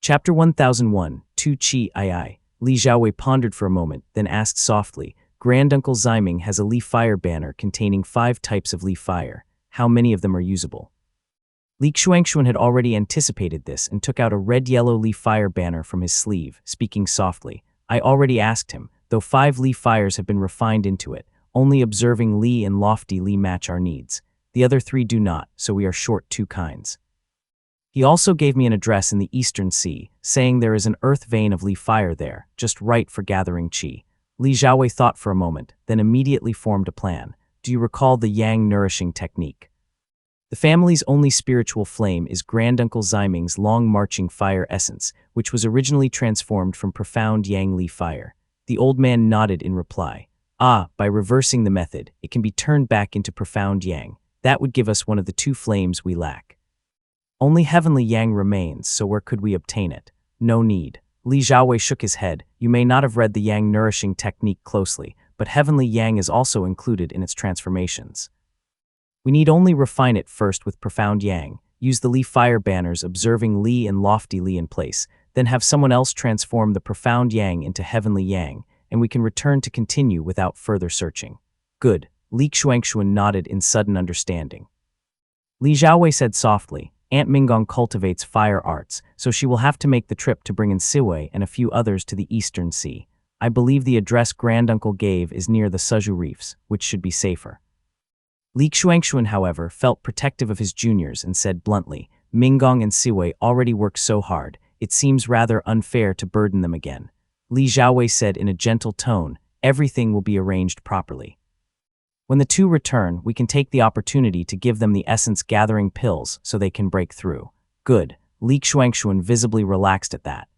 Chapter 1001, Tu Chi Ai. Li Xiaowei pondered for a moment, then asked softly, Granduncle Ziming has a Li Fire banner containing 5 types of Li Fire. How many of them are usable? Li Xuanxuan had already anticipated this and took out a red-yellow Li Fire banner from his sleeve, speaking softly. I already asked him, though 5 Li Fires have been refined into it. Only observing Li and Lofty Li match our needs. The other 3 do not, so we are short 2 kinds. He also gave me an address in the Eastern Sea, saying there is an earth vein of Li Fire there, just right for gathering qi. Li Xiaowei thought for a moment, then immediately formed a plan. Do you recall the Yang nourishing technique? The family's only spiritual flame is Granduncle Ziming's long-marching fire essence, which was originally transformed from profound Yang Li Fire. The old man nodded in reply. By reversing the method, it can be turned back into profound Yang. That would give us one of the 2 flames we lack. Only heavenly Yang remains, so where could we obtain it? No need. Li Xiaowei shook his head. You may not have read the Yang nourishing technique closely, but heavenly Yang is also included in its transformations. We need only refine it first with profound Yang, use the Li Fire banners observing Li and Lofty Li in place, then have someone else transform the profound Yang into heavenly Yang, and we can return to continue without further searching. Good. Li Xuanxuan nodded in sudden understanding. Li Xiaowei said softly, Aunt Minggong cultivates fire arts, so she will have to make the trip to bring in Siwei and a few others to the Eastern Sea. I believe the address Granduncle gave is near the Suju Reefs, which should be safer. Li Xuanxuan, however, felt protective of his juniors and said bluntly, Minggong and Siwei already work so hard, it seems rather unfair to burden them again. Li Xiaowei said in a gentle tone, everything will be arranged properly. When the 2 return, we can take the opportunity to give them the essence-gathering pills so they can break through. Good. Li Xuanxuan visibly relaxed at that.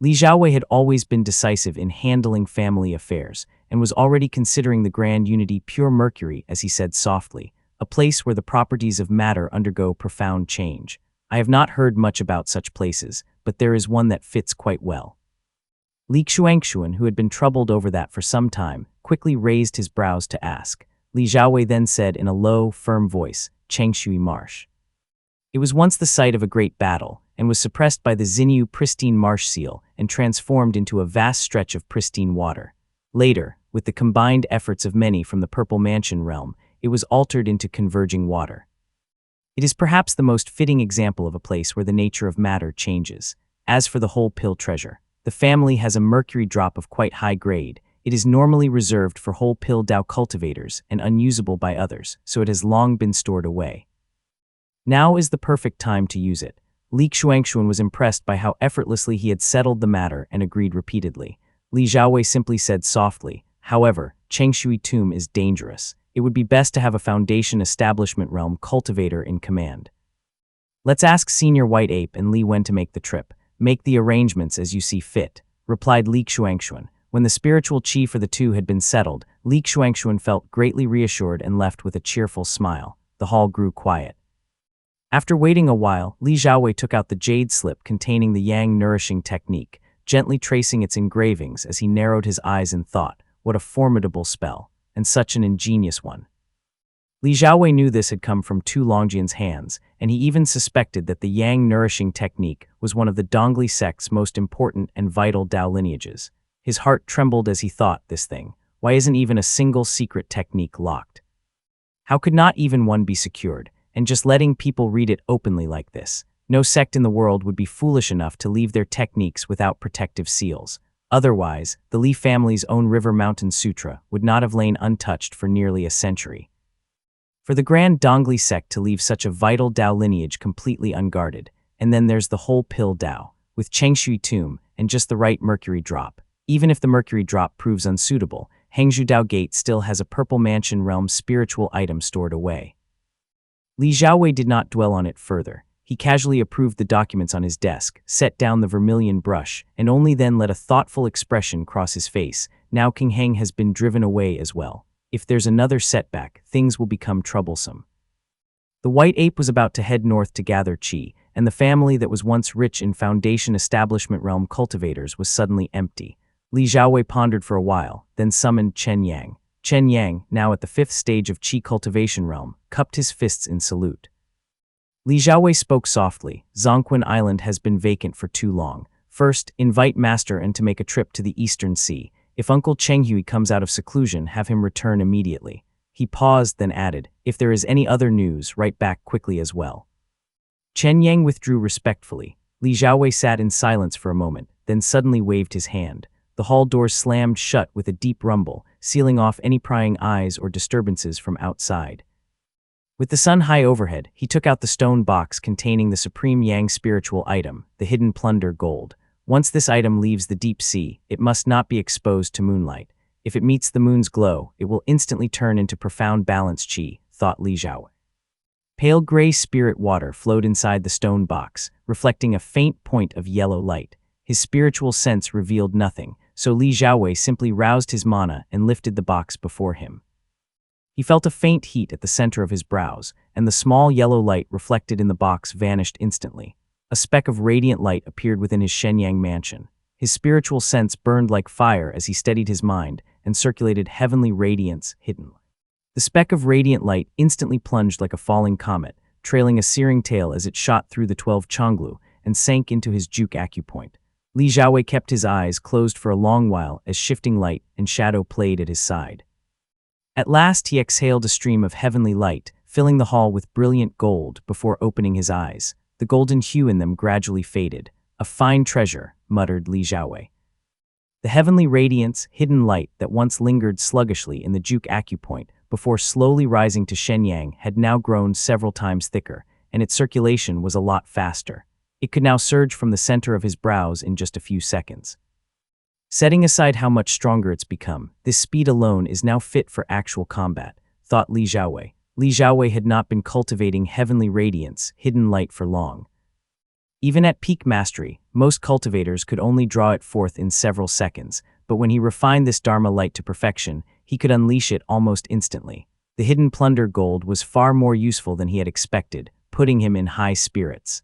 Li Xiaowei had always been decisive in handling family affairs, and was already considering the Grand Unity pure mercury, as he said softly, a place where the properties of matter undergo profound change. I have not heard much about such places, but there is one that fits quite well. Li Xuanxuan, who had been troubled over that for some time, quickly raised his brows to ask. Li Xiaowei then said in a low, firm voice, Changshui Marsh. It was once the site of a great battle, and was suppressed by the Xinyu pristine marsh seal and transformed into a vast stretch of pristine water. Later, with the combined efforts of many from the Purple Mansion realm, it was altered into converging water. It is perhaps the most fitting example of a place where the nature of matter changes. As for the whole pill treasure, the family has a mercury drop of quite high grade. It is normally reserved for whole pill Dao cultivators and unusable by others, so it has long been stored away. Now is the perfect time to use it. Li Xuanxuan was impressed by how effortlessly he had settled the matter and agreed repeatedly. Li Xiaowei simply said softly, however, Changshui Tomb is dangerous. It would be best to have a Foundation Establishment Realm cultivator in command. Let's ask Senior White Ape and Li when to make the trip. Make the arrangements as you see fit, replied Li Xuanxuan. When the spiritual qi for the 2 had been settled, Li Xuanxuan felt greatly reassured and left with a cheerful smile. The hall grew quiet. After waiting a while, Li Xiaowei took out the jade slip containing the Yang nourishing technique, gently tracing its engravings as he narrowed his eyes in thought. What a formidable spell, and such an ingenious one. Li Xiaowei knew this had come from Tu Longjian's hands, and he even suspected that the Yang nourishing technique was one of the Dongli sect's most important and vital Dao lineages. His heart trembled as he thought, this thing, why isn't even a single secret technique locked? How could not even one be secured, and just letting people read it openly like this? No sect in the world would be foolish enough to leave their techniques without protective seals. Otherwise, the Li family's own River Mountain Sutra would not have lain untouched for nearly a century. For the Grand Dongli sect to leave such a vital Dao lineage completely unguarded, and then there's the whole pill Dao, with Changshui Tomb and just the right mercury drop. Even if the mercury drop proves unsuitable, Hangzhou Dao Gate still has a Purple Mansion realm spiritual item stored away. Li Xiaowei did not dwell on it further. He casually approved the documents on his desk, set down the vermilion brush, and only then let a thoughtful expression cross his face. Now King Heng has been driven away as well. If there's another setback, things will become troublesome. The White Ape was about to head north to gather qi, and the family that was once rich in Foundation Establishment Realm cultivators was suddenly empty. Li Xiaowei pondered for a while, then summoned Chen Yang. Chen Yang, now at the 5th stage of qi cultivation realm, cupped his fists in salute. Li Xiaowei spoke softly. Zongquan Island has been vacant for too long. First, invite Master N to make a trip to the Eastern Sea. If Uncle Chenghui comes out of seclusion, have him return immediately. He paused, then added, if there is any other news, write back quickly as well. Chen Yang withdrew respectfully. Li Xiaowei sat in silence for a moment, then suddenly waved his hand. The hall doors slammed shut with a deep rumble, sealing off any prying eyes or disturbances from outside. With the sun high overhead, he took out the stone box containing the Supreme Yang spiritual item, the hidden plunder gold. Once this item leaves the deep sea, it must not be exposed to moonlight. If it meets the moon's glow, it will instantly turn into profound balance qi, thought Li Xiaowei. Pale gray spirit water flowed inside the stone box, reflecting a faint point of yellow light. His spiritual sense revealed nothing, so Li Xiaowei simply roused his mana and lifted the box before him. He felt a faint heat at the center of his brows, and the small yellow light reflected in the box vanished instantly. A speck of radiant light appeared within his Shenyang mansion. His spiritual sense burned like fire as he steadied his mind and circulated heavenly radiance hidden. The speck of radiant light instantly plunged like a falling comet, trailing a searing tail as it shot through the 12 Chonglu and sank into his Juk acupoint. Li Xiaowei kept his eyes closed for a long while as shifting light and shadow played at his side. At last he exhaled a stream of heavenly light, filling the hall with brilliant gold before opening his eyes. The golden hue in them gradually faded. A fine treasure, muttered Li Xiaowei. The heavenly radiance, hidden light that once lingered sluggishly in the Juk acupoint before slowly rising to Shenyang had now grown several times thicker, and its circulation was a lot faster. It could now surge from the center of his brows in just a few seconds. Setting aside how much stronger it's become, this speed alone is now fit for actual combat, thought Li Xiaowei. Li Xiaowei had not been cultivating heavenly radiance, hidden light for long. Even at peak mastery, most cultivators could only draw it forth in several seconds, but when he refined this Dharma light to perfection, he could unleash it almost instantly. The hidden plunder gold was far more useful than he had expected, putting him in high spirits.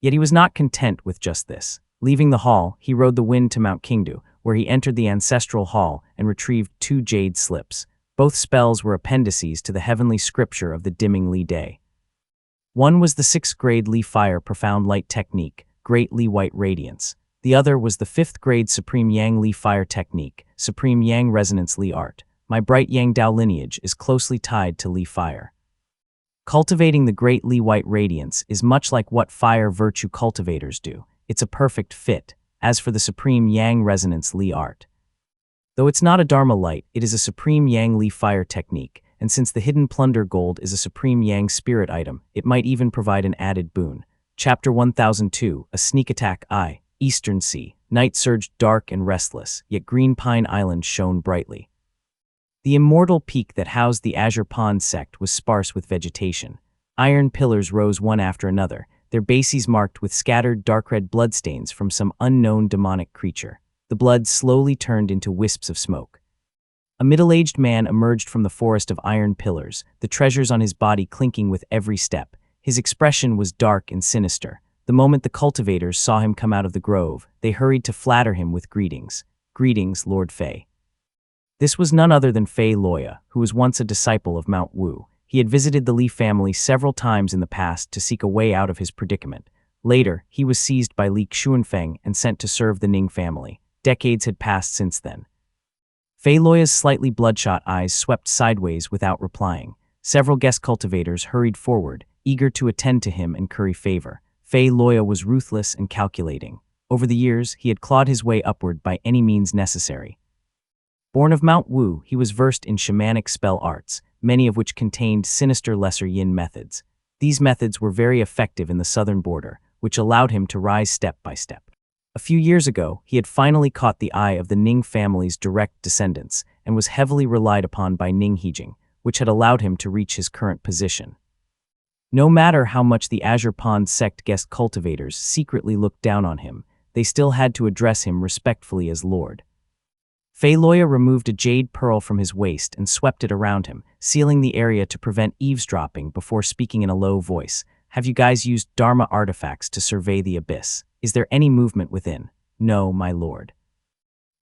Yet he was not content with just this. Leaving the hall, he rode the wind to Mount Qingdu, where he entered the ancestral hall and retrieved 2 jade slips. Both spells were appendices to the heavenly scripture of the dimming Li Day. One was the 6th grade Li Fire Profound Light Technique, Great Li White Radiance. The other was the 5th grade Supreme Yang Li Fire Technique, Supreme Yang Resonance Li Art. My bright Yang Dao lineage is closely tied to Li Fire. Cultivating the Great Li White Radiance is much like what fire virtue cultivators do. It's a perfect fit. As for the Supreme Yang Resonance Li Art, though it's not a Dharma light, it is a Supreme Yang Li Fire technique, and since the hidden plunder gold is a Supreme Yang spirit item, it might even provide an added boon. Chapter 1002, A Sneak Attack I, Eastern Sea. Night surged dark and restless, yet Green Pine Island shone brightly. The immortal peak that housed the Azure Pond sect was sparse with vegetation. Iron pillars rose one after another, their bases marked with scattered dark red bloodstains from some unknown demonic creature. The blood slowly turned into wisps of smoke. A middle-aged man emerged from the forest of iron pillars, the treasures on his body clinking with every step. His expression was dark and sinister. The moment the cultivators saw him come out of the grove, they hurried to flatter him with greetings. Greetings, Lord Fei. This was none other than Fei Loya, who was once a disciple of Mount Wu. He had visited the Li family several times in the past to seek a way out of his predicament. Later, he was seized by Li Xuanfeng and sent to serve the Ning family. Decades had passed since then. Fei Loya's slightly bloodshot eyes swept sideways without replying. Several guest cultivators hurried forward, eager to attend to him and curry favor. Fei Loya was ruthless and calculating. Over the years, he had clawed his way upward by any means necessary. Born of Mount Wu, he was versed in shamanic spell arts, many of which contained sinister lesser yin methods. These methods were very effective in the southern border, which allowed him to rise step by step. A few years ago, he had finally caught the eye of the Ning family's direct descendants and was heavily relied upon by Ning Hijing, which had allowed him to reach his current position. No matter how much the Azure Pond sect guest cultivators secretly looked down on him, they still had to address him respectfully as Lord. Fei Loya removed a jade pearl from his waist and swept it around him, sealing the area to prevent eavesdropping before speaking in a low voice. Have you guys used Dharma artifacts to survey the abyss? Is there any movement within? No, my lord.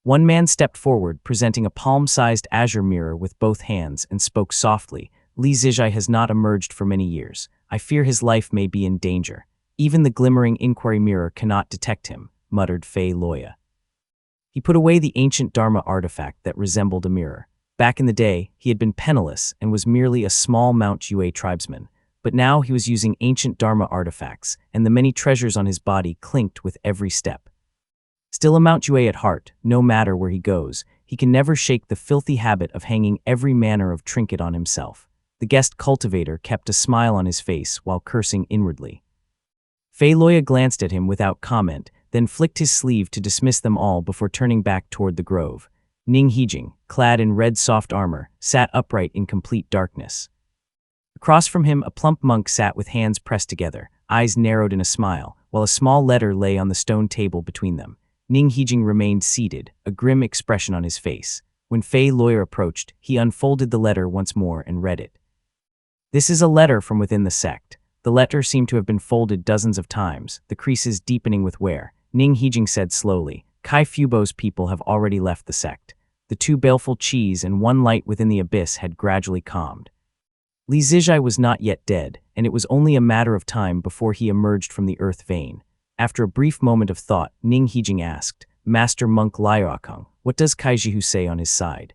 One man stepped forward, presenting a palm-sized azure mirror with both hands, and spoke softly. Li Zijai has not emerged for many years. I fear his life may be in danger. Even the glimmering inquiry mirror cannot detect him, muttered Fei Loya. He put away the ancient Dharma artifact that resembled a mirror. Back in the day, he had been penniless and was merely a small Mount Yue tribesman. But now he was using ancient Dharma artifacts, and the many treasures on his body clinked with every step. Still a Mount Yue at heart, no matter where he goes, he can never shake the filthy habit of hanging every manner of trinket on himself. The guest cultivator kept a smile on his face while cursing inwardly. Fei Loya glanced at him without comment, then flicked his sleeve to dismiss them all before turning back toward the grove. Ning Hijing, clad in red soft armor, sat upright in complete darkness. Across from him, a plump monk sat with hands pressed together, eyes narrowed in a smile, while a small letter lay on the stone table between them. Ning Hijing remained seated, a grim expression on his face. When Fei Loya approached, he unfolded the letter once more and read it. This is a letter from within the sect. The letter seemed to have been folded dozens of times, the creases deepening with wear. Ning Hijing said slowly, Kai Fubo's people have already left the sect. The two baleful Qis and one light within the abyss had gradually calmed. Li Zijai was not yet dead, and it was only a matter of time before he emerged from the earth vein. After a brief moment of thought, Ning Hijing asked, Master Monk Liaokong, what does Kaijihu say on his side?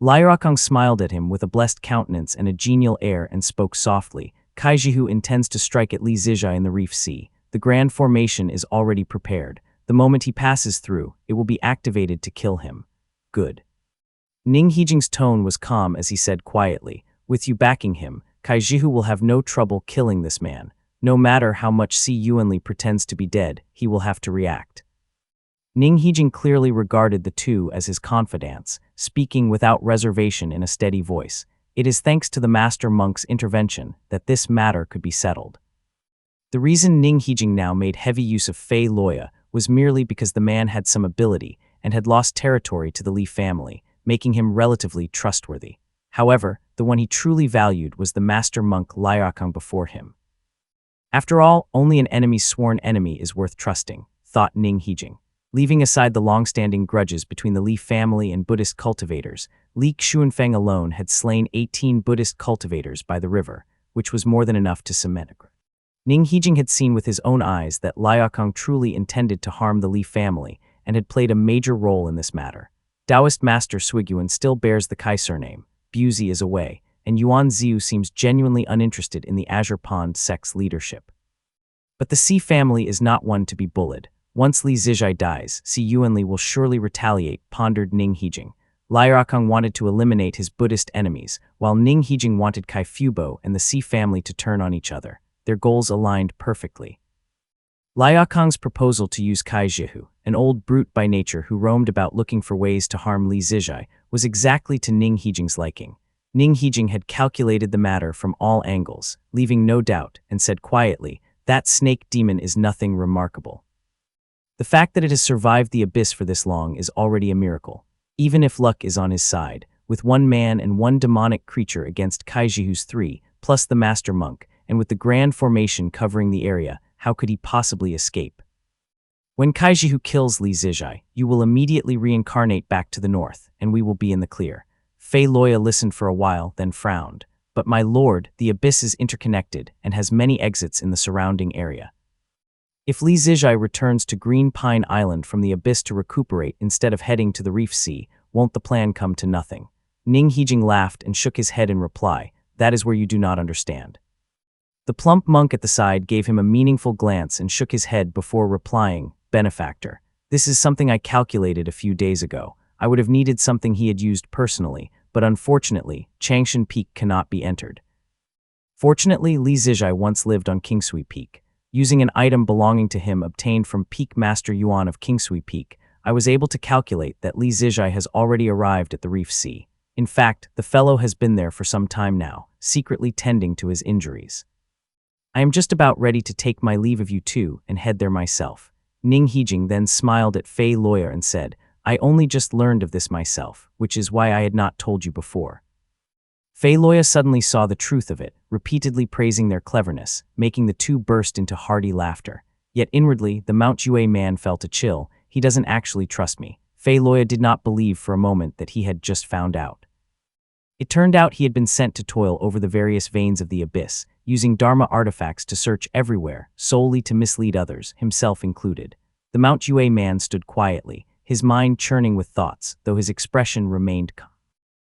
Liaokong smiled at him with a blessed countenance and a genial air and spoke softly, Kaijihu intends to strike at Li Zijai in the Reef Sea. The grand formation is already prepared. The moment he passes through, it will be activated to kill him. Good. Ning Hijing's tone was calm as he said quietly, with you backing him, Kaijihu will have no trouble killing this man. No matter how much Si Yuanli pretends to be dead, he will have to react. Ning Hijing clearly regarded the two as his confidants, speaking without reservation in a steady voice. It is thanks to the master monk's intervention that this matter could be settled. The reason Ning Hijing now made heavy use of Fei Loya was merely because the man had some ability and had lost territory to the Li family, making him relatively trustworthy. However, the one he truly valued was the master monk Liaokong before him. After all, only an enemy's sworn enemy is worth trusting, thought Ning Hijing. Leaving aside the long-standing grudges between the Li family and Buddhist cultivators, Li Xuanfeng alone had slain 18 Buddhist cultivators by the river, which was more than enough to cement it. Ning Hijing had seen with his own eyes that Liaokong truly intended to harm the Li family and had played a major role in this matter. Taoist master Suiguan still bears the Kai surname, Buzi is away, and Yuan Ziu seems genuinely uninterested in the Azure Pond sect's leadership. But the Si family is not one to be bullied. Once Li Zijai dies, Si Yuanli will surely retaliate, pondered Ning Hijing. Liaokong wanted to eliminate his Buddhist enemies, while Ning Hijing wanted Kai Fubo and the Si family to turn on each other. Their goals aligned perfectly. Liaokong's proposal to use Kaijihu, an old brute by nature who roamed about looking for ways to harm Li Zijai, was exactly to Ning Hijing's liking. Ning Hijing had calculated the matter from all angles, leaving no doubt, and said quietly, that snake demon is nothing remarkable. The fact that it has survived the abyss for this long is already a miracle. Even if luck is on his side, with one man and one demonic creature against Kaijihu's 3, plus the master monk, and with the grand formation covering the area, how could he possibly escape? When Kaijihu kills Li Zijai, you will immediately reincarnate back to the north, and we will be in the clear. Fei Loya listened for a while, then frowned. But my lord, the abyss is interconnected and has many exits in the surrounding area. If Li Zijai returns to Green Pine Island from the abyss to recuperate instead of heading to the Reef Sea, won't the plan come to nothing? Ning Hijing laughed and shook his head in reply, that is where you do not understand. The plump monk at the side gave him a meaningful glance and shook his head before replying, benefactor. This is something I calculated a few days ago. I would have needed something he had used personally, but unfortunately, Changshan Peak cannot be entered. Fortunately, Li Zijai once lived on Kingsui Peak. Using an item belonging to him obtained from Peak Master Yuan of Kingsui Peak, I was able to calculate that Li Zijai has already arrived at the Reef Sea. In fact, the fellow has been there for some time now, secretly tending to his injuries. I am just about ready to take my leave of you two and head there myself. Ning Hijing then smiled at Fei Loya and said, I only just learned of this myself, which is why I had not told you before. Fei Loya suddenly saw the truth of it, repeatedly praising their cleverness, making the two burst into hearty laughter. Yet inwardly, the Mount Yue man felt a chill. He doesn't actually trust me. Fei Loya did not believe for a moment that he had just found out. It turned out he had been sent to toil over the various veins of the abyss, using Dharma artifacts to search everywhere, solely to mislead others, himself included. The Mount Yue man stood quietly, his mind churning with thoughts, though his expression remained calm.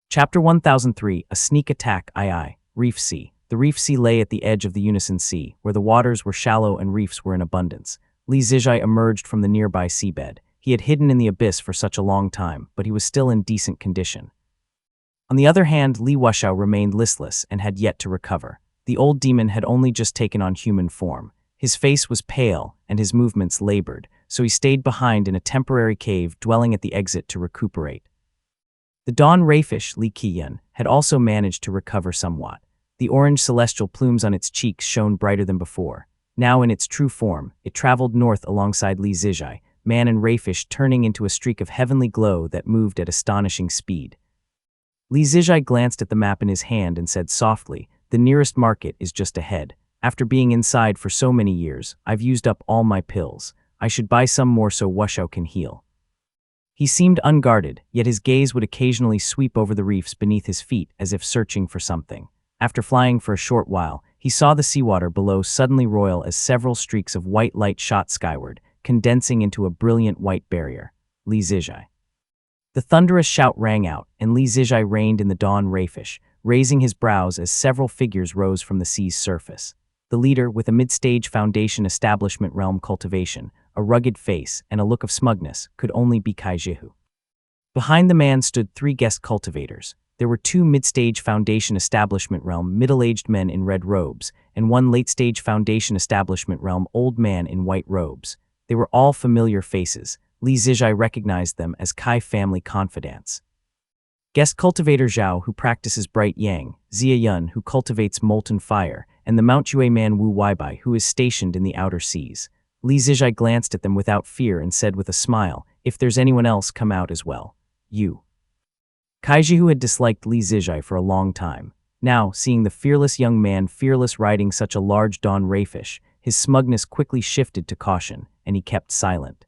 Chapter 1003, A Sneak Attack II, Reef Sea. The Reef Sea lay at the edge of the Unison Sea, where the waters were shallow and reefs were in abundance. Li Zijai emerged from the nearby seabed. He had hidden in the abyss for such a long time, but he was still in decent condition. On the other hand, Li Wuxiao remained listless and had yet to recover. The old demon had only just taken on human form. His face was pale and his movements labored, so he stayed behind in a temporary cave dwelling at the exit to recuperate. The dawn rayfish, Li Qiyan, had also managed to recover somewhat. The orange celestial plumes on its cheeks shone brighter than before. Now in its true form, it traveled north alongside Li Zijai, man and rayfish turning into a streak of heavenly glow that moved at astonishing speed. Li Zijai glanced at the map in his hand and said softly, "The nearest market is just ahead. After being inside for so many years, I've used up all my pills. I should buy some more so Wuxiao can heal." He seemed unguarded, yet his gaze would occasionally sweep over the reefs beneath his feet as if searching for something. After flying for a short while, he saw the seawater below suddenly roil as several streaks of white light shot skyward, condensing into a brilliant white barrier. Li Zijai. The thunderous shout rang out, and Li Zijai reined in the dawn rayfish, raising his brows as several figures rose from the sea's surface. The leader, with a mid-stage Foundation establishment realm cultivation, a rugged face, and a look of smugness, could only be Kai Jihu. Behind the man stood 3 guest cultivators. There were 2 mid-stage Foundation establishment realm middle-aged men in red robes, and 1 late-stage Foundation establishment realm old man in white robes. They were all familiar faces. Li Zijai recognized them as Kai family confidants. Guest cultivator Zhao, who practices bright yang, Xia Yun, who cultivates molten fire, and the Mount Yue man Wu Weibai, who is stationed in the outer seas. Li Zijai glanced at them without fear and said with a smile, "If there's anyone else, come out as well. You." Kai Jihu had disliked Li Zijai for a long time. Now, seeing the fearless young man fearless riding such a large dawn rayfish, his smugness quickly shifted to caution, and he kept silent.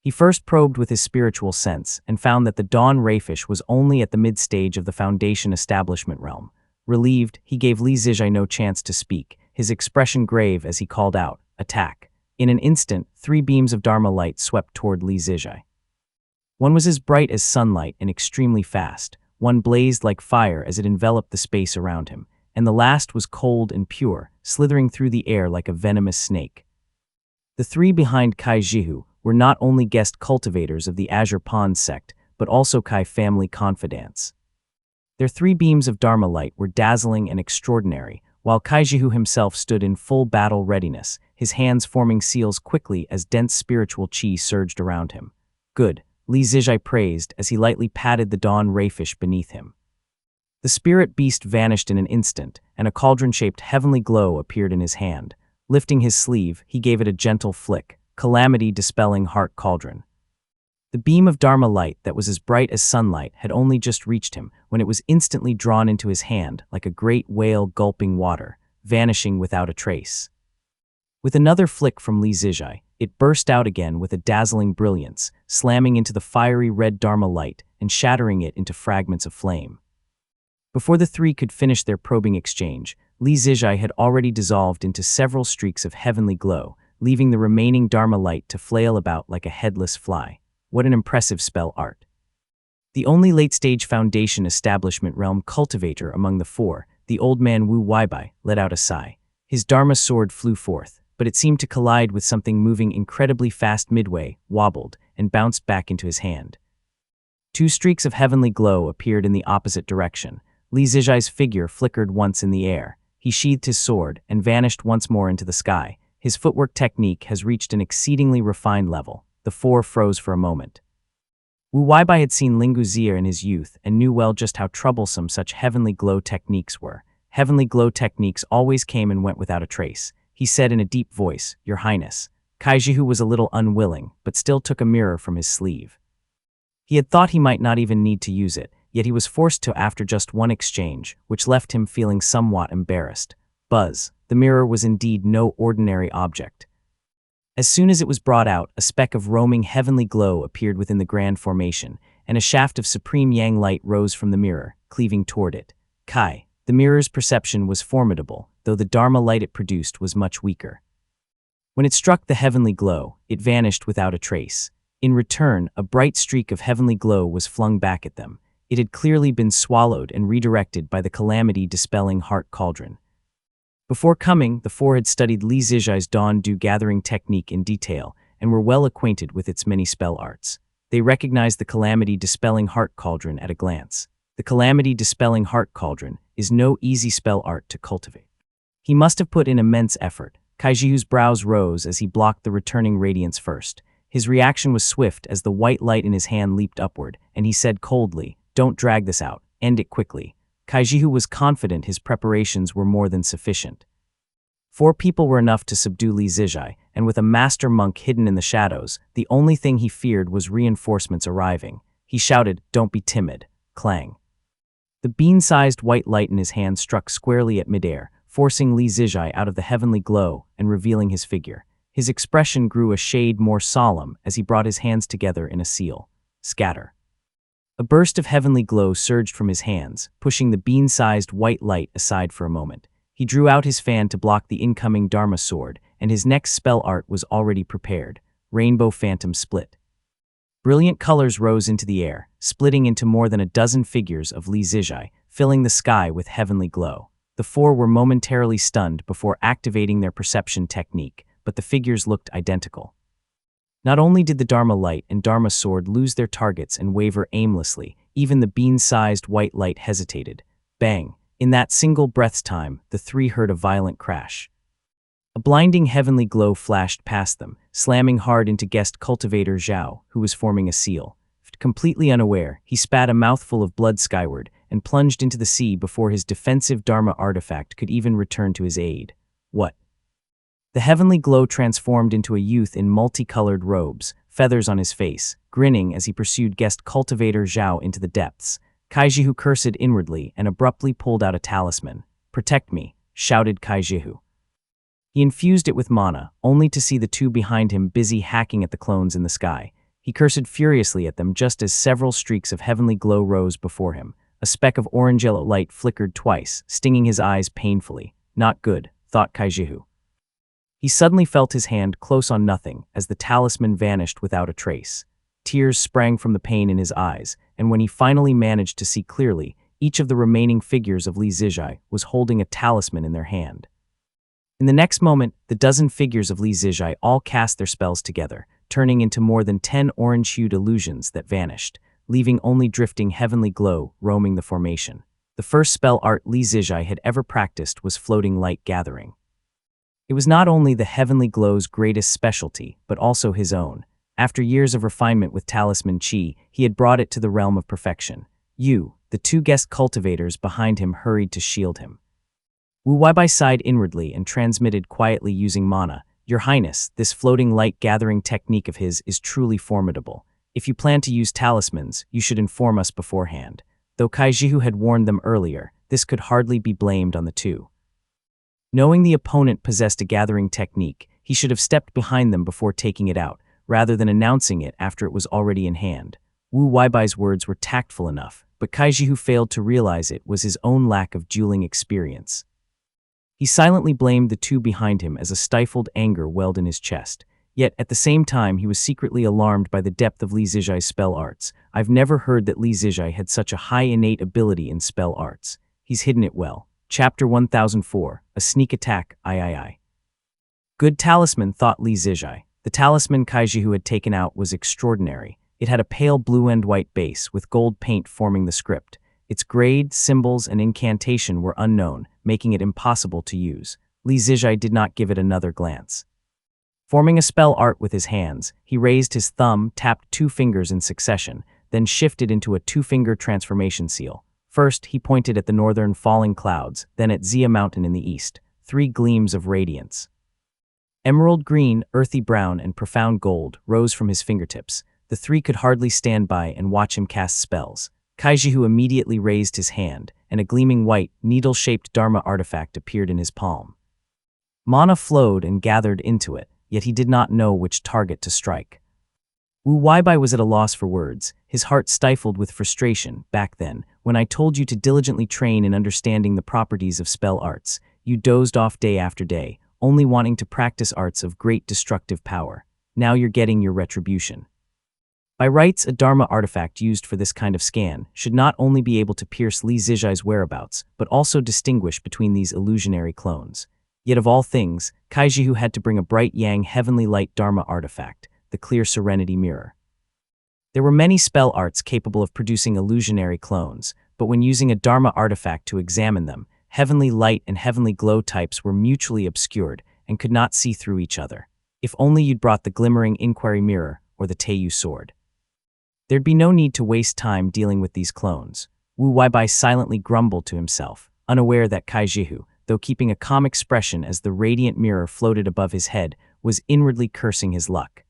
He first probed with his spiritual sense and found that the dawn rayfish was only at the mid-stage of the Foundation establishment realm. Relieved, he gave Li Zijai no chance to speak, his expression grave as he called out, "Attack." In an instant, 3 beams of Dharma light swept toward Li Zijai. One was as bright as sunlight and extremely fast, one blazed like fire as it enveloped the space around him, and the last was cold and pure, slithering through the air like a venomous snake. The 3 behind Kai Jihu were not only guest cultivators of the Azure Pond sect, but also Kai family confidants. Their 3 beams of Dharma light were dazzling and extraordinary, while Kai Jihu himself stood in full battle readiness, his hands forming seals quickly as dense spiritual chi surged around him. "Good," Li Zijai praised as he lightly patted the dawn rayfish beneath him. The spirit beast vanished in an instant, and a cauldron-shaped heavenly glow appeared in his hand. Lifting his sleeve, he gave it a gentle flick, calamity-dispelling heart cauldron. The beam of Dharma light that was as bright as sunlight had only just reached him when it was instantly drawn into his hand like a great whale gulping water, vanishing without a trace. With another flick from Li Zijai, it burst out again with a dazzling brilliance, slamming into the fiery red Dharma light and shattering it into fragments of flame. Before the 3 could finish their probing exchange, Li Zijai had already dissolved into several streaks of heavenly glow, leaving the remaining Dharma light to flail about like a headless fly. What an impressive spell art. The only late-stage Foundation establishment realm cultivator among the 4, the old man Wu Weibai, let out a sigh. His Dharma sword flew forth, but it seemed to collide with something moving incredibly fast midway, wobbled, and bounced back into his hand. 2 streaks of heavenly glow appeared in the opposite direction. Li Zijai's figure flickered once in the air. He sheathed his sword and vanished once more into the sky. His footwork technique has reached an exceedingly refined level. The 4 froze for a moment. Wu Weibai had seen Lingu Xia in his youth and knew well just how troublesome such heavenly glow techniques were. Heavenly glow techniques always came and went without a trace. He said in a deep voice, "Your Highness." Kai Jihu was a little unwilling, but still took a mirror from his sleeve. He had thought he might not even need to use it, yet he was forced to after just one exchange, which left him feeling somewhat embarrassed. Buzz, the mirror was indeed no ordinary object. As soon as it was brought out, a speck of roaming heavenly glow appeared within the grand formation, and a shaft of supreme yang light rose from the mirror, cleaving toward it. Kai, the mirror's perception was formidable, though the Dharma light it produced was much weaker. When it struck the heavenly glow, it vanished without a trace. In return, a bright streak of heavenly glow was flung back at them. It had clearly been swallowed and redirected by the calamity-dispelling heart cauldron. Before coming, the four had studied Li Zijai's dawn dew gathering technique in detail and were well acquainted with its many spell arts. They recognized the calamity-dispelling heart cauldron at a glance. The calamity-dispelling heart cauldron is no easy spell art to cultivate. He must have put in immense effort. Kaijihu's brows rose as he blocked the returning radiance first. His reaction was swift as the white light in his hand leaped upward, and he said coldly, "Don't drag this out. End it quickly." Kaijihu was confident his preparations were more than sufficient. 4 people were enough to subdue Li Zijai, and with a master monk hidden in the shadows, the only thing he feared was reinforcements arriving. He shouted, "Don't be timid." Clang. The bean-sized white light in his hand struck squarely at midair, forcing Li Zijai out of the heavenly glow and revealing his figure. His expression grew a shade more solemn as he brought his hands together in a seal. Scatter. A burst of heavenly glow surged from his hands, pushing the bean-sized white light aside for a moment. He drew out his fan to block the incoming Dharma sword, and his next spell art was already prepared. Rainbow Phantom Split. Brilliant colors rose into the air, splitting into more than a dozen figures of Li Zijai, filling the sky with heavenly glow. The 4 were momentarily stunned before activating their perception technique, but the figures looked identical. Not only did the Dharma light and Dharma sword lose their targets and waver aimlessly, even the bean-sized white light hesitated. Bang! In that single breath's time, the 3 heard a violent crash. A blinding heavenly glow flashed past them, slamming hard into guest cultivator Zhao, who was forming a seal. Completely unaware, he spat a mouthful of blood skyward and plunged into the sea before his defensive Dharma artifact could even return to his aid. What? The heavenly glow transformed into a youth in multicolored robes, feathers on his face, grinning as he pursued guest cultivator Zhao into the depths. Kaijihu cursed inwardly and abruptly pulled out a talisman. "Protect me," shouted Kaijihu. He infused it with mana, only to see the 2 behind him busy hacking at the clones in the sky. He cursed furiously at them just as several streaks of heavenly glow rose before him. A speck of orange-yellow light flickered twice, stinging his eyes painfully. Not good, thought Kaijihu. He suddenly felt his hand close on nothing as the talisman vanished without a trace. Tears sprang from the pain in his eyes, and when he finally managed to see clearly, each of the remaining figures of Li Zijai was holding a talisman in their hand. In the next moment, the dozen figures of Li Zijai all cast their spells together, turning into more than 10 orange-hued illusions that vanished, leaving only drifting heavenly glow roaming the formation. The first spell art Li Zijai had ever practiced was floating light gathering. It was not only the heavenly glow's greatest specialty, but also his own. After years of refinement with Talisman Qi, he had brought it to the realm of perfection. The 2 guest cultivators behind him hurried to shield him. Wu Weibai sighed inwardly and transmitted quietly using mana. "Your Highness, this floating light gathering technique of his is truly formidable. If you plan to use talismans, you should inform us beforehand." Though Kaijihu had warned them earlier, this could hardly be blamed on the 2. Knowing the opponent possessed a gathering technique, he should have stepped behind them before taking it out, rather than announcing it after it was already in hand. Wu Weibai's words were tactful enough, but Kaijihu failed to realize it was his own lack of dueling experience. He silently blamed the 2 behind him as a stifled anger welled in his chest. Yet, at the same time, he was secretly alarmed by the depth of Li Zijai's spell arts. I've never heard that Li Zijai had such a high innate ability in spell arts. He's hidden it well. Chapter 1004, A Sneak Attack, III. Good talisman, thought Li Zijai. The talisman Kaijihu had taken out was extraordinary. It had a pale blue and white base with gold paint forming the script. Its grade, symbols, and incantation were unknown, making it impossible to use. Li Zijai did not give it another glance. Forming a spell art with his hands, he raised his thumb, tapped 2 fingers in succession, then shifted into a 2-finger transformation seal. First, he pointed at the northern falling clouds, then at Xia Mountain in the east, 3 gleams of radiance. Emerald green, earthy brown, and profound gold rose from his fingertips. The 3 could hardly stand by and watch him cast spells. Kaijihu immediately raised his hand, and a gleaming white, needle-shaped Dharma artifact appeared in his palm. Mana flowed and gathered into it, yet he did not know which target to strike. Wu Weibai was at a loss for words, his heart stifled with frustration. Back then, when I told you to diligently train in understanding the properties of spell arts, You dozed off day after day, only wanting to practice arts of great destructive power. Now you're getting your retribution. By rights, a Dharma artifact used for this kind of scan should not only be able to pierce Li Zijai's whereabouts, but also distinguish between these illusionary clones. Yet of all things, Kaijihu had to bring a bright yang heavenly light Dharma artifact, the clear serenity mirror. There were many spell arts capable of producing illusionary clones, but when using a Dharma artifact to examine them, heavenly light and heavenly glow types were mutually obscured and could not see through each other. If only you'd brought the glimmering inquiry mirror or the Teiyu sword. There'd be no need to waste time dealing with these clones. Wu Weibai silently grumbled to himself, unaware that Kaijihu, though keeping a calm expression as the radiant mirror floated above his head, was inwardly cursing his luck.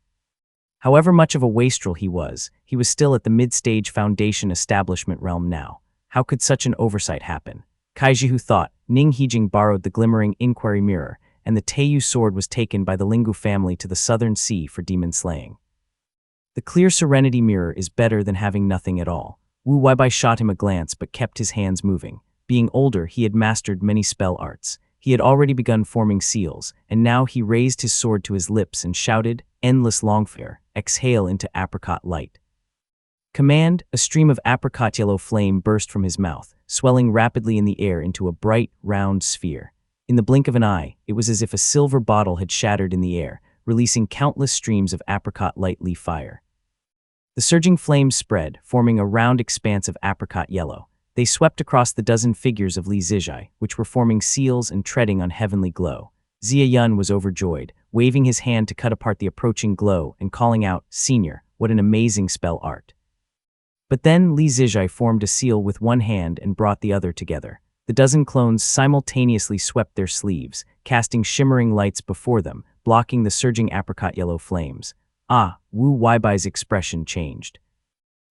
However much of a wastrel he was still at the mid-stage Foundation establishment realm now. How could such an oversight happen? Kaijihu thought. Ning Hijing borrowed the glimmering inquiry mirror, and the Teiyu sword was taken by the Lingu family to the southern sea for demon slaying. The clear serenity mirror is better than having nothing at all. Wu Weibai shot him a glance but kept his hands moving. Being older, he had mastered many spell arts. He had already begun forming seals, and now he raised his sword to his lips and shouted, "Endless longfare, exhale into apricot light." Command, a stream of apricot yellow flame burst from his mouth, swelling rapidly in the air into a bright, round sphere. In the blink of an eye, it was as if a silver bottle had shattered in the air, releasing countless streams of apricot light leaf fire. The surging flames spread, forming a round expanse of apricot yellow. They swept across the dozen figures of Li Zijai, which were forming seals and treading on heavenly glow. Xia Yun was overjoyed, waving his hand to cut apart the approaching glow and calling out, "Senior, what an amazing spell art." But then Li Zijai formed a seal with one hand and brought the other together. The dozen clones simultaneously swept their sleeves, casting shimmering lights before them, blocking the surging apricot yellow flames. Wu Weibai's expression changed.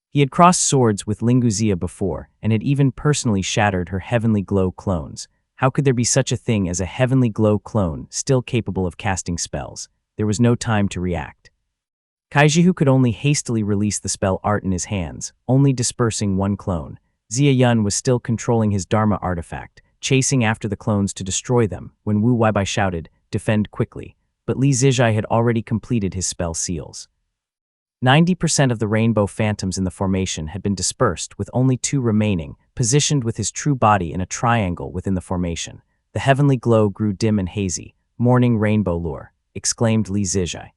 He had crossed swords with Lingu Xia before, and had even personally shattered her heavenly glow clones. How could there be such a thing as a heavenly glow clone still capable of casting spells? There was no time to react. Kaijihu could only hastily release the spell art in his hands, only dispersing one clone. Xia Yun was still controlling his Dharma artifact, chasing after the clones to destroy them, when Wu Weibai shouted, "Defend quickly." But Li Zijai had already completed his spell seals. 90% of the rainbow phantoms in the formation had been dispersed, with only 2 remaining, positioned with his true body in a triangle within the formation. The heavenly glow grew dim and hazy. "Morning rainbow lure," exclaimed Li Zijai.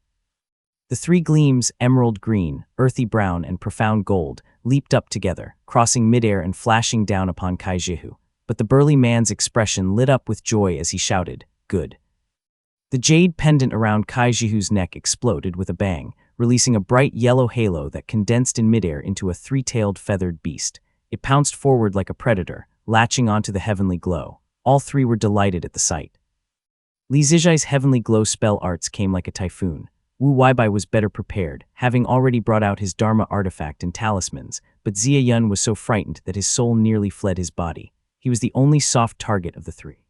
The 3 gleams, emerald green, earthy brown, and profound gold, leaped up together, crossing midair and flashing down upon Kaijihu. But the burly man's expression lit up with joy as he shouted, "Good." The jade pendant around Kaijihu's neck exploded with a bang, releasing a bright yellow halo that condensed in midair into a 3-tailed feathered beast. It pounced forward like a predator, latching onto the heavenly glow. All 3 were delighted at the sight. Li Zijai's heavenly glow spell arts came like a typhoon. Wu Weibai was better prepared, having already brought out his Dharma artifact and talismans, but Xia Yun was so frightened that his soul nearly fled his body. He was the only soft target of the 3.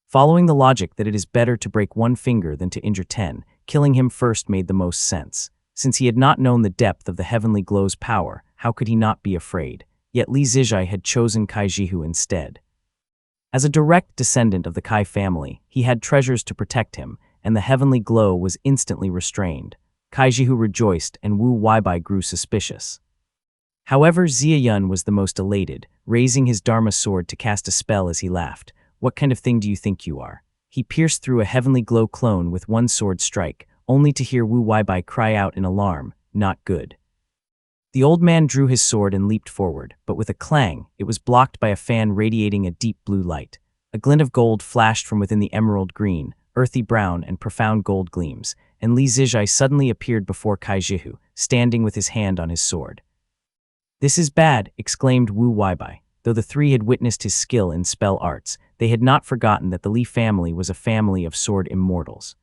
Following the logic that it is better to break 1 finger than to injure 10, killing him first made the most sense. Since he had not known the depth of the heavenly glow's power, how could he not be afraid? Yet Li Zijai had chosen Kaijihu instead. As a direct descendant of the Kai family, he had treasures to protect him, and the heavenly glow was instantly restrained. Kaijihu rejoiced, and Wu Weibai grew suspicious. However, Xia Yun was the most elated, raising his Dharma sword to cast a spell as he laughed. "What kind of thing do you think you are?" He pierced through a heavenly glow clone with one sword strike, only to hear Wu Weibai cry out in alarm, "Not good." The old man drew his sword and leaped forward, but with a clang, it was blocked by a fan radiating a deep blue light. A glint of gold flashed from within the emerald green, earthy brown, and profound gold gleams, and Li Zijai suddenly appeared before Kaijihu, standing with his hand on his sword. "This is bad," exclaimed Wu Weibai. Though the 3 had witnessed his skill in spell arts, they had not forgotten that the Li family was a family of sword immortals.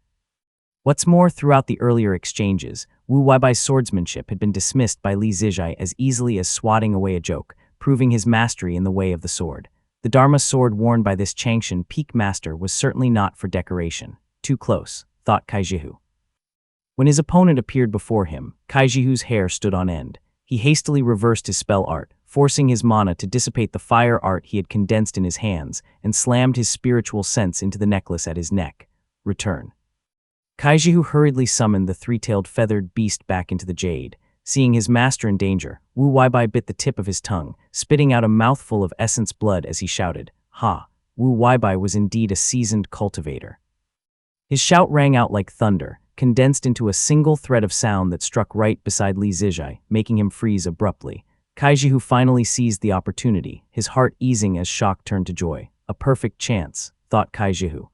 What's more, throughout the earlier exchanges, Wu Weibai's swordsmanship had been dismissed by Li Zijai as easily as swatting away a joke, proving his mastery in the way of the sword. The Dharma sword worn by this Changshan peak master was certainly not for decoration. Too close, thought Kaijihu. When his opponent appeared before him, Kaijihu's hair stood on end. He hastily reversed his spell art, forcing his mana to dissipate the fire art he had condensed in his hands, and slammed his spiritual sense into the necklace at his neck. Return. Kaijihu hurriedly summoned the three-tailed feathered beast back into the jade. Seeing his master in danger, Wu Weibai bit the tip of his tongue, spitting out a mouthful of essence blood as he shouted, "Ha!" Wu Weibai was indeed a seasoned cultivator. His shout rang out like thunder, condensed into a single thread of sound that struck right beside Li Zijai, making him freeze abruptly. Kaijihu finally seized the opportunity, his heart easing as shock turned to joy. A perfect chance, thought Kaijihu.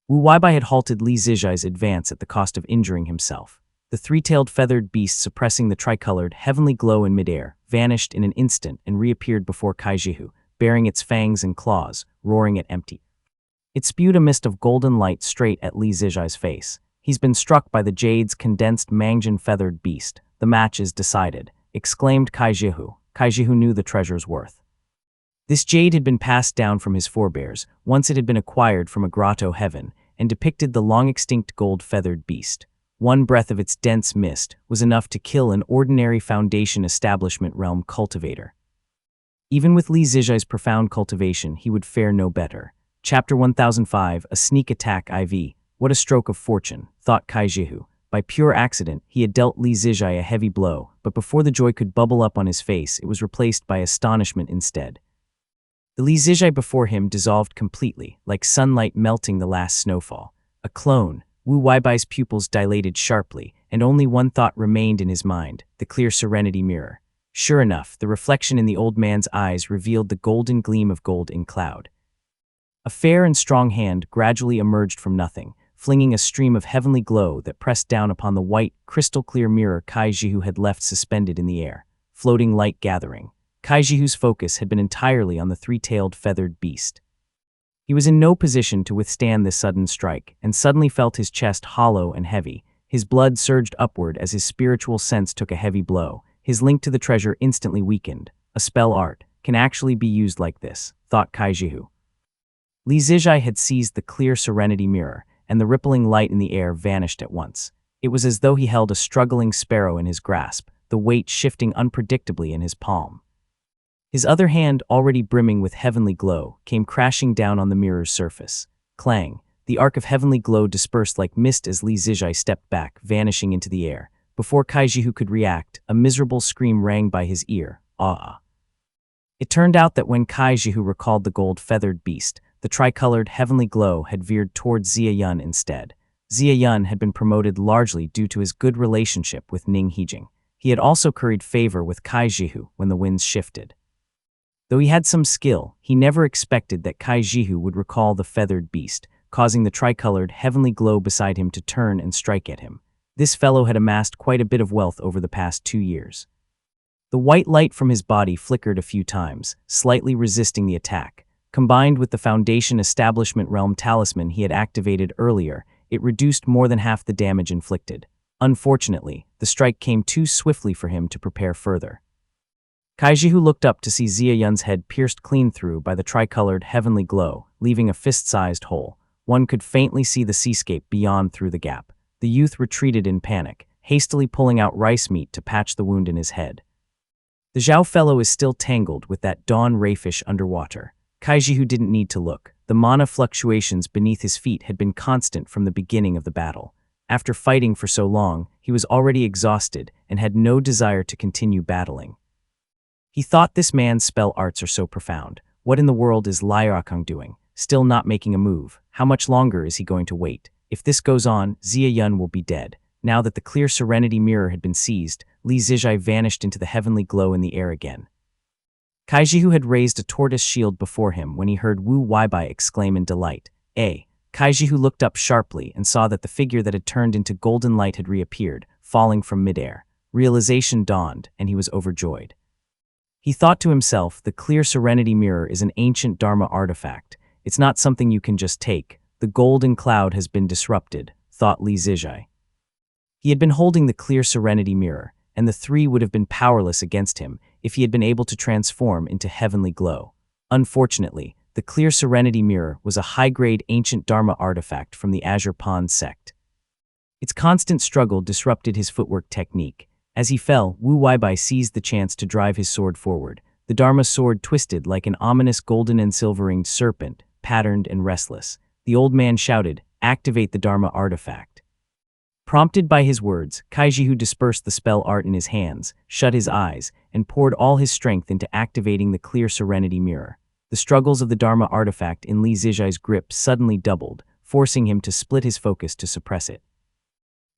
Wu Weibai had halted Li Zijai's advance at the cost of injuring himself. The three-tailed feathered beast, suppressing the tricolored heavenly glow in midair, vanished in an instant and reappeared before Kaijihu, baring its fangs and claws, roaring at empty. It spewed a mist of golden light straight at Li Zijai's face. "He's been struck by the jade's condensed Mangjin feathered beast. The match is decided," exclaimed Kaijihu. Kaijihu knew the treasure's worth. This jade had been passed down from his forebears, once it had been acquired from a grotto heaven, and depicted the long-extinct gold-feathered beast. One breath of its dense mist was enough to kill an ordinary Foundation Establishment realm cultivator. Even with Li Zijai's profound cultivation, he would fare no better. Chapter 1005, A Sneak Attack IV. What a stroke of fortune, thought Kaijihu. By pure accident, he had dealt Li Zijai a heavy blow, but before the joy could bubble up on his face, it was replaced by astonishment instead. The Li Zijai before him dissolved completely, like sunlight melting the last snowfall. A clone. Wu Weibai's pupils dilated sharply, and only one thought remained in his mind, the clear serenity mirror. Sure enough, the reflection in the old man's eyes revealed the golden gleam of gold in cloud. A fair and strong hand gradually emerged from nothing, flinging a stream of heavenly glow that pressed down upon the white, crystal-clear mirror Kaijihu had left suspended in the air, floating light gathering. Kaijihu's focus had been entirely on the three-tailed feathered beast. He was in no position to withstand this sudden strike, and suddenly felt his chest hollow and heavy. His blood surged upward as his spiritual sense took a heavy blow. His link to the treasure instantly weakened. A spell art can actually be used like this, thought Kaijihu. Li Zijai had seized the clear serenity mirror, and the rippling light in the air vanished at once. It was as though he held a struggling sparrow in his grasp, the weight shifting unpredictably in his palm. His other hand, already brimming with heavenly glow, came crashing down on the mirror's surface. Clang! The arc of heavenly glow dispersed like mist as Li Zijai stepped back, vanishing into the air. Before Kaijihu could react, a miserable scream rang by his ear. Ah! It turned out that when Kaijihu recalled the gold-feathered beast, the tricolored heavenly glow had veered towards Xia Yun instead. Xia Yun had been promoted largely due to his good relationship with Ning Hijing. He had also curried favor with Kaijihu when the winds shifted. Though he had some skill, he never expected that Kaijihu would recall the feathered beast, causing the tricolored heavenly glow beside him to turn and strike at him. This fellow had amassed quite a bit of wealth over the past 2 years. The white light from his body flickered a few times, slightly resisting the attack. Combined with the Foundation Establishment Realm talisman he had activated earlier, it reduced more than half the damage inflicted. Unfortunately, the strike came too swiftly for him to prepare further. Kaijihu looked up to see Xia Yun's head pierced clean through by the tricolored heavenly glow, leaving a fist-sized hole. One could faintly see the seascape beyond through the gap. The youth retreated in panic, hastily pulling out rice meat to patch the wound in his head. The Zhao fellow is still tangled with that dawn rayfish underwater. Kaijihu didn't need to look. The mana fluctuations beneath his feet had been constant from the beginning of the battle. After fighting for so long, he was already exhausted and had no desire to continue battling. He thought this man's spell arts are so profound. What in the world is Liaokang doing? Still not making a move. How much longer is he going to wait? If this goes on, Xia Yun will be dead. Now that the clear serenity mirror had been seized, Li Zijai vanished into the heavenly glow in the air again. Kaijihu had raised a tortoise shield before him when he heard Wu Weibai exclaim in delight. Kaijihu looked up sharply and saw that the figure that had turned into golden light had reappeared, falling from midair. Realization dawned, and he was overjoyed. He thought to himself, the clear serenity mirror is an ancient Dharma artifact. It's not something you can just take. The golden cloud has been disrupted, thought Li Zijai. He had been holding the clear serenity mirror, and the three would have been powerless against him if he had been able to transform into heavenly glow. Unfortunately, the clear serenity mirror was a high-grade ancient Dharma artifact from the Azure Pond sect. Its constant struggle disrupted his footwork technique. As he fell, Wu Weibai seized the chance to drive his sword forward. The Dharma sword twisted like an ominous golden and silver-ringed serpent, patterned and restless. The old man shouted, "Activate the Dharma artifact." Prompted by his words, Kaijihu dispersed the spell art in his hands, shut his eyes, and poured all his strength into activating the clear serenity mirror. The struggles of the Dharma artifact in Li Zijai's grip suddenly doubled, forcing him to split his focus to suppress it.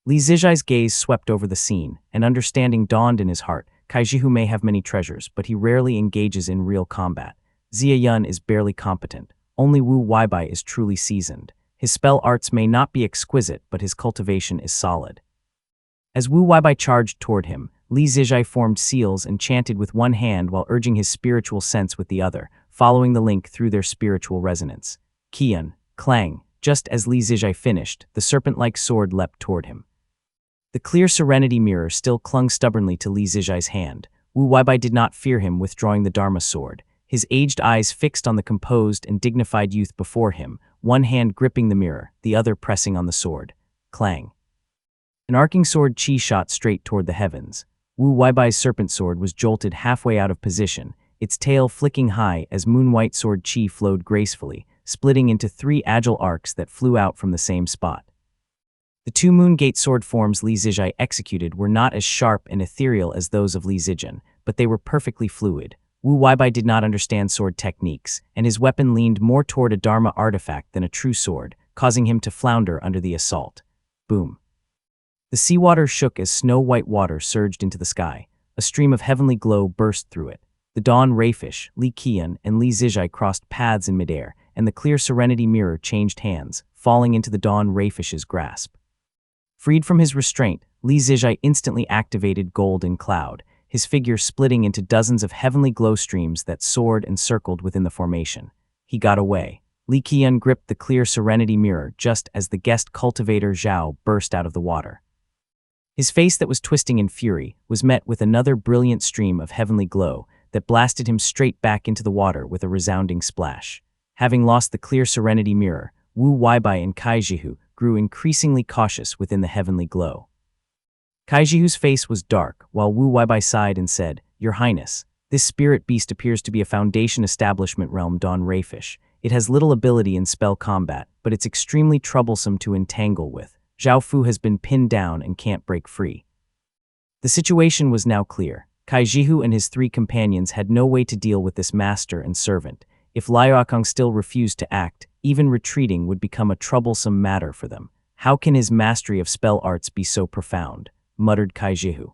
Li Zijai's gaze swept over the scene, and understanding dawned in his heart. Kaijihu may have many treasures, but he rarely engages in real combat. Xia Yun is barely competent. Only Wu Weibai is truly seasoned. His spell arts may not be exquisite, but his cultivation is solid. As Wu Weibai charged toward him, Li Zijai formed seals and chanted with one hand while urging his spiritual sense with the other, following the link through their spiritual resonance. Qian, clang, just as Li Zijai finished, the serpent-like sword leapt toward him. The clear serenity mirror still clung stubbornly to Li Zijai's hand. Wu Weibai did not fear him withdrawing the Dharma sword. His aged eyes fixed on the composed and dignified youth before him, one hand gripping the mirror, the other pressing on the sword. Clang. An arcing sword chi shot straight toward the heavens. Wu Weibai's serpent sword was jolted halfway out of position, its tail flicking high as moon-white sword chi flowed gracefully, splitting into 3 agile arcs that flew out from the same spot. The 2 moon gate sword forms Li Zijai executed were not as sharp and ethereal as those of Li Zijin, but they were perfectly fluid. Wu Weibai did not understand sword techniques, and his weapon leaned more toward a Dharma artifact than a true sword, causing him to flounder under the assault. Boom. The seawater shook as snow-white water surged into the sky. A stream of heavenly glow burst through it. The Dawn Rayfish, Li Qian, and Li Zijai crossed paths in midair, and the clear serenity mirror changed hands, falling into the Dawn Rayfish's grasp. Freed from his restraint, Li Zijai instantly activated Golden Cloud, his figure splitting into dozens of heavenly glow streams that soared and circled within the formation. He got away. Li Qian gripped the clear serenity mirror just as the guest cultivator Zhao burst out of the water. His face that was twisting in fury was met with another brilliant stream of heavenly glow that blasted him straight back into the water with a resounding splash. Having lost the clear serenity mirror, Wu Weibai and Kaijihu grew increasingly cautious within the heavenly glow. Kaijihu's face was dark, while Wu Weibai sighed and said, "Your Highness, this spirit beast appears to be a Foundation establishment realm Dawn Rayfish. It has little ability in spell combat, but it's extremely troublesome to entangle with. Zhao Fu has been pinned down and can't break free." The situation was now clear. Kaijihu and his 3 companions had no way to deal with this master and servant. If Liuakong still refused to act, even retreating would become a troublesome matter for them. "How can his mastery of spell arts be so profound?" muttered Kaijihu.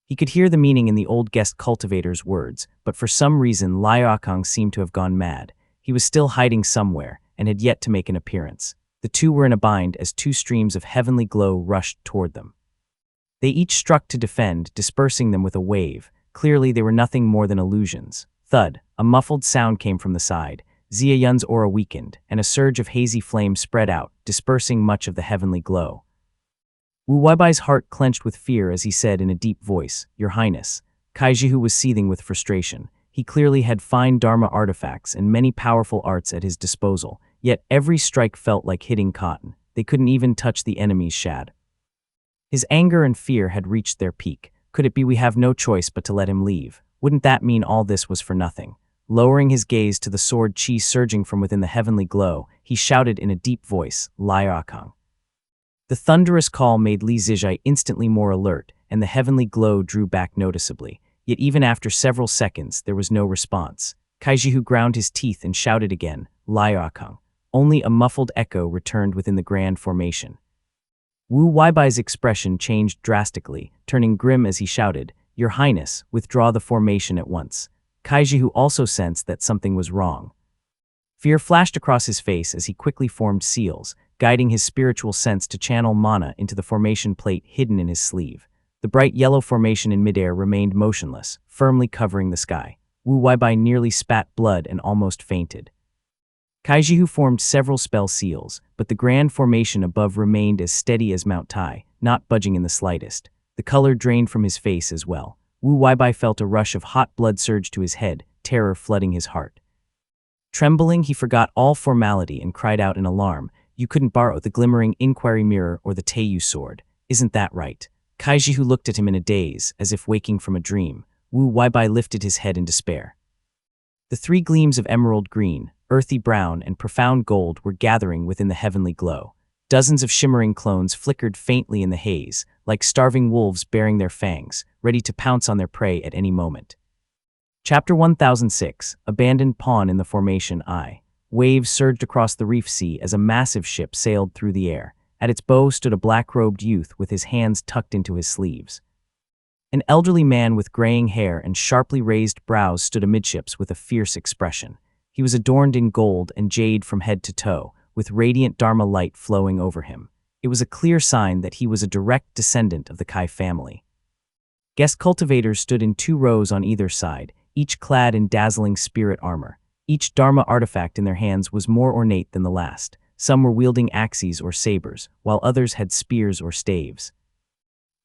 He could hear the meaning in the old guest cultivator's words, but for some reason Liuakong seemed to have gone mad. He was still hiding somewhere, and had yet to make an appearance. The 2 were in a bind as 2 streams of heavenly glow rushed toward them. They each struck to defend, dispersing them with a wave. Clearly they were nothing more than illusions. Thud, a muffled sound came from the side. Xia Yun's aura weakened, and a surge of hazy flame spread out, dispersing much of the heavenly glow. Wu Weibai's heart clenched with fear as he said in a deep voice, "Your Highness." Kaijihu was seething with frustration. He clearly had fine Dharma artifacts and many powerful arts at his disposal, yet every strike felt like hitting cotton. They couldn't even touch the enemy's shad. His anger and fear had reached their peak. Could it be we have no choice but to let him leave? Wouldn't that mean all this was for nothing? Lowering his gaze to the sword chi surging from within the heavenly glow, he shouted in a deep voice, "Liuakong." The thunderous call made Li Zijai instantly more alert, and the heavenly glow drew back noticeably. Yet even after several seconds, there was no response. Kaijihu ground his teeth and shouted again, "Liuakong." Only a muffled echo returned within the grand formation. Wu Weibai's expression changed drastically, turning grim as he shouted, "Your Highness, withdraw the formation at once." Kaijihu also sensed that something was wrong. Fear flashed across his face as he quickly formed seals, guiding his spiritual sense to channel mana into the formation plate hidden in his sleeve. The bright yellow formation in midair remained motionless, firmly covering the sky. Wu Weibai nearly spat blood and almost fainted. Kaijihu formed several spell seals, but the grand formation above remained as steady as Mount Tai, not budging in the slightest. The color drained from his face as well. Wu Weibai felt a rush of hot blood surge to his head, terror flooding his heart. Trembling, he forgot all formality and cried out in alarm, "You couldn't borrow the glimmering inquiry mirror or the Teiyu sword. Isn't that right?" Kaijihu looked at him in a daze, as if waking from a dream. Wu Weibai lifted his head in despair. The three gleams of emerald green, earthy brown, and profound gold were gathering within the heavenly glow. Dozens of shimmering clones flickered faintly in the haze, like starving wolves baring their fangs, ready to pounce on their prey at any moment. Chapter 1006, Abandoned Pawn in the Formation I. Waves surged across the reef sea as a massive ship sailed through the air. At its bow stood a black-robed youth with his hands tucked into his sleeves. An elderly man with graying hair and sharply raised brows stood amidships with a fierce expression. He was adorned in gold and jade from head to toe, with radiant Dharma light flowing over him. It was a clear sign that he was a direct descendant of the Kai family. Guest cultivators stood in 2 rows on either side, each clad in dazzling spirit armor. Each Dharma artifact in their hands was more ornate than the last. Some were wielding axes or sabers, while others had spears or staves.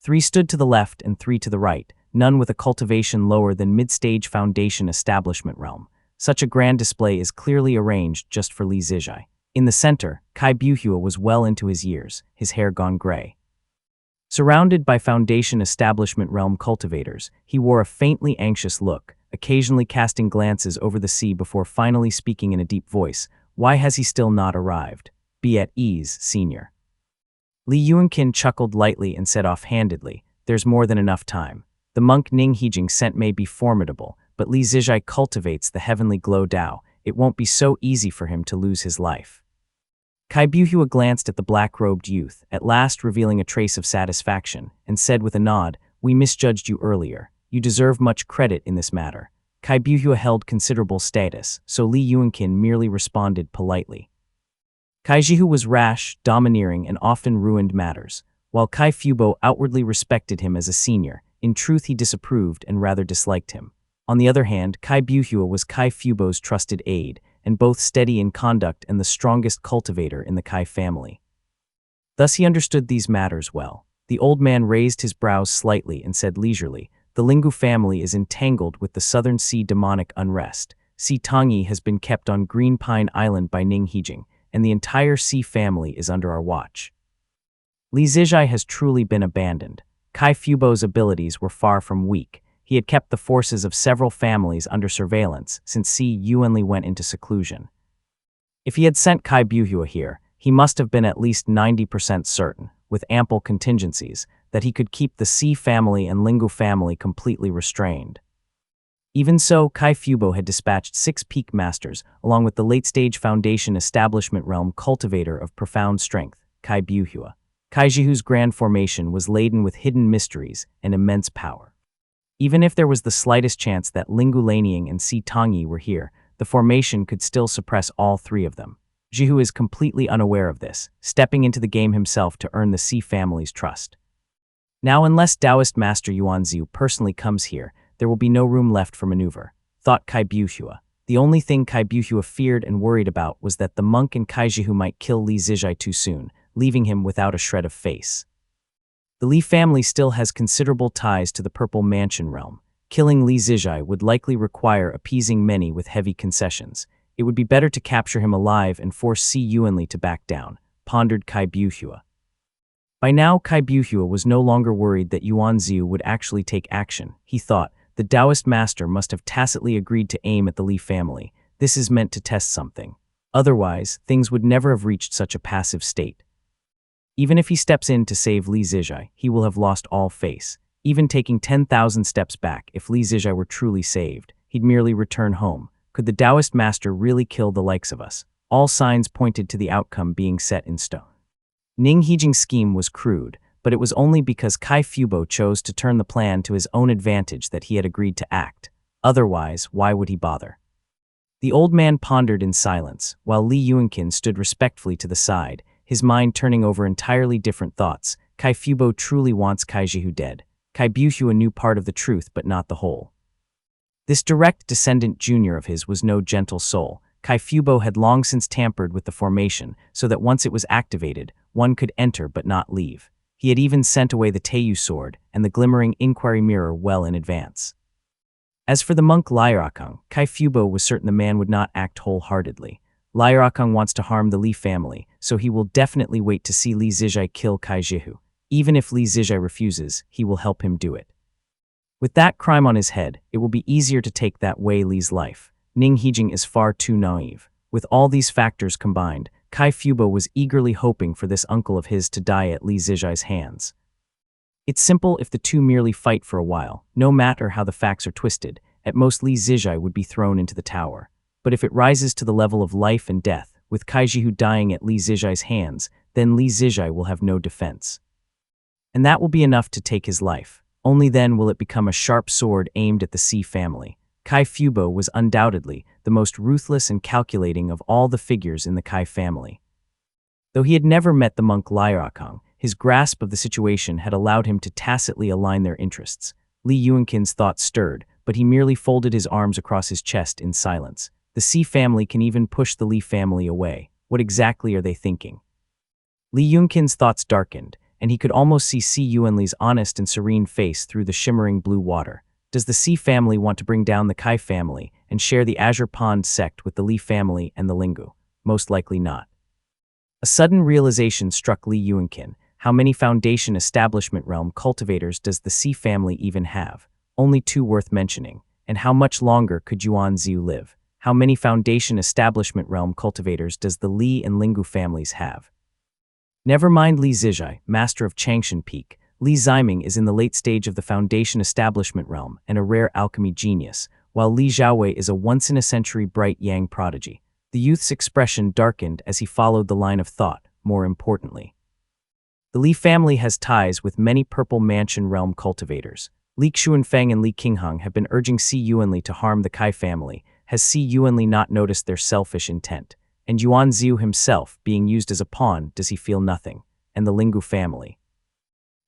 3 stood to the left and 3 to the right, none with a cultivation lower than mid-stage foundation establishment realm. Such a grand display is clearly arranged just for Li Zijai. In the center, Kai Buhua was well into his years, his hair gone gray. Surrounded by foundation establishment realm cultivators, he wore a faintly anxious look, occasionally casting glances over the sea before finally speaking in a deep voice. Why has he still not arrived? Be at ease, senior. Li Yuanqin chuckled lightly and said offhandedly, there's more than enough time. The monk Ning Hijing sent may be formidable, but Li Zijai cultivates the heavenly glow Dao. It won't be so easy for him to lose his life. Kai Buhua glanced at the black-robed youth, at last revealing a trace of satisfaction, and said with a nod, we misjudged you earlier. You deserve much credit in this matter. Kai Buhua held considerable status, so Li Yuanqin merely responded politely. Kai Jihu was rash, domineering, and often ruined matters. While Kai Fubo outwardly respected him as a senior, in truth he disapproved and rather disliked him. On the other hand, Kai Buhua was Kai Fubo's trusted aide, and both steady in conduct and the strongest cultivator in the Kai family. Thus he understood these matters well. The old man raised his brows slightly and said leisurely, the Lingu family is entangled with the Southern Sea demonic unrest. Si Tongyi has been kept on Green Pine Island by Ning Hijing, and the entire Si family is under our watch. Li Zijai has truly been abandoned. Kai Fubo's abilities were far from weak. He had kept the forces of several families under surveillance since Si Yuanli went into seclusion. If he had sent Kai Buhua here, he must have been at least 90% certain, with ample contingencies, that he could keep the Si family and Lingu family completely restrained. Even so, Kai Fubo had dispatched 6 peak masters, along with the late-stage foundation establishment realm cultivator of profound strength, Kai Buhua. Kai Jihu's grand formation was laden with hidden mysteries and immense power. Even if there was the slightest chance that Lingu Lanying and Si Tongyi were here, the formation could still suppress all 3 of them. Jihu is completely unaware of this, stepping into the game himself to earn the Si family's trust. Now, unless Taoist Master Yuanziu personally comes here, there will be no room left for maneuver, thought Kai Buhua. The only thing Kai Buhua feared and worried about was that the monk and Kai Jihu might kill Li Zijai too soon, leaving him without a shred of face. The Li family still has considerable ties to the Purple Mansion realm. Killing Li Zijai would likely require appeasing many with heavy concessions. It would be better to capture him alive and force Si Yuanli to back down, pondered Kai Buhua. By now, Kai Buhua was no longer worried that Yuanziu would actually take action. He thought, the Taoist master must have tacitly agreed to aim at the Li family. This is meant to test something. Otherwise, things would never have reached such a passive state. Even if he steps in to save Li Zijai, he will have lost all face. Even taking 10,000 steps back, if Li Zijai were truly saved, he'd merely return home. Could the Taoist master really kill the likes of us? All signs pointed to the outcome being set in stone. Ning Hijing's scheme was crude, but it was only because Kai Fubo chose to turn the plan to his own advantage that he had agreed to act. Otherwise, why would he bother? The old man pondered in silence, while Li Yuanqin stood respectfully to the side, his mind turning over entirely different thoughts. Kai Fubo truly wants Kai Jihu dead. Kai Buhua knew part of the truth but not the whole. This direct descendant junior of his was no gentle soul. Kai Fubo had long since tampered with the formation so that once it was activated, one could enter but not leave. He had even sent away the Teiyu sword and the glimmering inquiry mirror well in advance. As for the monk Liarakang, Kai Fubo was certain the man would not act wholeheartedly. Liarakang wants to harm the Li family, so he will definitely wait to see Li Zijai kill Kai Jihu. Even if Li Zijai refuses, he will help him do it. With that crime on his head, it will be easier to take that Wei Li's life. Ning Hejing is far too naive. With all these factors combined, Kai Fubo was eagerly hoping for this uncle of his to die at Li Zijai's hands. It's simple if the two merely fight for a while, no matter how the facts are twisted. At most Li Zijai would be thrown into the tower. But if it rises to the level of life and death, with Kai Jihu dying at Li Zijai's hands, then Li Zijai will have no defense. And that will be enough to take his life. Only then will it become a sharp sword aimed at the Si family. Kai Fubo was undoubtedly the most ruthless and calculating of all the figures in the Kai family. Though he had never met the monk Liaokong, his grasp of the situation had allowed him to tacitly align their interests. Li Yuanqin's thoughts stirred, but he merely folded his arms across his chest in silence. The Si family can even push the Li family away. What exactly are they thinking? Li Yuanqin's thoughts darkened, and he could almost see Si Yuanli's honest and serene face through the shimmering blue water. Does the Si family want to bring down the Kai family and share the Azure Pond sect with the Li family and the Lingu? Most likely not. A sudden realization struck Li Yuanqin. How many Foundation Establishment Realm cultivators does the Si family even have? Only 2 worth mentioning. And how much longer could Yuan Ziu live? How many Foundation Establishment Realm cultivators does the Li and Lingu families have? Never mind Li Zijai, master of Changshan Peak. Li Ziming is in the late stage of the Foundation Establishment Realm and a rare alchemy genius, while Li Xiaowei is a once-in-a-century bright yang prodigy. The youth's expression darkened as he followed the line of thought, more importantly. The Li family has ties with many Purple Mansion Realm cultivators. Li Xuanfeng and Li Qingheng have been urging Si Yuanli to harm the Kai family. Has Si Yuanli not noticed their selfish intent? And Yuan Ziu himself, being used as a pawn, does he feel nothing? And the Lingu family?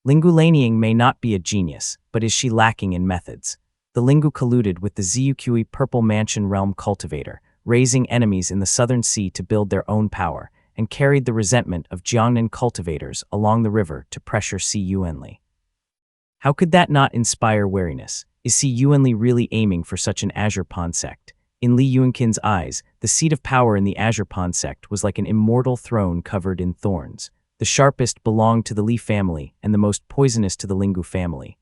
Lingu Lanying may not be a genius, but is she lacking in methods? The Lingu colluded with the Ziyuqui Purple Mansion Realm cultivator, raising enemies in the Southern Sea to build their own power, and carried the resentment of Jiangnan cultivators along the river to pressure Si Yuanli. How could that not inspire wariness? Is Si Yuanli really aiming for such an Azure Pond sect? In Li Yuanqin's eyes, the seat of power in the Azure Pond sect was like an immortal throne covered in thorns. The sharpest belonged to the Li family and the most poisonous to the Lingu family.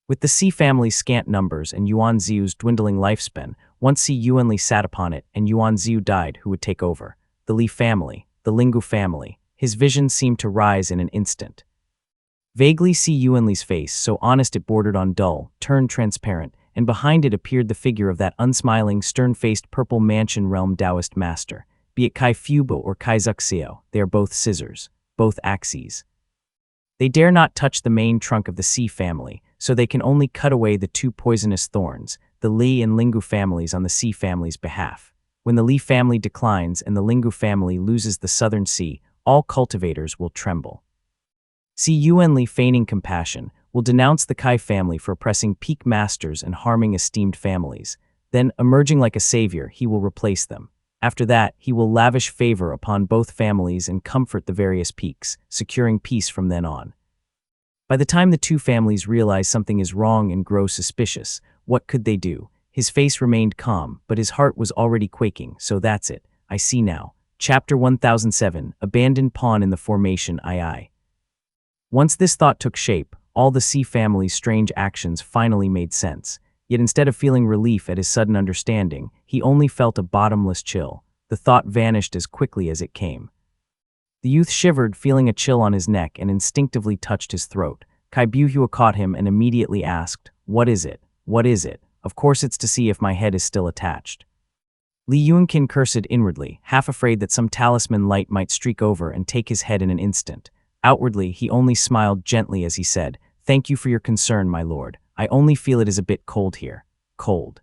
With the Si family's scant numbers and Yuan Ziu's dwindling lifespan, once Si Yuanli sat upon it and Yuan Ziu died, who would take over? The Li family, the Lingu family. His vision seemed to rise in an instant. Vaguely Si Yuanli's face, so honest it bordered on dull, turned transparent, and behind it appeared the figure of that unsmiling, stern-faced Purple Mansion Realm Taoist master. Be it Kai Fubo or Kai Zuxiao, they are both scissors, both axes. They dare not touch the main trunk of the Si family, so they can only cut away the 2 poisonous thorns, the Li and Lingu families on the Si family's behalf. When the Li family declines and the Lingu family loses the Southern Sea, all cultivators will tremble. Si Yuanli, feigning compassion, will denounce the Kai family for oppressing peak masters and harming esteemed families. Then, emerging like a savior, he will replace them. After that, he will lavish favor upon both families and comfort the various peaks, securing peace from then on. By the time the 2 families realize something is wrong and grow suspicious, what could they do? His face remained calm, but his heart was already quaking. So that's it. I see now. Chapter 1007, Abandoned Pawn in the Formation II. Once this thought took shape, all the Si family's strange actions finally made sense. Yet instead of feeling relief at his sudden understanding, he only felt a bottomless chill. The thought vanished as quickly as it came. The youth shivered, feeling a chill on his neck, and instinctively touched his throat. Kai Buhua caught him and immediately asked, "What is it? What is it?" "Of course it's to see if my head is still attached." Li Yuanqin cursed inwardly, half afraid that some talisman light might streak over and take his head in an instant. Outwardly, he only smiled gently as he said, "Thank you for your concern, my lord. I only feel it is a bit cold here." Cold.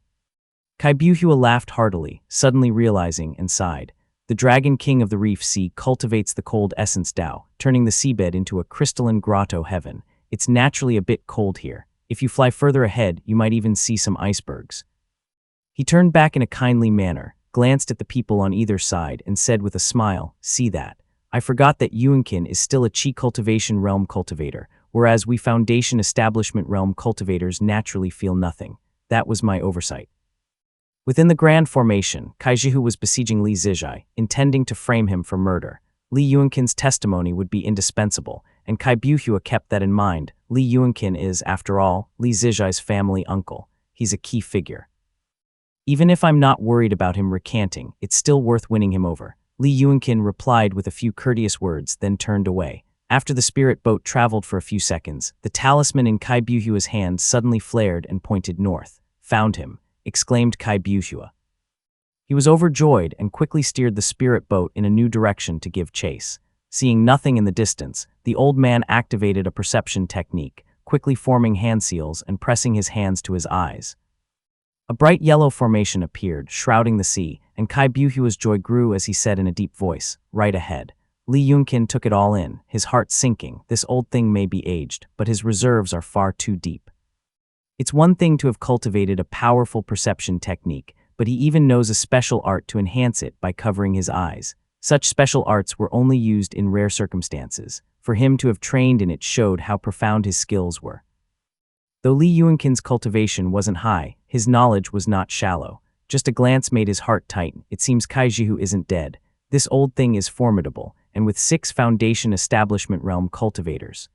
Kai Buhua laughed heartily, suddenly realizing, and sighed. The Dragon King of the Reef Sea cultivates the cold essence Dao, turning the seabed into a crystalline grotto heaven. It's naturally a bit cold here. If you fly further ahead, you might even see some icebergs. He turned back in a kindly manner, glanced at the people on either side, and said with a smile, "See that? I forgot that Yuanqin is still a Qi Cultivation Realm cultivator, whereas we Foundation Establishment Realm cultivators naturally feel nothing. That was my oversight." Within the Grand Formation, Kai Jihu was besieging Li Zijai, intending to frame him for murder. Li Yuanqin's testimony would be indispensable, and Kai Buhua kept that in mind. Li Yuanqin is, after all, Li Zijai's family uncle. He's a key figure. Even if I'm not worried about him recanting, it's still worth winning him over. Li Yuanqin replied with a few courteous words, then turned away. After the spirit boat traveled for a few seconds, the talisman in Kai Buhua's hand suddenly flared and pointed north. "Found him," exclaimed Kai Buhua. He was overjoyed and quickly steered the spirit boat in a new direction to give chase. Seeing nothing in the distance, the old man activated a perception technique, quickly forming hand seals and pressing his hands to his eyes. A bright yellow formation appeared, shrouding the sea, and Kai Buhua's joy grew as he said in a deep voice, "Right ahead." Li Yuanqin took it all in, his heart sinking. This old thing may be aged, but his reserves are far too deep. It's one thing to have cultivated a powerful perception technique, but he even knows a special art to enhance it by covering his eyes. Such special arts were only used in rare circumstances. For him to have trained in it showed how profound his skills were. Though Li Yuanqin's cultivation wasn't high, his knowledge was not shallow. Just a glance made his heart tighten. It seems Kai Jihu isn't dead. This old thing is formidable, and with 6 Foundation Establishment Realm cultivators.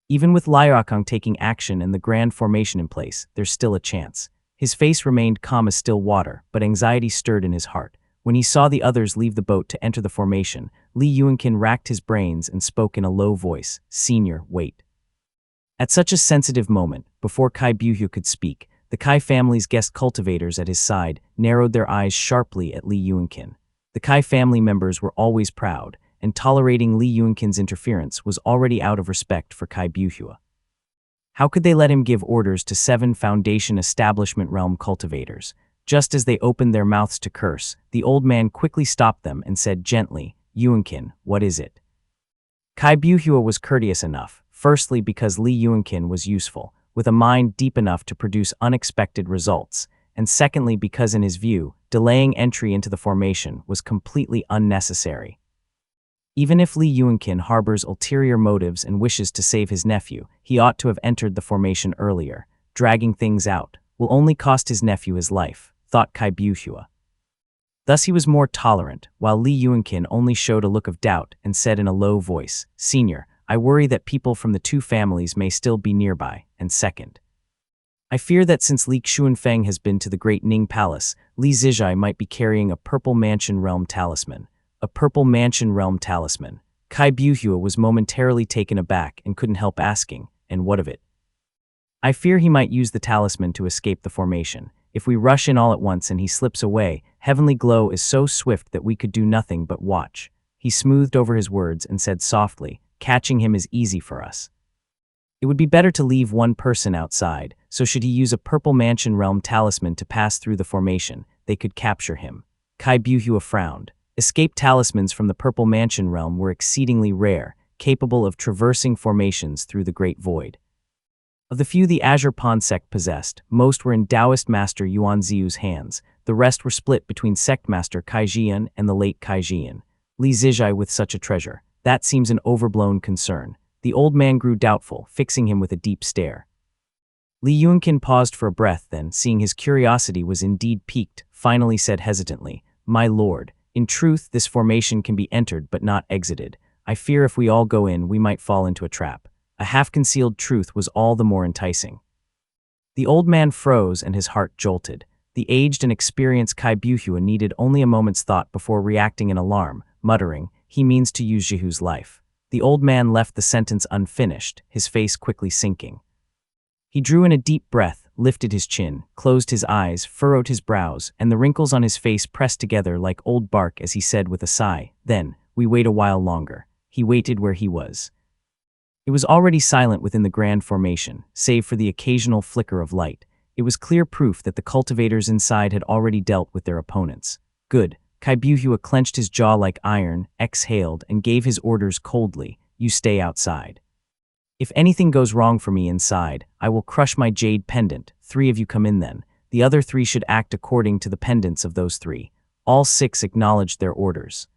Even with Liaokong taking action and the grand formation in place, there's still a chance. His face remained calm as still water, but anxiety stirred in his heart. When he saw the others leave the boat to enter the formation, Li Yuanqin racked his brains and spoke in a low voice, "Senior, wait." At such a sensitive moment, before Kai Buhua could speak, the Kai family's guest cultivators at his side narrowed their eyes sharply at Li Yuanqin. The Kai family members were always proud, and tolerating Li Yuanqin's interference was already out of respect for Kai Buhua. How could they let him give orders to 7 Foundation Establishment Realm cultivators? Just as they opened their mouths to curse, the old man quickly stopped them and said gently, "Yuanqin, what is it?" Kai Buhua was courteous enough, firstly because Li Yuanqin was useful, with a mind deep enough to produce unexpected results, and secondly because in his view, delaying entry into the formation was completely unnecessary. Even if Li Yuanqin harbors ulterior motives and wishes to save his nephew, he ought to have entered the formation earlier. Dragging things out will only cost his nephew his life, thought Kai Buhua. Thus he was more tolerant, while Li Yuanqin only showed a look of doubt and said in a low voice, "Senior, I worry that people from the 2 families may still be nearby, and second, I fear that since Li Xuanfeng has been to the Great Ning Palace, Li Zijai might be carrying a Purple Mansion Realm talisman." A Purple Mansion Realm talisman. Kai Buhua was momentarily taken aback and couldn't help asking, "And what of it?" "I fear he might use the talisman to escape the formation. If we rush in all at once and he slips away, Heavenly Glow is so swift that we could do nothing but watch." He smoothed over his words and said softly, "Catching him is easy for us. It would be better to leave one person outside, so should he use a Purple Mansion Realm talisman to pass through the formation, they could capture him." Kai Buhua frowned. Escape talismans from the Purple Mansion Realm were exceedingly rare, capable of traversing formations through the Great Void. Of the few the Azure Pond sect possessed, most were in Taoist Master Yuan Ziu's hands. The rest were split between Sect Master Kai Jian and the late Kai Jian. Li Zijai with such a treasure. That seems an overblown concern. The old man grew doubtful, fixing him with a deep stare. Li Yuanqin paused for a breath, then, seeing his curiosity was indeed piqued, finally said hesitantly, "My lord, in truth, this formation can be entered but not exited. I fear if we all go in, we might fall into a trap." A half-concealed truth was all the more enticing. The old man froze and his heart jolted. The aged and experienced Kai Buhua needed only a moment's thought before reacting in alarm, muttering, "He means to use Jihu's life." The old man left the sentence unfinished, his face quickly sinking. He drew in a deep breath, lifted his chin, closed his eyes, furrowed his brows, and the wrinkles on his face pressed together like old bark as he said with a sigh, "Then, we wait a while longer." He waited where he was. It was already silent within the grand formation, save for the occasional flicker of light. It was clear proof that the cultivators inside had already dealt with their opponents. Good. Kai Buhua clenched his jaw like iron, exhaled, and gave his orders coldly, "You stay outside. If anything goes wrong for me inside, I will crush my jade pendant. 3 of you come in then. The other 3 should act according to the pendants of those 3. All 6 acknowledged their orders.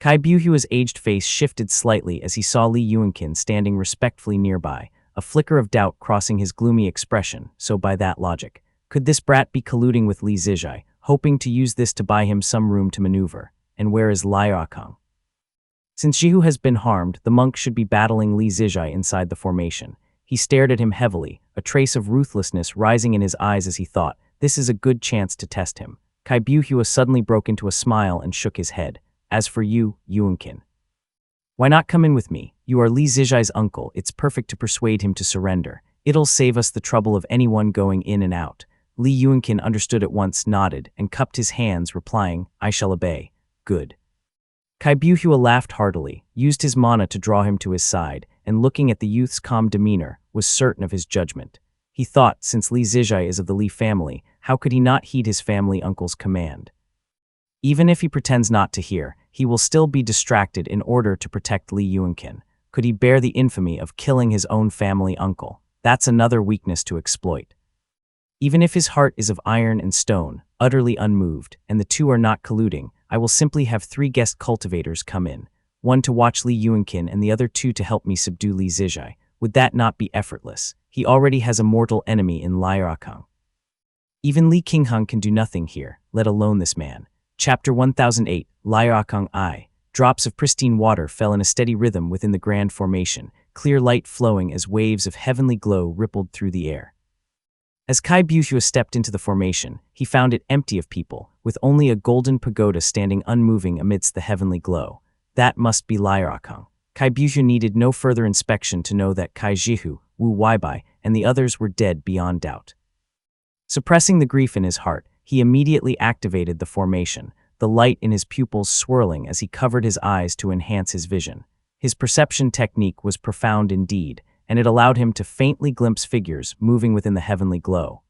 Kai Buhua's aged face shifted slightly as he saw Li Yuanqin standing respectfully nearby, a flicker of doubt crossing his gloomy expression. So by that logic, could this brat be colluding with Li Zijai, hoping to use this to buy him some room to maneuver? And where is Liaokong? Since Jihu has been harmed, the monk should be battling Li Zijai inside the formation. He stared at him heavily, a trace of ruthlessness rising in his eyes as he thought, this is a good chance to test him. Kai Buhua suddenly broke into a smile and shook his head. As for you, Yuanqin, why not come in with me? You are Li Zijai's uncle, it's perfect to persuade him to surrender. It'll save us the trouble of anyone going in and out. Li Yuanqin understood at once, nodded, and cupped his hands, replying, I shall obey. Good. Kai Buhua laughed heartily, used his mana to draw him to his side, and looking at the youth's calm demeanor, was certain of his judgment. He thought, since Li Zijai is of the Li family, how could he not heed his family uncle's command? Even if he pretends not to hear, he will still be distracted in order to protect Li Yuanqin. Could he bear the infamy of killing his own family uncle? That's another weakness to exploit. Even if his heart is of iron and stone, utterly unmoved, and the two are not colluding, I will simply have 3 guest cultivators come in, one to watch Li Yuanqin and the other 2 to help me subdue Li Zijai. Would that not be effortless? He already has a mortal enemy in Liaokang. Even Li Qingheng can do nothing here, let alone this man. Chapter 1008, Liaokang I. Drops of pristine water fell in a steady rhythm within the grand formation, clear light flowing as waves of heavenly glow rippled through the air. As Kai Buhua stepped into the formation, he found it empty of people, with only a golden pagoda standing unmoving amidst the heavenly glow. That must be Liaokang. Kai Buhua needed no further inspection to know that Kai Jihu, Wu Weibai, and the others were dead beyond doubt. Suppressing the grief in his heart, he immediately activated the formation, the light in his pupils swirling as he covered his eyes to enhance his vision. His perception technique was profound indeed, and it allowed him to faintly glimpse figures moving within the heavenly glow.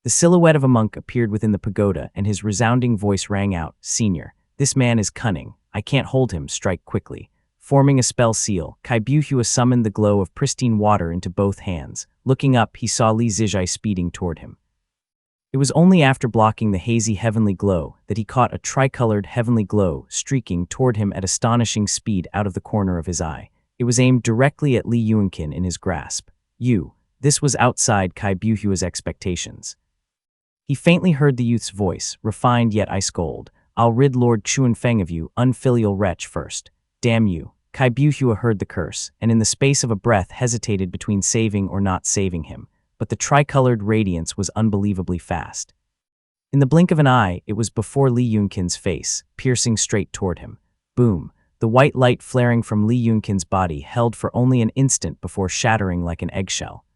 The silhouette of a monk appeared within the pagoda, and his resounding voice rang out, Senior, this man is cunning. I can't hold him, strike quickly. Forming a spell seal, Kai Buhua summoned the glow of pristine water into both hands. Looking up, he saw Li Zijai speeding toward him. It was only after blocking the hazy heavenly glow that he caught a tricolored heavenly glow streaking toward him at astonishing speed out of the corner of his eye. It was aimed directly at Li Yuanqin in his grasp. This was outside Kai Buhua's expectations. He faintly heard the youth's voice, refined yet ice-cold. I'll rid Lord Chuanfeng of you, unfilial wretch, first. Damn you. Kai Buhua heard the curse, and in the space of a breath hesitated between saving or not saving him. But the tricolored radiance was unbelievably fast. In the blink of an eye, it was before Li Yuanqin's face, piercing straight toward him. Boom! The white light flaring from Li Yuanqin's body held for only an instant before shattering like an eggshell.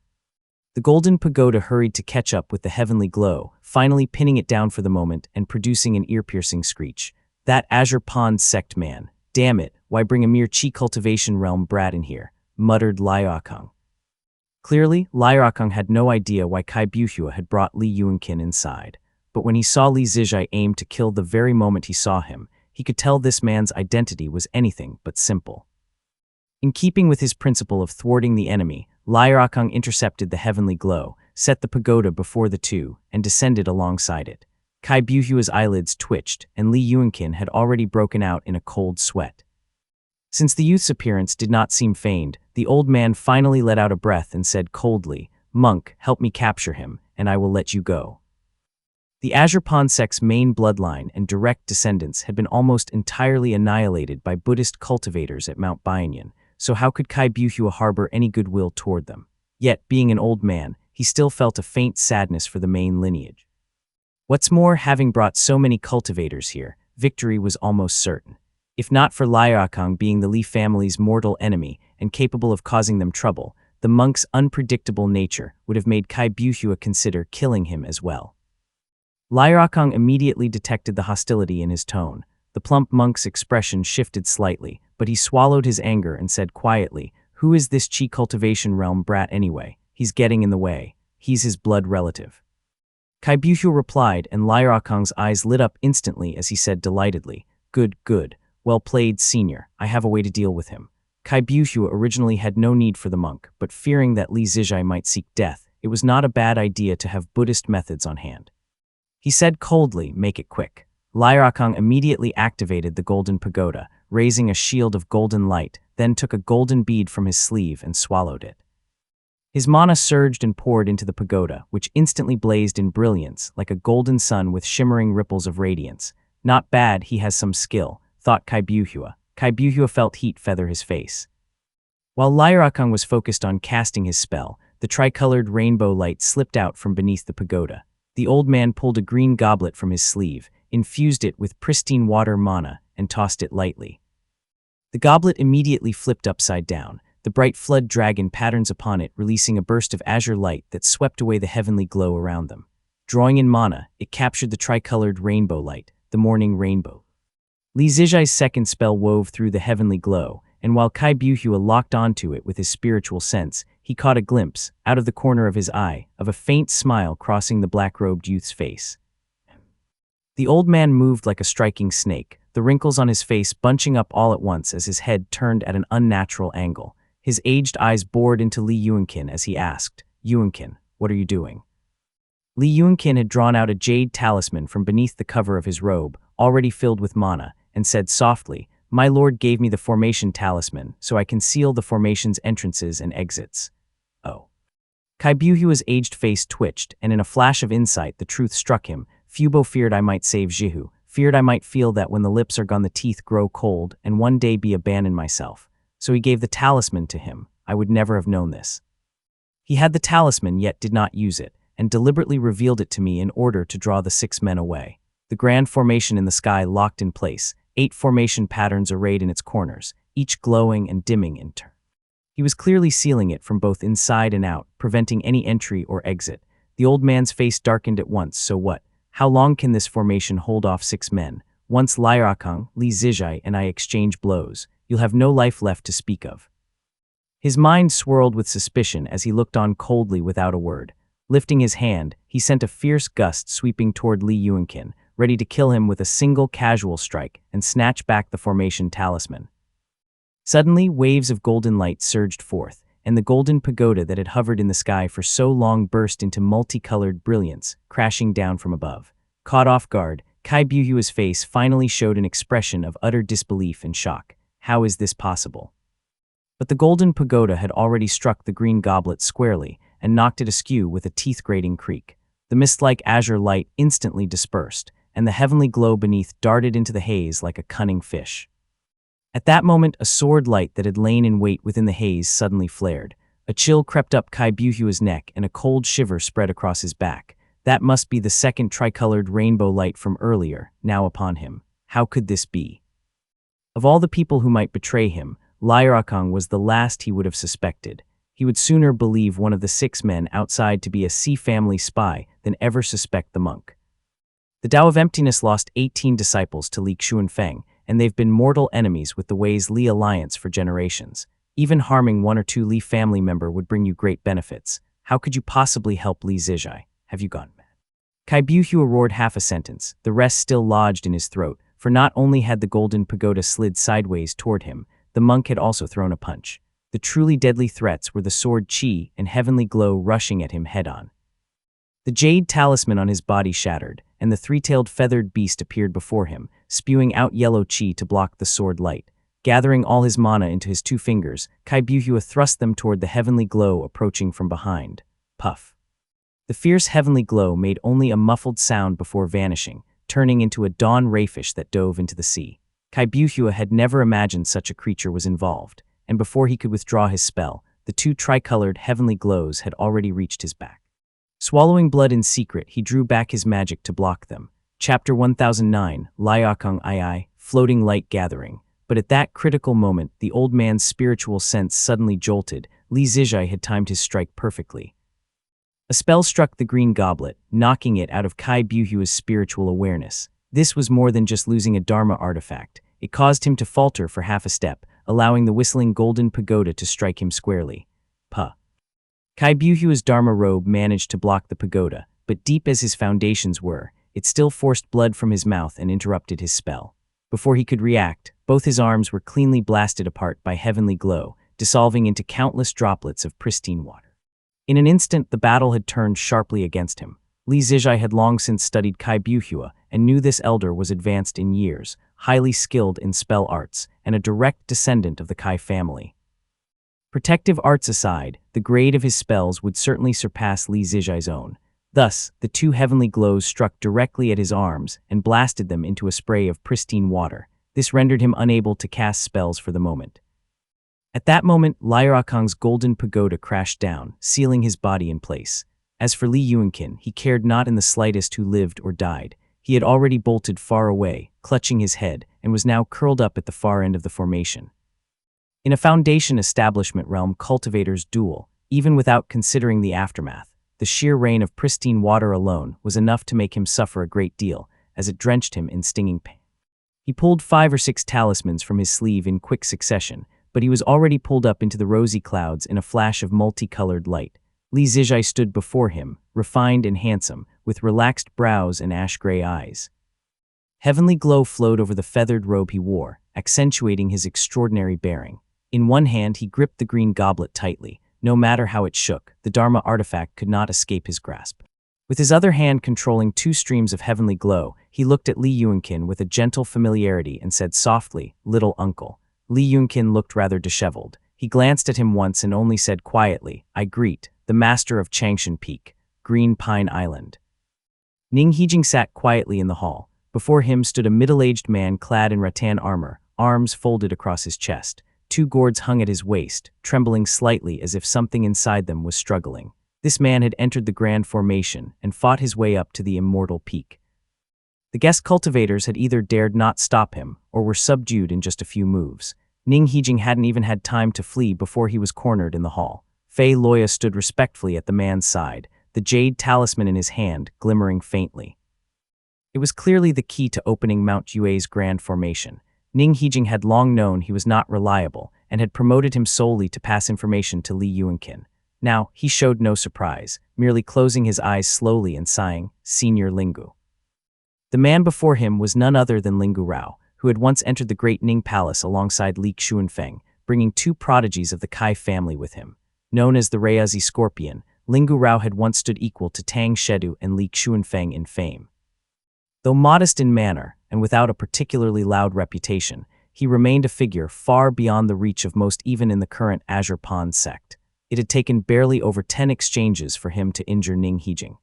The golden pagoda hurried to catch up with the heavenly glow, finally pinning it down for the moment and producing an ear-piercing screech. That Azure Pond sect man. Damn it, why bring a mere chi cultivation realm brat in here? Muttered Liaokang. Clearly, Liaokang had no idea why Kai Buhua had brought Li Yuanqin inside. But when he saw Li Zijai aim to kill the very moment he saw him, he could tell this man's identity was anything but simple. In keeping with his principle of thwarting the enemy, Liaokang intercepted the heavenly glow, set the pagoda before the two, and descended alongside it. Kai Buhua's eyelids twitched, and Li Yuanqin had already broken out in a cold sweat. Since the youth's appearance did not seem feigned, the old man finally let out a breath and said coldly, Monk, help me capture him, and I will let you go. The Azure Pond sect's main bloodline and direct descendants had been almost entirely annihilated by Buddhist cultivators at Mount Bianyan, so how could Kai Buhua harbor any goodwill toward them? Yet, being an old man, he still felt a faint sadness for the main lineage. What's more, having brought so many cultivators here, victory was almost certain. If not for Liaokang being the Li family's mortal enemy and capable of causing them trouble, the monk's unpredictable nature would have made Kai Buhua consider killing him as well. Liaokang immediately detected the hostility in his tone. The plump monk's expression shifted slightly, but he swallowed his anger and said quietly, Who is this chi cultivation realm brat anyway? He's getting in the way. He's his blood relative. Kai Buhua replied, and Liaokang's eyes lit up instantly as he said delightedly, Good, good. Well played, senior. I have a way to deal with him. Kai Buhua originally had no need for the monk, but fearing that Li Zijai might seek death, it was not a bad idea to have Buddhist methods on hand. He said coldly, Make it quick. Liaokang immediately activated the golden pagoda, raising a shield of golden light, then took a golden bead from his sleeve and swallowed it. His mana surged and poured into the pagoda, which instantly blazed in brilliance, like a golden sun with shimmering ripples of radiance. Not bad, he has some skill, thought Kai Buhua. Kai Buhua felt heat feather his face. While Lyrakang was focused on casting his spell, the tricolored rainbow light slipped out from beneath the pagoda. The old man pulled a green goblet from his sleeve, infused it with pristine water mana, and tossed it lightly. The goblet immediately flipped upside down, the bright flood dragon patterns upon it releasing a burst of azure light that swept away the heavenly glow around them. Drawing in mana, it captured the tricolored rainbow light, the morning rainbow. Li Zijai's second spell wove through the heavenly glow, and while Kai Buhua locked onto it with his spiritual sense, he caught a glimpse, out of the corner of his eye, of a faint smile crossing the black-robed youth's face. The old man moved like a striking snake, the wrinkles on his face bunching up all at once as his head turned at an unnatural angle. His aged eyes bored into Li Yuanqin as he asked, "Yuanqin, what are you doing?" Li Yuanqin had drawn out a jade talisman from beneath the cover of his robe, already filled with mana, and said softly, "My lord gave me the formation talisman, so I can seal the formation's entrances and exits." Oh. Kai Buhua's aged face twitched, and in a flash of insight the truth struck him. Fubo feared I might save Jihu, feared I might feel that when the lips are gone the teeth grow cold, and one day be abandoned myself. So he gave the talisman to him. I would never have known this. He had the talisman yet did not use it, and deliberately revealed it to me in order to draw the 6 men away. The grand formation in the sky locked in place, 8 formation patterns arrayed in its corners, each glowing and dimming in turn. He was clearly sealing it from both inside and out, preventing any entry or exit. The old man's face darkened at once. So what? How long can this formation hold off 6 men? Once Lyrakang, Li Zijai, and I exchange blows, you'll have no life left to speak of. His mind swirled with suspicion as he looked on coldly without a word. Lifting his hand, he sent a fierce gust sweeping toward Li Yuanqin, ready to kill him with a single casual strike and snatch back the formation talisman. Suddenly, waves of golden light surged forth, and the golden pagoda that had hovered in the sky for so long burst into multicolored brilliance, crashing down from above. Caught off guard, Kai Buhua's face finally showed an expression of utter disbelief and shock. How is this possible? But the golden pagoda had already struck the green goblet squarely and knocked it askew with a teeth-grating creak. The mist-like azure light instantly dispersed, and the heavenly glow beneath darted into the haze like a cunning fish. At that moment, a sword light that had lain in wait within the haze suddenly flared. A chill crept up Kai Buhua's neck and a cold shiver spread across his back. That must be the second tricolored rainbow light from earlier, now upon him. How could this be? Of all the people who might betray him, Lyrakang was the last he would have suspected. He would sooner believe one of the 6 men outside to be a Sea family spy than ever suspect the monk. The Tao of Emptiness lost 18 disciples to Li Xuanfeng, and they've been mortal enemies with the Wei's Li alliance for generations. Even harming 1 or 2 Li family member would bring you great benefits. How could you possibly help Li Zijai? Have you gone mad? Kai Buhua roared half a sentence, the rest still lodged in his throat, for not only had the golden pagoda slid sideways toward him, the monk had also thrown a punch. The truly deadly threats were the sword chi and heavenly glow rushing at him head-on. The jade talisman on his body shattered, and the 3-tailed feathered beast appeared before him, spewing out yellow chi to block the sword light. Gathering all his mana into his 2 fingers, Kai Buhua thrust them toward the heavenly glow approaching from behind. Puff. The fierce heavenly glow made only a muffled sound before vanishing, turning into a dawn rayfish that dove into the sea. Kai Buhua had never imagined such a creature was involved, and before he could withdraw his spell, the 2 tricolored heavenly glows had already reached his back. Swallowing blood in secret, he drew back his magic to block them. Chapter 1009, Lyakang II, Floating Light Gathering. But at that critical moment, the old man's spiritual sense suddenly jolted. Li Zijai had timed his strike perfectly. A spell struck the green goblet, knocking it out of Kai Buhua's spiritual awareness. This was more than just losing a Dharma artifact. It caused him to falter for half a step, allowing the whistling golden pagoda to strike him squarely. Puh. Kai Buhua's Dharma robe managed to block the pagoda, but deep as his foundations were, it still forced blood from his mouth and interrupted his spell. Before he could react, both his arms were cleanly blasted apart by heavenly glow, dissolving into countless droplets of pristine water. In an instant, the battle had turned sharply against him. Li Zijai had long since studied Kai Buhua and knew this elder was advanced in years, highly skilled in spell arts, and a direct descendant of the Kai family. Protective arts aside, the grade of his spells would certainly surpass Li Zijai's own. Thus, the 2 heavenly glows struck directly at his arms and blasted them into a spray of pristine water. This rendered him unable to cast spells for the moment. At that moment, Lyrakang's golden pagoda crashed down, sealing his body in place. As for Li Yuanqin, he cared not in the slightest who lived or died. He had already bolted far away, clutching his head, and was now curled up at the far end of the formation. In a Foundation establishment realm cultivator's duel, even without considering the aftermath, the sheer rain of pristine water alone was enough to make him suffer a great deal, as it drenched him in stinging pain. He pulled 5 or 6 talismans from his sleeve in quick succession, but he was already pulled up into the rosy clouds in a flash of multicolored light. Li Zijai stood before him, refined and handsome, with relaxed brows and ash-gray eyes. Heavenly glow flowed over the feathered robe he wore, accentuating his extraordinary bearing. In one hand he gripped the green goblet tightly. No matter how it shook, the Dharma artifact could not escape his grasp. With his other hand controlling 2 streams of heavenly glow, he looked at Li Yuanqin with a gentle familiarity and said softly, "Little uncle." Li Yuanqin looked rather disheveled. He glanced at him once and only said quietly, "I greet the master of Changshan Peak, Green Pine Island." Ning Hijing sat quietly in the hall. Before him stood a middle-aged man clad in rattan armor, arms folded across his chest. 2 gourds hung at his waist, trembling slightly as if something inside them was struggling. This man had entered the grand formation and fought his way up to the immortal peak. The guest cultivators had either dared not stop him or were subdued in just a few moves. Ning Hijing hadn't even had time to flee before he was cornered in the hall. Fei Loya stood respectfully at the man's side, the jade talisman in his hand glimmering faintly. It was clearly the key to opening Mount Yue's grand formation. Ning Hijing had long known he was not reliable and had promoted him solely to pass information to Li Yuanqin. Now, he showed no surprise, merely closing his eyes slowly and sighing, "Senior Lingu." The man before him was none other than Lingu Rao, who had once entered the great Ning Palace alongside Li Xuanfeng, bringing 2 prodigies of the Kai family with him. Known as the Reyazi Scorpion, Lingu Rao had once stood equal to Tang Shedu and Li Xuanfeng in fame. Though modest in manner, and without a particularly loud reputation, he remained a figure far beyond the reach of most even in the current Azure Pond sect. It had taken barely over 10 exchanges for him to injure Ning Hijing.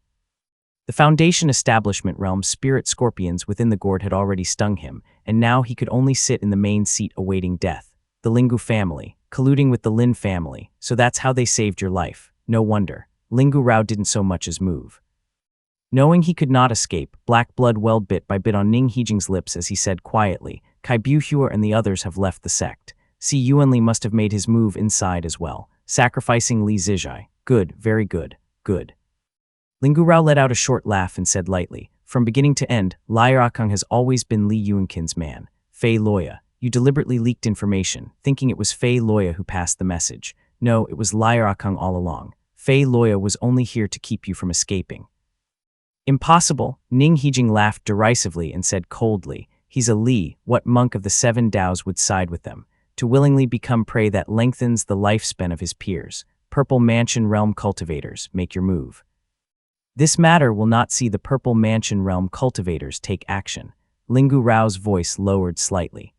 The Foundation establishment realm's spirit scorpions within the gourd had already stung him, and now he could only sit in the main seat awaiting death. The Lingu family, colluding with the Lin family, so that's how they saved your life. No wonder. Lingu Rao didn't so much as move. Knowing he could not escape, black blood welled bit by bit on Ning Hijing's lips as he said quietly, "Kai Buhua and the others have left the sect. Si Yuanli must have made his move inside as well, sacrificing Li Zijai. Good, very good, good." Lingu Rao let out a short laugh and said lightly, "From beginning to end, Lyrakang has always been Li Yuanqin's man. Fei Loya, you deliberately leaked information, thinking it was Fei Loya who passed the message. No, it was Lyrakang all along. Fei Loya was only here to keep you from escaping." "Impossible," Ning Hijing laughed derisively and said coldly, "He's a Li, what monk of the 7 Daos would side with them? To willingly become prey that lengthens the lifespan of his peers. Purple Mansion Realm cultivators, make your move." "This matter will not see the Purple Mansion Realm cultivators take action." Lingu Rao's voice lowered slightly.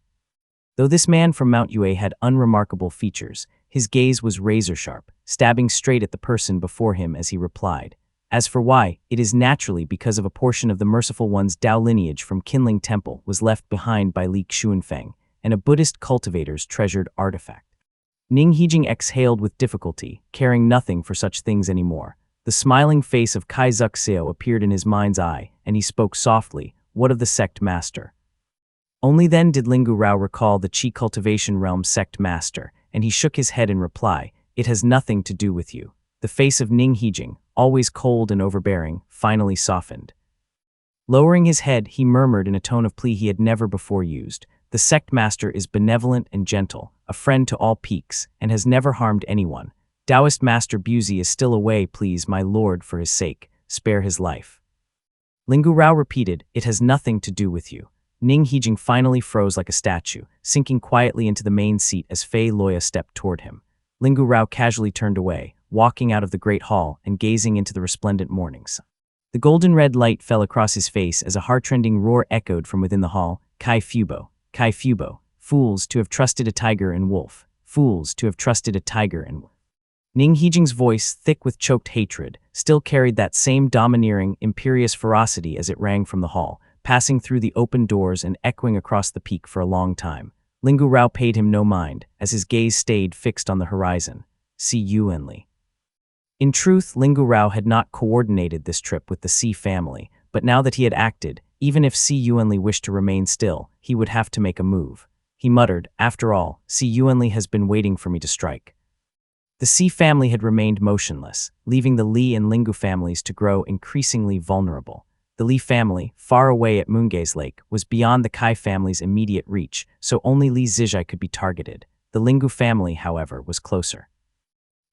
Though this man from Mount Yue had unremarkable features, his gaze was razor-sharp, stabbing straight at the person before him as he replied, "As for why, it is naturally because of a portion of the Merciful One's Dao lineage from Qinling Temple was left behind by Li Xuanfeng, and a Buddhist cultivator's treasured artifact." Ning Hijing exhaled with difficulty, caring nothing for such things anymore. The smiling face of Kai Zuxiao appeared in his mind's eye, and he spoke softly, "What of the sect master?" Only then did Lingu Rao recall the Qi cultivation realm sect master, and he shook his head in reply, "It has nothing to do with you." The face of Ning Hijing, always cold and overbearing, finally softened. Lowering his head, he murmured in a tone of plea he had never before used, "The sect master is benevolent and gentle, a friend to all peaks, and has never harmed anyone. Taoist Master Buzi is still away, please, my lord, for his sake, spare his life." Lingu Rao repeated, "It has nothing to do with you." Ning Hijing finally froze like a statue, sinking quietly into the main seat as Fei Loya stepped toward him. Lingu Rao casually turned away, walking out of the great hall and gazing into the resplendent morning sun. The golden red light fell across his face as a heartrending roar echoed from within the hall, Kai Fubo, fools to have trusted a tiger and wolf, fools to have trusted a tiger and wolf." Ning Hijing's voice, thick with choked hatred, still carried that same domineering, imperious ferocity as it rang from the hall, passing through the open doors and echoing across the peak for a long time. Lingu Rao paid him no mind, as his gaze stayed fixed on the horizon. Si Yuanli. In truth, Lingu Rao had not coordinated this trip with the Si family, but now that he had acted, even if Si Yuanli wished to remain still, he would have to make a move. He muttered, "After all, Si Yuanli has been waiting for me to strike." The Si family had remained motionless, leaving the Li and Lingu families to grow increasingly vulnerable. The Li family, far away at Moongaze Lake, was beyond the Kai family's immediate reach, so only Li Zijai could be targeted. The Lingu family, however, was closer.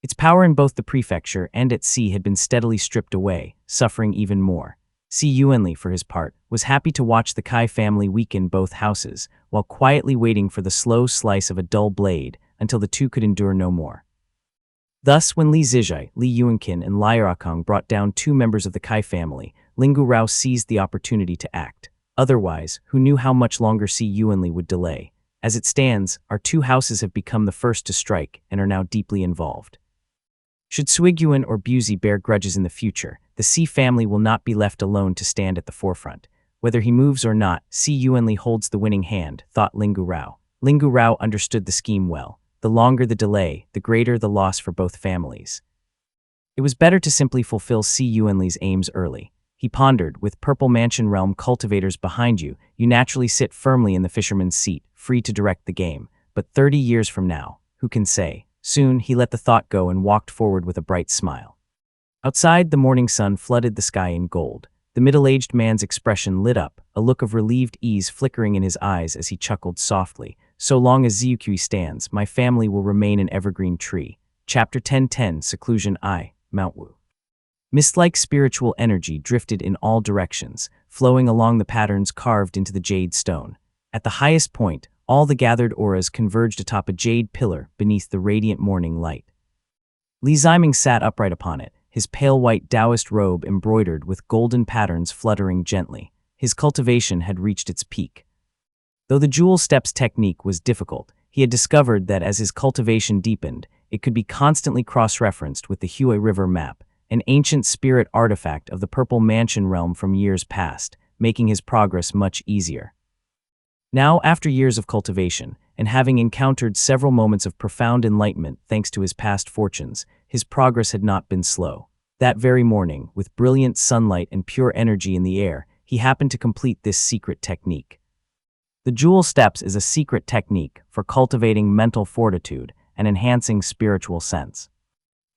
Its power in both the prefecture and at sea had been steadily stripped away, suffering even more. Si Yuanli, for his part, was happy to watch the Kai family weaken both houses, while quietly waiting for the slow slice of a dull blade until the two could endure no more. Thus, when Li Zijai, Li Yuanqin, and Lai Rakong brought down two members of the Kai family, Lingu Rao seized the opportunity to act. Otherwise, who knew how much longer Si Yuanli would delay? As it stands, our two houses have become the first to strike and are now deeply involved. Should Suiguan or Buzi bear grudges in the future, the Si family will not be left alone to stand at the forefront. Whether he moves or not, Si Yuanli holds the winning hand, thought Lingu Rao. Lingu Rao understood the scheme well. The longer the delay, the greater the loss for both families. It was better to simply fulfill Si Yuanli's aims early. He pondered, with Purple Mansion Realm cultivators behind you, you naturally sit firmly in the fisherman's seat, free to direct the game. But 30 years from now, who can say? Soon, he let the thought go and walked forward with a bright smile. Outside, the morning sun flooded the sky in gold. The middle-aged man's expression lit up, a look of relieved ease flickering in his eyes as he chuckled softly. So long as Zyukui stands, my family will remain an evergreen tree. Chapter 1010, Seclusion I, Mount Wu. Mist-like spiritual energy drifted in all directions, flowing along the patterns carved into the jade stone. At the highest point, all the gathered auras converged atop a jade pillar beneath the radiant morning light. Li Ziming sat upright upon it, his pale white Taoist robe embroidered with golden patterns fluttering gently. His cultivation had reached its peak. Though the jewel steps technique was difficult, he had discovered that as his cultivation deepened, it could be constantly cross-referenced with the Huai River map, an ancient spirit artifact of the Purple Mansion realm from years past, making his progress much easier. Now, after years of cultivation, and having encountered several moments of profound enlightenment thanks to his past fortunes, his progress had not been slow. That very morning, with brilliant sunlight and pure energy in the air, he happened to complete this secret technique. The Jewel Steps is a secret technique for cultivating mental fortitude and enhancing spiritual sense.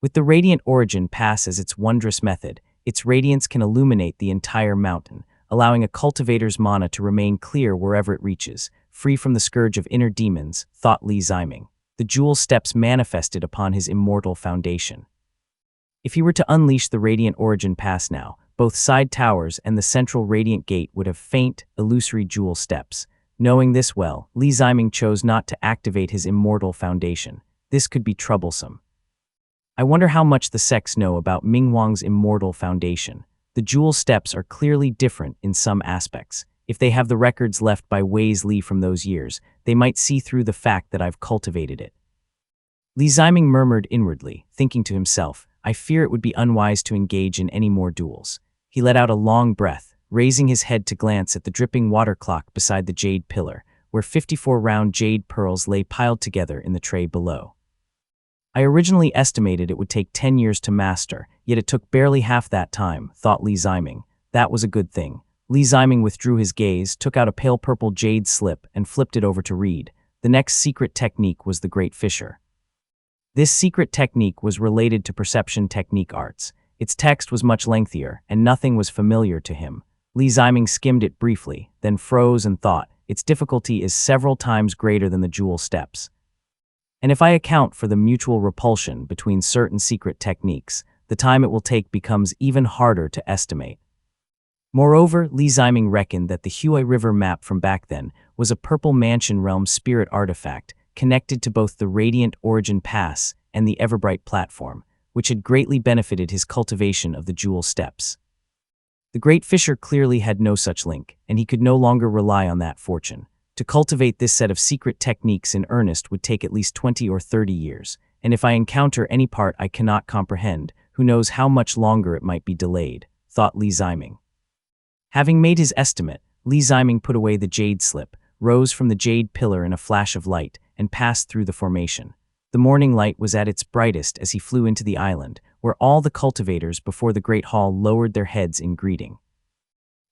With the Radiant Origin Pass as its wondrous method, its radiance can illuminate the entire mountain, allowing a cultivator's mana to remain clear wherever it reaches, free from the scourge of inner demons, thought Li Ziming. The Jewel Steps manifested upon his immortal foundation. If he were to unleash the Radiant Origin Pass now, both side towers and the central Radiant Gate would have faint, illusory Jewel Steps. Knowing this well, Li Ziming chose not to activate his immortal foundation. This could be troublesome. I wonder how much the sects know about Mingwang's immortal foundation. The Jewel Steps are clearly different in some aspects. If they have the records left by Wei's Li from those years, they might see through the fact that I've cultivated it. Li Ziming murmured inwardly, thinking to himself, I fear it would be unwise to engage in any more duels. He let out a long breath, raising his head to glance at the dripping water clock beside the jade pillar, where 54 round jade pearls lay piled together in the tray below. I originally estimated it would take 10 years to master, yet it took barely half that time, thought Li Ziming. That was a good thing. Li Ziming withdrew his gaze, took out a pale purple jade slip, and flipped it over to read. The next secret technique was the Great Fisher. This secret technique was related to perception technique arts. Its text was much lengthier, and nothing was familiar to him. Li Ziming skimmed it briefly, then froze and thought, its difficulty is several times greater than the Jewel Steps. And if I account for the mutual repulsion between certain secret techniques, the time it will take becomes even harder to estimate. Moreover, Li Ziming reckoned that the Huai River map from back then was a Purple Mansion realm spirit artifact connected to both the Radiant Origin Pass and the Everbright platform, which had greatly benefited his cultivation of the Jewel Steps. The Great Fisher clearly had no such link, and he could no longer rely on that fortune. To cultivate this set of secret techniques in earnest would take at least 20 or 30 years, and if I encounter any part I cannot comprehend, who knows how much longer it might be delayed, thought Li Ziming. Having made his estimate, Li Ziming put away the jade slip, rose from the jade pillar in a flash of light, and passed through the formation. The morning light was at its brightest as he flew into the island, where all the cultivators before the great hall lowered their heads in greeting.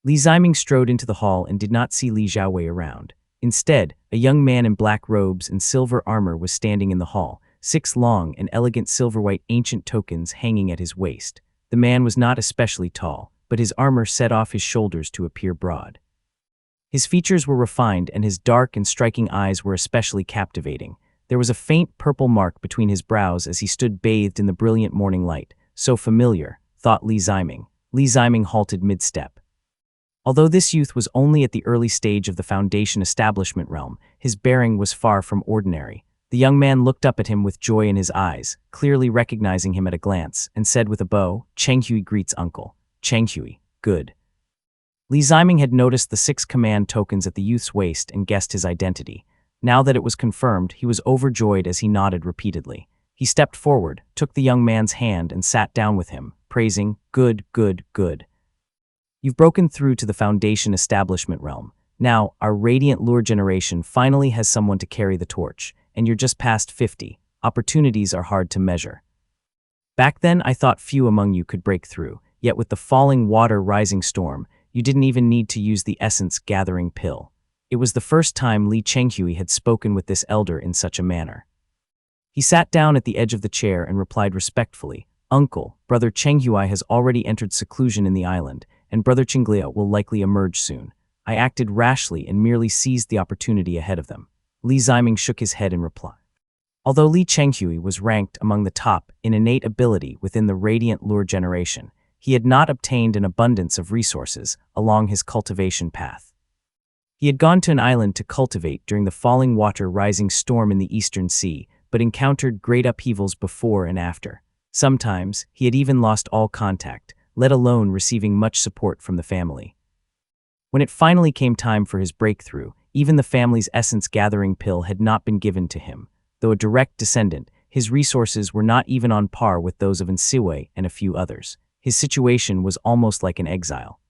Li Ziming strode into the hall and did not see Li Xiaowei around. Instead, a young man in black robes and silver armor was standing in the hall, 6 long and elegant silver-white ancient tokens hanging at his waist. The man was not especially tall, but his armor set off his shoulders to appear broad. His features were refined and his dark and striking eyes were especially captivating. There was a faint purple mark between his brows as he stood bathed in the brilliant morning light. So familiar, thought Li Ziming. Li Ziming halted mid-step. Although this youth was only at the early stage of the Foundation establishment realm, his bearing was far from ordinary. The young man looked up at him with joy in his eyes, clearly recognizing him at a glance, and said with a bow, "Cheng Hui greets uncle." Cheng Hui, good. Li Ziming had noticed the 6 command tokens at the youth's waist and guessed his identity. Now that it was confirmed, he was overjoyed as he nodded repeatedly. He stepped forward, took the young man's hand and sat down with him, praising, "Good, good, good. You've broken through to the Foundation establishment realm. Now, our radiant lure generation finally has someone to carry the torch, and you're just past 50. Opportunities are hard to measure. Back then, I thought few among you could break through, yet with the falling water rising storm, you didn't even need to use the essence-gathering pill." It was the first time Li Chenghui had spoken with this elder in such a manner. He sat down at the edge of the chair and replied respectfully, "Uncle, Brother Chenghui has already entered seclusion in the island, and Brother Qinglia will likely emerge soon. I acted rashly and merely seized the opportunity ahead of them." Li Ziming shook his head in reply. Although Li Chenghui was ranked among the top in innate ability within the radiant lure generation, he had not obtained an abundance of resources along his cultivation path. He had gone to an island to cultivate during the falling water rising storm in the Eastern Sea, but encountered great upheavals before and after. Sometimes, he had even lost all contact, let alone receiving much support from the family. When it finally came time for his breakthrough, even the family's essence-gathering pill had not been given to him. Though a direct descendant, his resources were not even on par with those of Nsiwei and a few others. His situation was almost like an exile.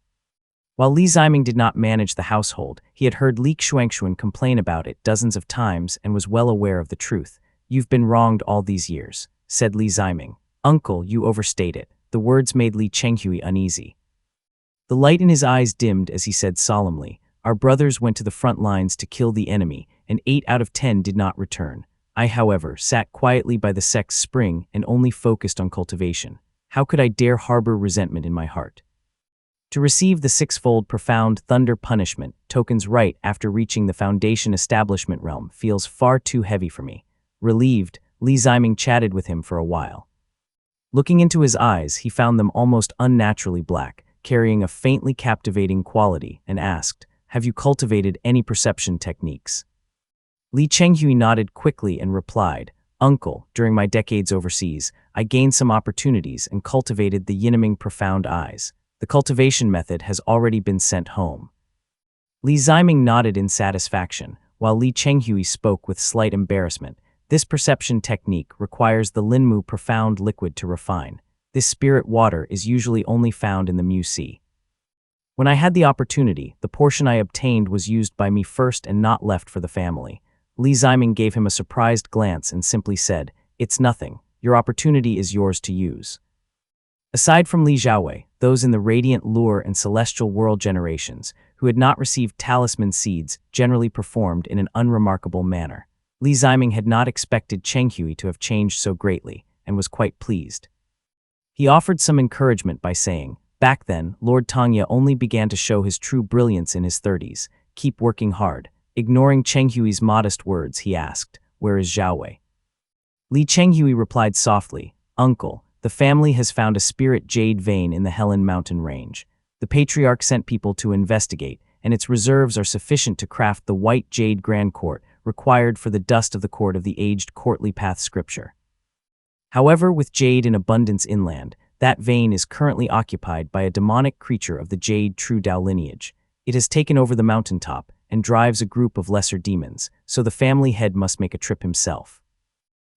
While Li Ziming did not manage the household, he had heard Li Xuanxuan complain about it dozens of times and was well aware of the truth. "You've been wronged all these years," said Li Ziming. "Uncle, you overstate it." The words made Li Chenghui uneasy. The light in his eyes dimmed as he said solemnly, "Our brothers went to the front lines to kill the enemy, and 8 out of 10 did not return. I, however, sat quietly by the sect's spring and only focused on cultivation. How could I dare harbor resentment in my heart? To receive the 6-fold profound thunder punishment tokens right after reaching the Foundation establishment realm feels far too heavy for me." Relieved, Li Ziming chatted with him for a while. Looking into his eyes, he found them almost unnaturally black, carrying a faintly captivating quality, and asked, "Have you cultivated any perception techniques?" Li Chenghui nodded quickly and replied, "Uncle, during my decades overseas, I gained some opportunities and cultivated the Yinming profound eyes. The cultivation method has already been sent home." Li Ziming nodded in satisfaction, while Li Chenghui spoke with slight embarrassment. "This perception technique requires the Linmu profound liquid to refine. This spirit water is usually only found in the Mu Sea. When I had the opportunity, the portion I obtained was used by me first and not left for the family." Li Ziming gave him a surprised glance and simply said, "It's nothing. Your opportunity is yours to use." Aside from Li Xiaowei, those in the Radiant Lure and Celestial World generations, who had not received talisman seeds, generally performed in an unremarkable manner. Li Ziming had not expected Cheng Hui to have changed so greatly, and was quite pleased. He offered some encouragement by saying, "Back then, Lord Tangya only began to show his true brilliance in his 30s. Keep working hard." Ignoring Cheng Hui's modest words, he asked, "Where is Xiaowei?" Li Chenghui replied softly, "Uncle, the family has found a spirit jade vein in the Helen Mountain range. The patriarch sent people to investigate, and its reserves are sufficient to craft the white jade grand court required for the dust of the court of the aged courtly path scripture. However, with jade in abundance inland, that vein is currently occupied by a demonic creature of the jade true Dao lineage. It has taken over the mountaintop and drives a group of lesser demons, so the family head must make a trip himself."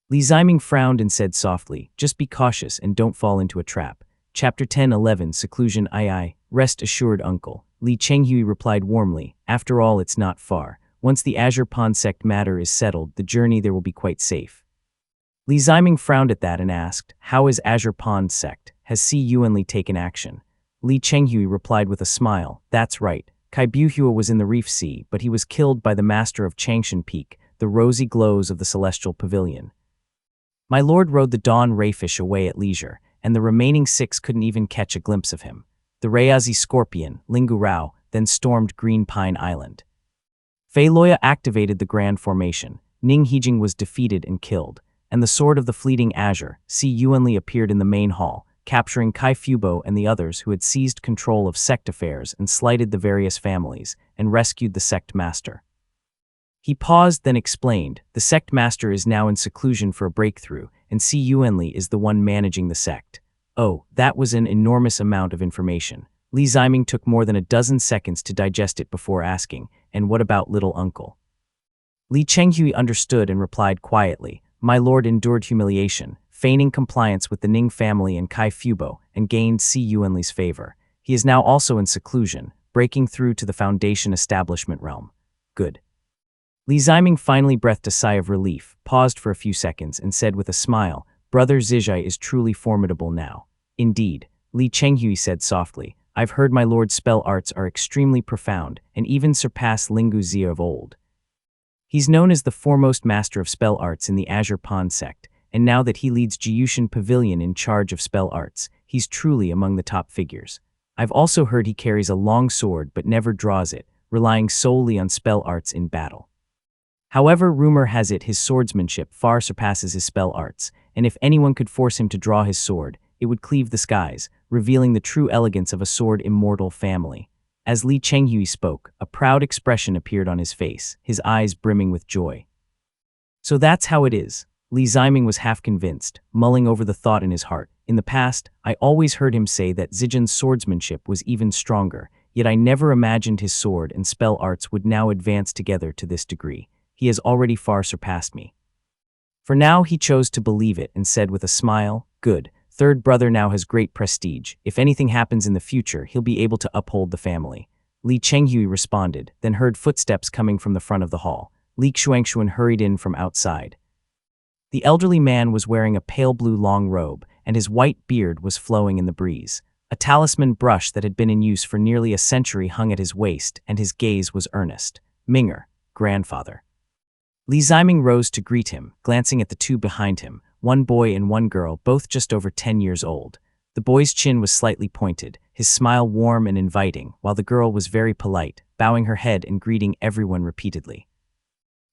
Li Ziming frowned and said softly, "Just be cautious and don't fall into a trap." Chapter 10:11 Seclusion II. Rest assured, uncle. Li Chenghui replied warmly. After all, it's not far. Once the Azure Pond sect matter is settled, the journey there will be quite safe. Li Ziming frowned at that and asked, how is Azure Pond sect? Has Si Yuanli taken action? Li Chenghui replied with a smile, that's right. Kai Buhua was in the Reef Sea, but he was killed by the master of Changshan Peak, the rosy glows of the Celestial Pavilion. My lord rode the Dawn Rayfish away at leisure, and the remaining 6 couldn't even catch a glimpse of him. The Rayazi Scorpion, Lingu Rao, then stormed Green Pine Island. Fei Loya activated the Grand Formation, Ning Hijing was defeated and killed, and the Sword of the Fleeting Azure, Si Yuanli appeared in the main hall, capturing Kai Fubo and the others who had seized control of sect affairs and slighted the various families, and rescued the sect master. He paused, then explained, the sect master is now in seclusion for a breakthrough, and Si Yuanli is the one managing the sect. Oh, that was an enormous amount of information. Li Ziming took more than a dozen seconds to digest it before asking, and what about little uncle? Li Chenghui understood and replied quietly, my lord endured humiliation, feigning compliance with the Ning family and Kai Fubo, and gained Si Yuanli's favor. He is now also in seclusion, breaking through to the Foundation establishment realm. Good. Li Ziming finally breathed a sigh of relief, paused for a few seconds, and said with a smile, Brother Zijai is truly formidable now. Indeed, Li Chenghui said softly, I've heard my lord's spell arts are extremely profound, and even surpass Lingu Zia of old. He's known as the foremost master of spell arts in the Azure Pond sect, and now that he leads Jiyushan Pavilion in charge of spell arts, he's truly among the top figures. I've also heard he carries a long sword but never draws it, relying solely on spell arts in battle. However, rumor has it his swordsmanship far surpasses his spell arts, and if anyone could force him to draw his sword, it would cleave the skies, revealing the true elegance of a sword-immortal family. As Li Chenghui spoke, a proud expression appeared on his face, his eyes brimming with joy. So that's how it is. Li Ziming was half convinced, mulling over the thought in his heart. In the past, I always heard him say that Zijin's swordsmanship was even stronger, yet I never imagined his sword and spell arts would now advance together to this degree. He has already far surpassed me. For now, he chose to believe it and said with a smile, good, third brother now has great prestige. If anything happens in the future, he'll be able to uphold the family. Li Chenghui responded, then heard footsteps coming from the front of the hall. Li Xuangshuan hurried in from outside. The elderly man was wearing a pale blue long robe, and his white beard was flowing in the breeze. A talisman brush that had been in use for nearly a century hung at his waist, and his gaze was earnest. Minger, grandfather. Li Ziming rose to greet him, glancing at the two behind him, one boy and one girl, both just over 10 years old. The boy's chin was slightly pointed, his smile warm and inviting, while the girl was very polite, bowing her head and greeting everyone repeatedly.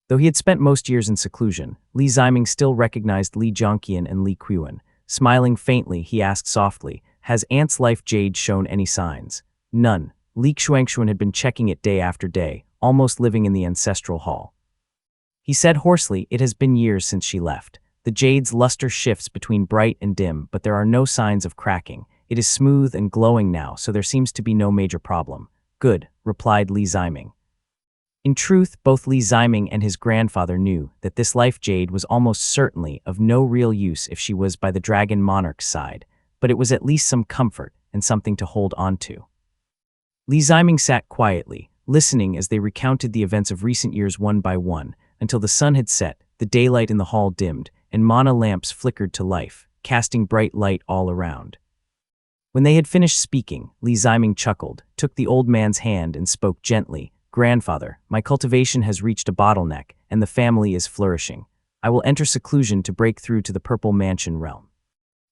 Though he had spent most years in seclusion, Li Ziming still recognized Li Zhongqian and Li Qiuan. Smiling faintly, he asked softly, has Ant's life jade shown any signs? None. Li Xuangshuan had been checking it day after day, almost living in the ancestral hall. He said hoarsely, it has been years since she left. The jade's luster shifts between bright and dim, but there are no signs of cracking. It is smooth and glowing now, so there seems to be no major problem. Good, replied Li Ziming. In truth, both Li Ziming and his grandfather knew that this life jade was almost certainly of no real use if she was by the dragon monarch's side, but it was at least some comfort and something to hold on to. Li Ziming sat quietly, listening as they recounted the events of recent years one by one, until the sun had set, the daylight in the hall dimmed, and mana lamps flickered to life, casting bright light all around. When they had finished speaking, Li Ziming chuckled, took the old man's hand and spoke gently, Grandfather, my cultivation has reached a bottleneck, and the family is flourishing. I will enter seclusion to break through to the Purple Mansion realm.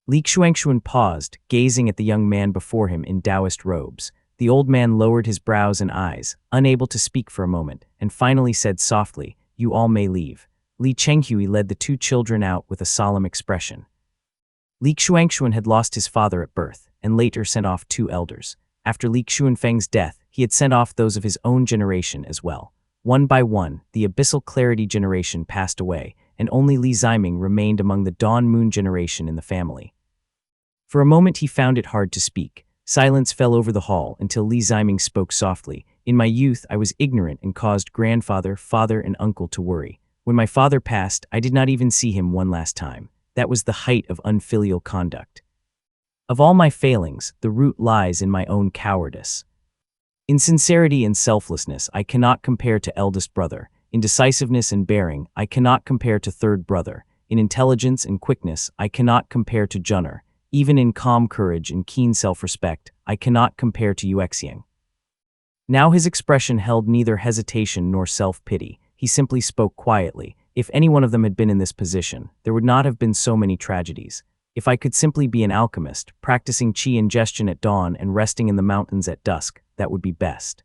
Li Xuangshuan paused, gazing at the young man before him in Taoist robes. The old man lowered his brows and eyes, unable to speak for a moment, and finally said softly, you all may leave. Li Chenghui led the two children out with a solemn expression. Li Xuangshuan had lost his father at birth, and later sent off 2 elders. After Li Xuanfeng's death, he had sent off those of his own generation as well. One by one, the Abyssal Clarity generation passed away, and only Li Ziming remained among the Dawn Moon generation in the family. For a moment he found it hard to speak. Silence fell over the hall until Li Ziming spoke softly. In my youth, I was ignorant and caused grandfather, father, and uncle to worry. When my father passed, I did not even see him one last time. That was the height of unfilial conduct. Of all my failings, the root lies in my own cowardice. In sincerity and selflessness, I cannot compare to eldest brother. In decisiveness and bearing, I cannot compare to third brother. In intelligence and quickness, I cannot compare to Junner. Even in calm courage and keen self-respect, I cannot compare to Yuexiang. Now his expression held neither hesitation nor self-pity. He simply spoke quietly. If any one of them had been in this position, there would not have been so many tragedies. If I could simply be an alchemist, practicing qi ingestion at dawn and resting in the mountains at dusk, that would be best.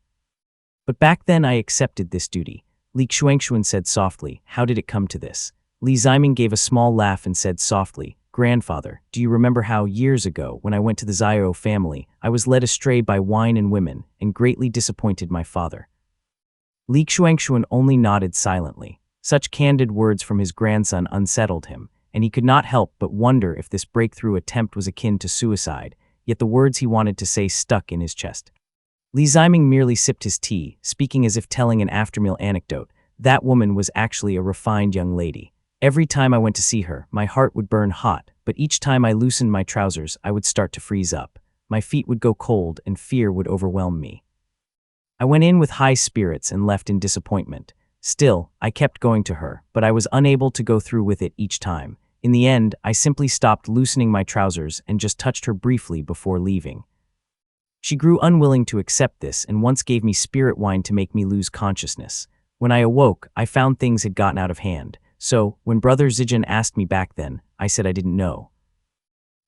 But back then I accepted this duty. Li Xuanxuan said softly, "How did it come to this?" Li Ziming gave a small laugh and said softly, "Grandfather, do you remember how, years ago, when I went to the Xiao family, I was led astray by wine and women, and greatly disappointed my father?" Li Xuanxuan only nodded silently. Such candid words from his grandson unsettled him, and he could not help but wonder if this breakthrough attempt was akin to suicide, yet the words he wanted to say stuck in his chest. Li Ziming merely sipped his tea, speaking as if telling an aftermeal anecdote. That woman was actually a refined young lady. Every time I went to see her, my heart would burn hot, but each time I loosened my trousers, I would start to freeze up. My feet would go cold and fear would overwhelm me. I went in with high spirits and left in disappointment. Still, I kept going to her, but I was unable to go through with it each time. In the end, I simply stopped loosening my trousers and just touched her briefly before leaving. She grew unwilling to accept this and once gave me spirit wine to make me lose consciousness. When I awoke, I found things had gotten out of hand. So, when Brother Zijin asked me back then, I said I didn't know.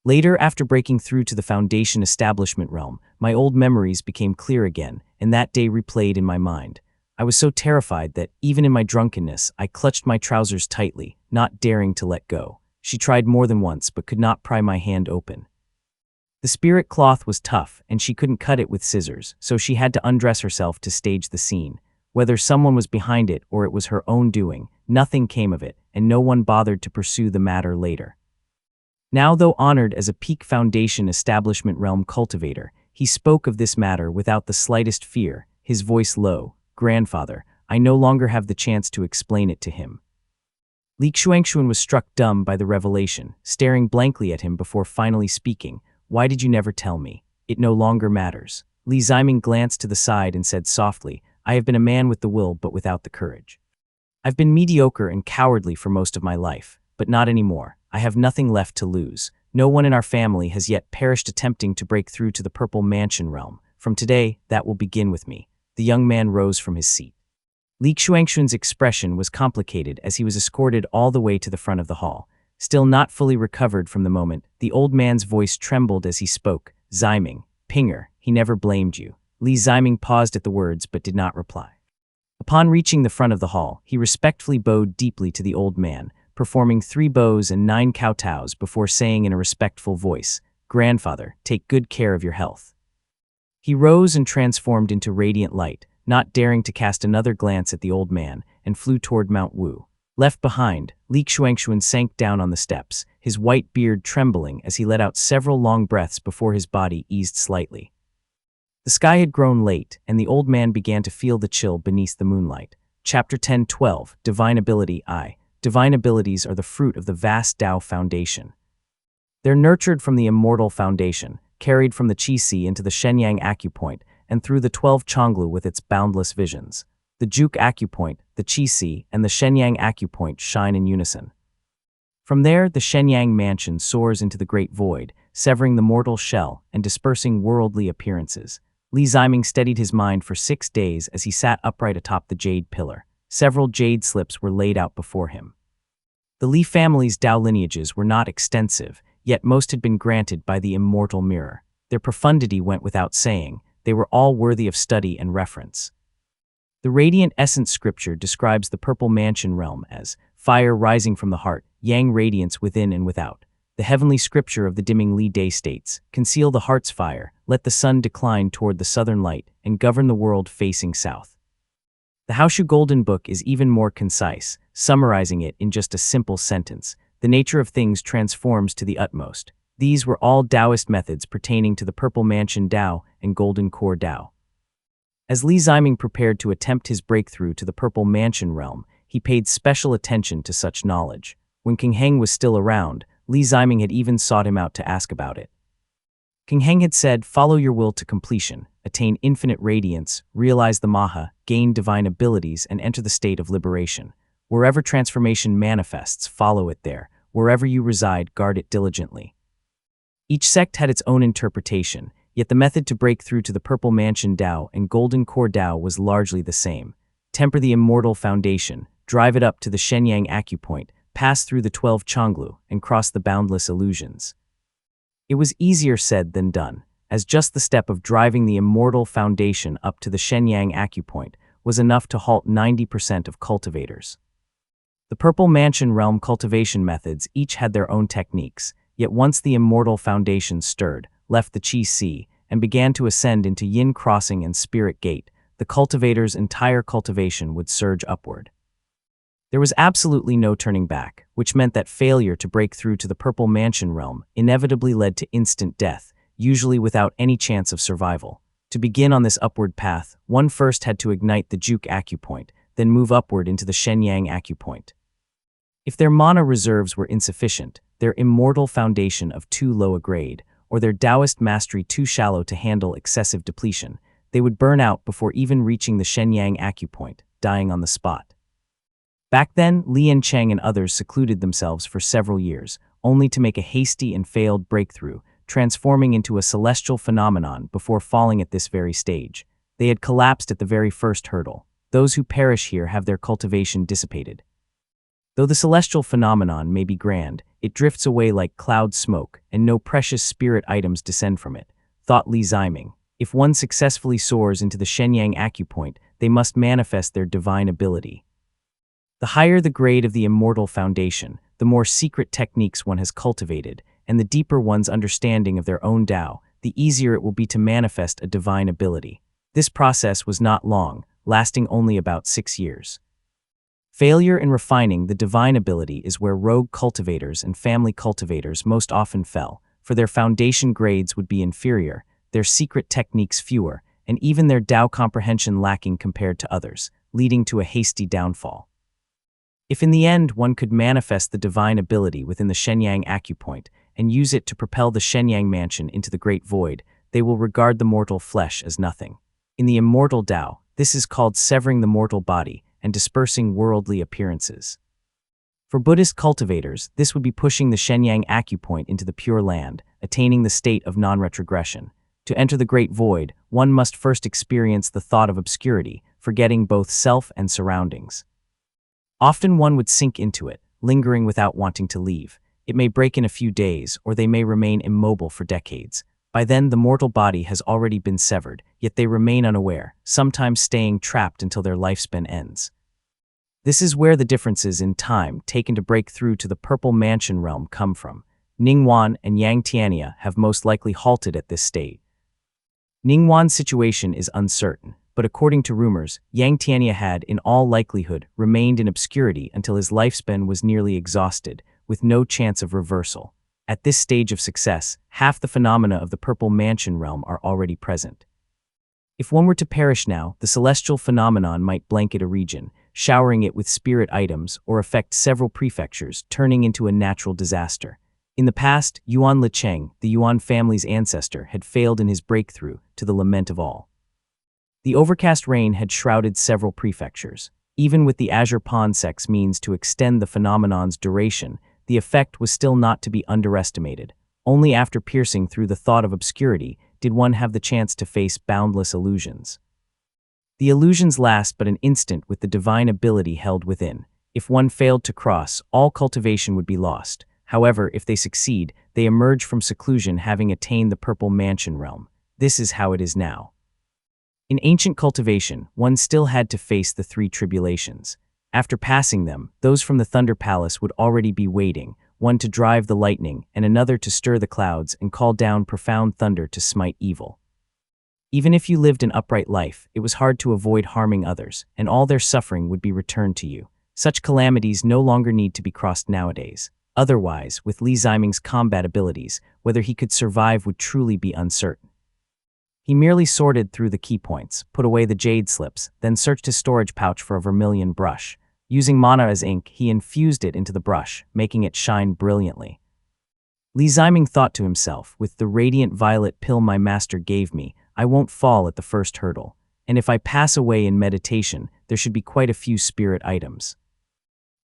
Later, after breaking through to the Foundation establishment realm, my old memories became clear again, and that day replayed in my mind. I was so terrified that, even in my drunkenness, I clutched my trousers tightly, not daring to let go. She tried more than once, but could not pry my hand open. The spirit cloth was tough, and she couldn't cut it with scissors, so she had to undress herself to stage the scene. Whether someone was behind it or it was her own doing, nothing came of it, and no one bothered to pursue the matter later. Now, though honored as a peak Foundation establishment realm cultivator, he spoke of this matter without the slightest fear, his voice low. "Grandfather, I no longer have the chance to explain it to him." Li Xuanxuan was struck dumb by the revelation, staring blankly at him before finally speaking. "Why did you never tell me? It no longer matters." Li Ziming glanced to the side and said softly, "I have been a man with the will but without the courage. I've been mediocre and cowardly for most of my life, but not anymore. I have nothing left to lose. No one in our family has yet perished attempting to break through to the Purple Mansion realm. From today, that will begin with me." The young man rose from his seat. Li Xuanxuan's expression was complicated as he was escorted all the way to the front of the hall. Still not fully recovered from the moment, the old man's voice trembled as he spoke. "Ziming, Pinger, he never blamed you." Li Ziming paused at the words but did not reply. Upon reaching the front of the hall, he respectfully bowed deeply to the old man, performing 3 bows and 9 kowtows before saying in a respectful voice, "Grandfather, take good care of your health." He rose and transformed into radiant light, not daring to cast another glance at the old man, and flew toward Mount Wu. Left behind, Li Xuanxuan sank down on the steps, his white beard trembling as he let out several long breaths before his body eased slightly. The sky had grown late, and the old man began to feel the chill beneath the moonlight. Chapter 10:12, Divine Ability I. Divine abilities are the fruit of the vast Tao Foundation. They're nurtured from the Immortal Foundation, carried from the Qi into the Shenyang Acupoint, and through the 12 Chonglu with its boundless visions. The Juk Acupoint, the Qi, and the Shenyang Acupoint shine in unison. From there, the Shenyang Mansion soars into the great void, severing the mortal shell and dispersing worldly appearances. Li Ziming steadied his mind for 6 days as he sat upright atop the jade pillar. Several jade slips were laid out before him. The Li family's Tao lineages were not extensive, yet most had been granted by the immortal mirror. Their profundity went without saying. They were all worthy of study and reference. The Radiant Essence scripture describes the Purple Mansion realm as fire rising from the heart, yang radiance within and without. The heavenly scripture of the dimming Li day states, "Conceal the heart's fire, let the sun decline toward the southern light, and govern the world facing south." The Haoshu Golden Book is even more concise, summarizing it in just a simple sentence. The nature of things transforms to the utmost. These were all Taoist methods pertaining to the Purple Mansion Tao and Golden Core Tao. As Li Ziming prepared to attempt his breakthrough to the Purple Mansion realm, he paid special attention to such knowledge. When King Heng was still around, Li Ziming had even sought him out to ask about it. King Heng had said, follow your will to completion, attain infinite radiance, realize the Maha, gain divine abilities, and enter the state of liberation. Wherever transformation manifests, follow it there. Wherever you reside, guard it diligently. Each sect had its own interpretation, yet the method to break through to the Purple Mansion Tao and Golden Core Tao was largely the same. Temper the immortal foundation, drive it up to the Shenyang acupoint, pass through the 12 Chonglu, and cross the boundless illusions. It was easier said than done, as just the step of driving the immortal foundation up to the Shenyang acupoint was enough to halt 90% of cultivators. The Purple Mansion realm cultivation methods each had their own techniques, yet once the immortal foundation stirred, left the Qi Sea, and began to ascend into Yin Crossing and Spirit Gate, the cultivator's entire cultivation would surge upward. There was absolutely no turning back, which meant that failure to break through to the Purple Mansion realm inevitably led to instant death, usually without any chance of survival. To begin on this upward path, one first had to ignite the Juk acupoint, then move upward into the Shenyang acupoint. If their mana reserves were insufficient, their immortal foundation of too low a grade, or their Taoist mastery too shallow to handle excessive depletion, they would burn out before even reaching the Shenyang acupoint, dying on the spot. Back then, Lian Cheng and others secluded themselves for several years, only to make a hasty and failed breakthrough, transforming into a celestial phenomenon before falling at this very stage. They had collapsed at the very first hurdle. Those who perish here have their cultivation dissipated. Though the celestial phenomenon may be grand, it drifts away like cloud smoke, and no precious spirit items descend from it, thought Li Ziming. If one successfully soars into the Shenyang acupoint, they must manifest their divine ability. The higher the grade of the immortal foundation, the more secret techniques one has cultivated, and the deeper one's understanding of their own Tao, the easier it will be to manifest a divine ability. This process was not long, lasting only about 6 years. Failure in refining the divine ability is where rogue cultivators and family cultivators most often fell, for their foundation grades would be inferior, their secret techniques fewer, and even their Tao comprehension lacking compared to others, leading to a hasty downfall. If in the end one could manifest the divine ability within the Shenyang acupoint and use it to propel the Shenyang mansion into the great void, they will regard the mortal flesh as nothing. In the immortal Tao, this is called severing the mortal body and dispersing worldly appearances. For Buddhist cultivators, this would be pushing the Shenyang acupoint into the Pure Land, attaining the state of non-retrogression. To enter the great void, one must first experience the thought of obscurity, forgetting both self and surroundings. Often one would sink into it, lingering without wanting to leave. It may break in a few days, or they may remain immobile for decades. By then, the mortal body has already been severed, yet they remain unaware, sometimes staying trapped until their lifespan ends. This is where the differences in time taken to break through to the Purple Mansion realm come from. Ningguan and Yang Tiania have most likely halted at this stage. Ningguan's situation is uncertain, but according to rumors, Yang Tiania had, in all likelihood, remained in obscurity until his lifespan was nearly exhausted, with no chance of reversal. At this stage of success, half the phenomena of the Purple Mansion realm are already present. If one were to perish now, the celestial phenomenon might blanket a region, showering it with spirit items, or affect several prefectures, turning into a natural disaster. In the past, Yuan Licheng, the Yuan family's ancestor, had failed in his breakthrough, to the lament of all. The overcast rain had shrouded several prefectures. Even with the Azure Ponsec's means to extend the phenomenon's duration, the effect was still not to be underestimated. Only after piercing through the thought of obscurity did one have the chance to face boundless illusions. The illusions last but an instant with the divine ability held within. If one failed to cross, all cultivation would be lost. However, if they succeed, they emerge from seclusion having attained the Purple Mansion realm. This is how it is now. In ancient cultivation, one still had to face the 3 tribulations. After passing them, those from the Thunder Palace would already be waiting, one to drive the lightning and another to stir the clouds and call down profound thunder to smite evil. Even if you lived an upright life, it was hard to avoid harming others, and all their suffering would be returned to you. Such calamities no longer need to be crossed nowadays. Otherwise, with Li Ziming's combat abilities, whether he could survive would truly be uncertain. He merely sorted through the key points, put away the jade slips, then searched his storage pouch for a vermilion brush. Using mana as ink, he infused it into the brush, making it shine brilliantly. Li Ziming thought to himself, with the radiant violet pill my master gave me, I won't fall at the first hurdle. And if I pass away in meditation, there should be quite a few spirit items.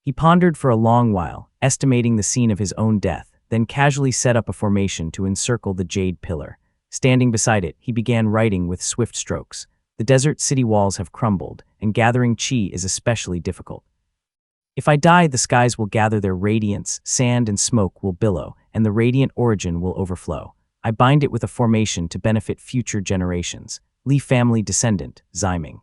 He pondered for a long while, estimating the scene of his own death, then casually set up a formation to encircle the jade pillar. Standing beside it, he began writing with swift strokes. The desert city walls have crumbled, and gathering chi is especially difficult. If I die, the skies will gather their radiance, sand and smoke will billow, and the radiant origin will overflow. I bind it with a formation to benefit future generations. Li family descendant, Ziming.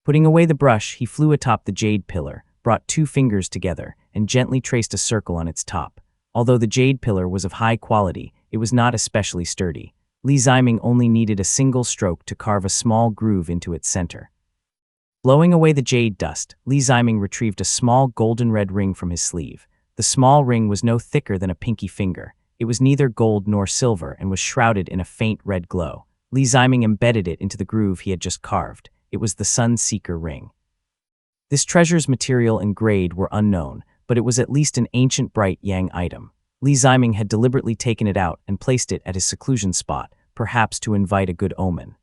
Putting away the brush, he flew atop the jade pillar, brought 2 fingers together, and gently traced a circle on its top. Although the jade pillar was of high quality, it was not especially sturdy. Li Ziming only needed a single stroke to carve a small groove into its center. Blowing away the jade dust, Li Ziming retrieved a small golden-red ring from his sleeve. The small ring was no thicker than a pinky finger. It was neither gold nor silver and was shrouded in a faint red glow. Li Ziming embedded it into the groove he had just carved. It was the Sun Seeker ring. This treasure's material and grade were unknown, but it was at least an ancient bright yang item. Li Ziming had deliberately taken it out and placed it at his seclusion spot, perhaps to invite a good omen.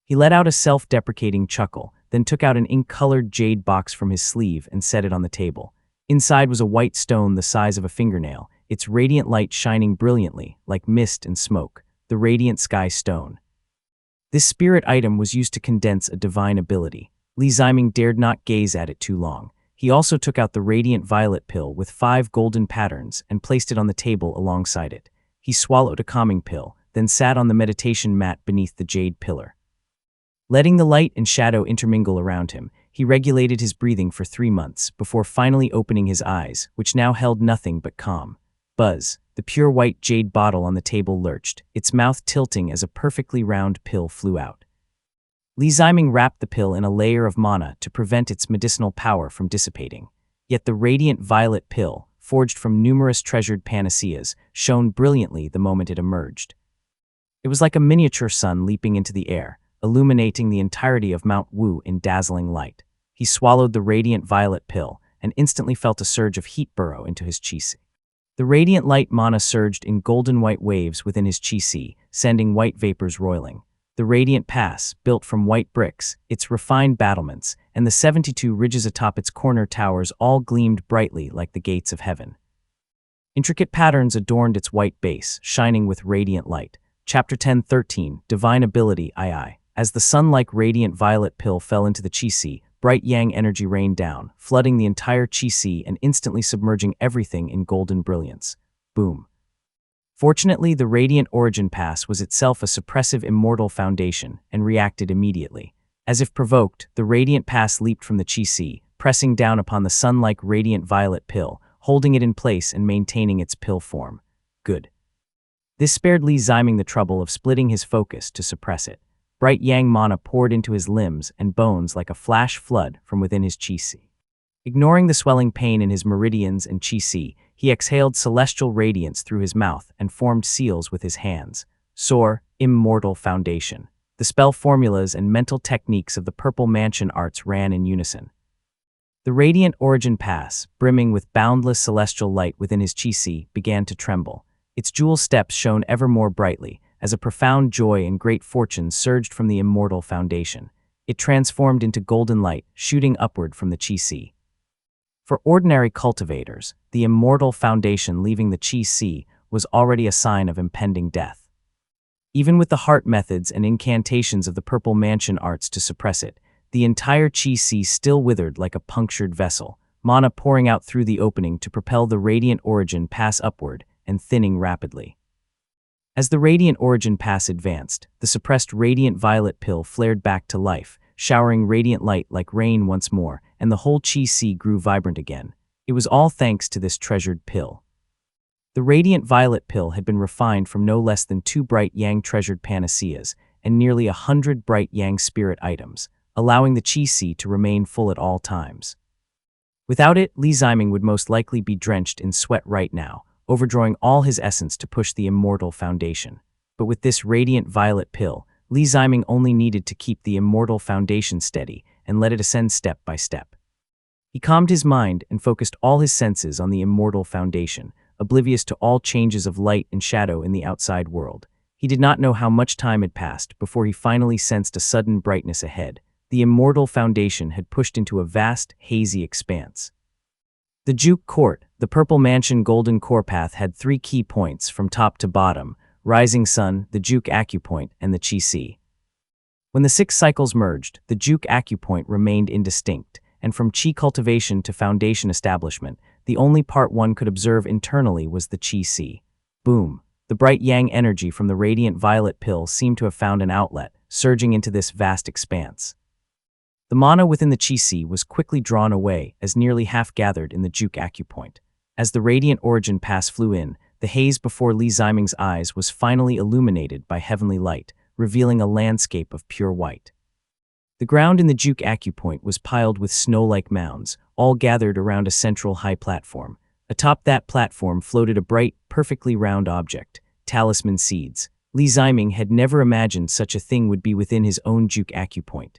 He let out a self-deprecating chuckle, then took out an ink-colored jade box from his sleeve and set it on the table. Inside was a white stone the size of a fingernail, its radiant light shining brilliantly, like mist and smoke, the radiant sky stone. This spirit item was used to condense a divine ability. Li Ziming dared not gaze at it too long. He also took out the radiant violet pill with 5 golden patterns and placed it on the table alongside it. He swallowed a calming pill, then sat on the meditation mat beneath the jade pillar. Letting the light and shadow intermingle around him, he regulated his breathing for 3 months before finally opening his eyes, which now held nothing but calm. Buzz, the pure white jade bottle on the table lurched, its mouth tilting as a perfectly round pill flew out. Li Ziming wrapped the pill in a layer of mana to prevent its medicinal power from dissipating. Yet the radiant violet pill, forged from numerous treasured panaceas, shone brilliantly the moment it emerged. It was like a miniature sun leaping into the air, illuminating the entirety of Mount Wu in dazzling light. He swallowed the radiant violet pill and instantly felt a surge of heat burrow into his chi. The radiant light mana surged in golden white waves within his chi, sending white vapors roiling. The radiant pass, built from white bricks, its refined battlements, and the 72 ridges atop its corner towers all gleamed brightly like the gates of heaven. Intricate patterns adorned its white base, shining with radiant light. Chapter 10:13, Divine Ability II. As the sun-like radiant violet pill fell into the chi, bright yang energy rained down, flooding the entire chi and instantly submerging everything in golden brilliance. Boom. Fortunately, the Radiant Origin Pass was itself a suppressive immortal foundation and reacted immediately. As if provoked, the Radiant Pass leaped from the chi, pressing down upon the sun-like radiant violet pill, holding it in place and maintaining its pill form. Good. This spared Li Ziming the trouble of splitting his focus to suppress it. Bright yang mana poured into his limbs and bones like a flash flood from within his chi. Ignoring the swelling pain in his meridians and chi, he exhaled celestial radiance through his mouth and formed seals with his hands. Soar, Immortal Foundation. The spell formulas and mental techniques of the Purple Mansion arts ran in unison. The Radiant Origin Pass, brimming with boundless celestial light within his chi, began to tremble. Its jewel steps shone ever more brightly, as a profound joy and great fortune surged from the immortal foundation. It transformed into golden light, shooting upward from the chi. For ordinary cultivators, the immortal foundation leaving the chi was already a sign of impending death. Even with the heart methods and incantations of the Purple Mansion arts to suppress it, the entire chi still withered like a punctured vessel, mana pouring out through the opening to propel the Radiant Origin Pass upward and thinning rapidly. As the Radiant Origin Pass advanced, the suppressed radiant violet pill flared back to life, showering radiant light like rain once more, and the whole chi grew vibrant again. It was all thanks to this treasured pill. The radiant violet pill had been refined from no less than 2 bright yang treasured panaceas and nearly 100 bright yang spirit items, allowing the chi to remain full at all times. Without it, Li Ziming would most likely be drenched in sweat right now, overdrawing all his essence to push the immortal foundation. But with this radiant violet pill, Li Ziming only needed to keep the immortal foundation steady and let it ascend step by step. He calmed his mind and focused all his senses on the immortal foundation, oblivious to all changes of light and shadow in the outside world. He did not know how much time had passed before he finally sensed a sudden brightness ahead. The immortal foundation had pushed into a vast, hazy expanse. The Juke Court, the Purple Mansion Golden Core Path, had 3 key points from top to bottom: Rising Sun, the Juke Acupoint, and the Chi-Si. When the 6 cycles merged, the Juke Acupoint remained indistinct, and from Chi cultivation to foundation establishment, the only part one could observe internally was the Chi-Si. Boom! The bright yang energy from the radiant violet pill seemed to have found an outlet, surging into this vast expanse. The mana within the Chi-Si was quickly drawn away as nearly half gathered in the Juke Acupoint. As the radiant origin pass flew in, the haze before Li Ziming's eyes was finally illuminated by heavenly light, revealing a landscape of pure white. The ground in the Juke Acupoint was piled with snow-like mounds, all gathered around a central high platform. Atop that platform floated a bright, perfectly round object, talisman seeds. Li Ziming had never imagined such a thing would be within his own Juke Acupoint.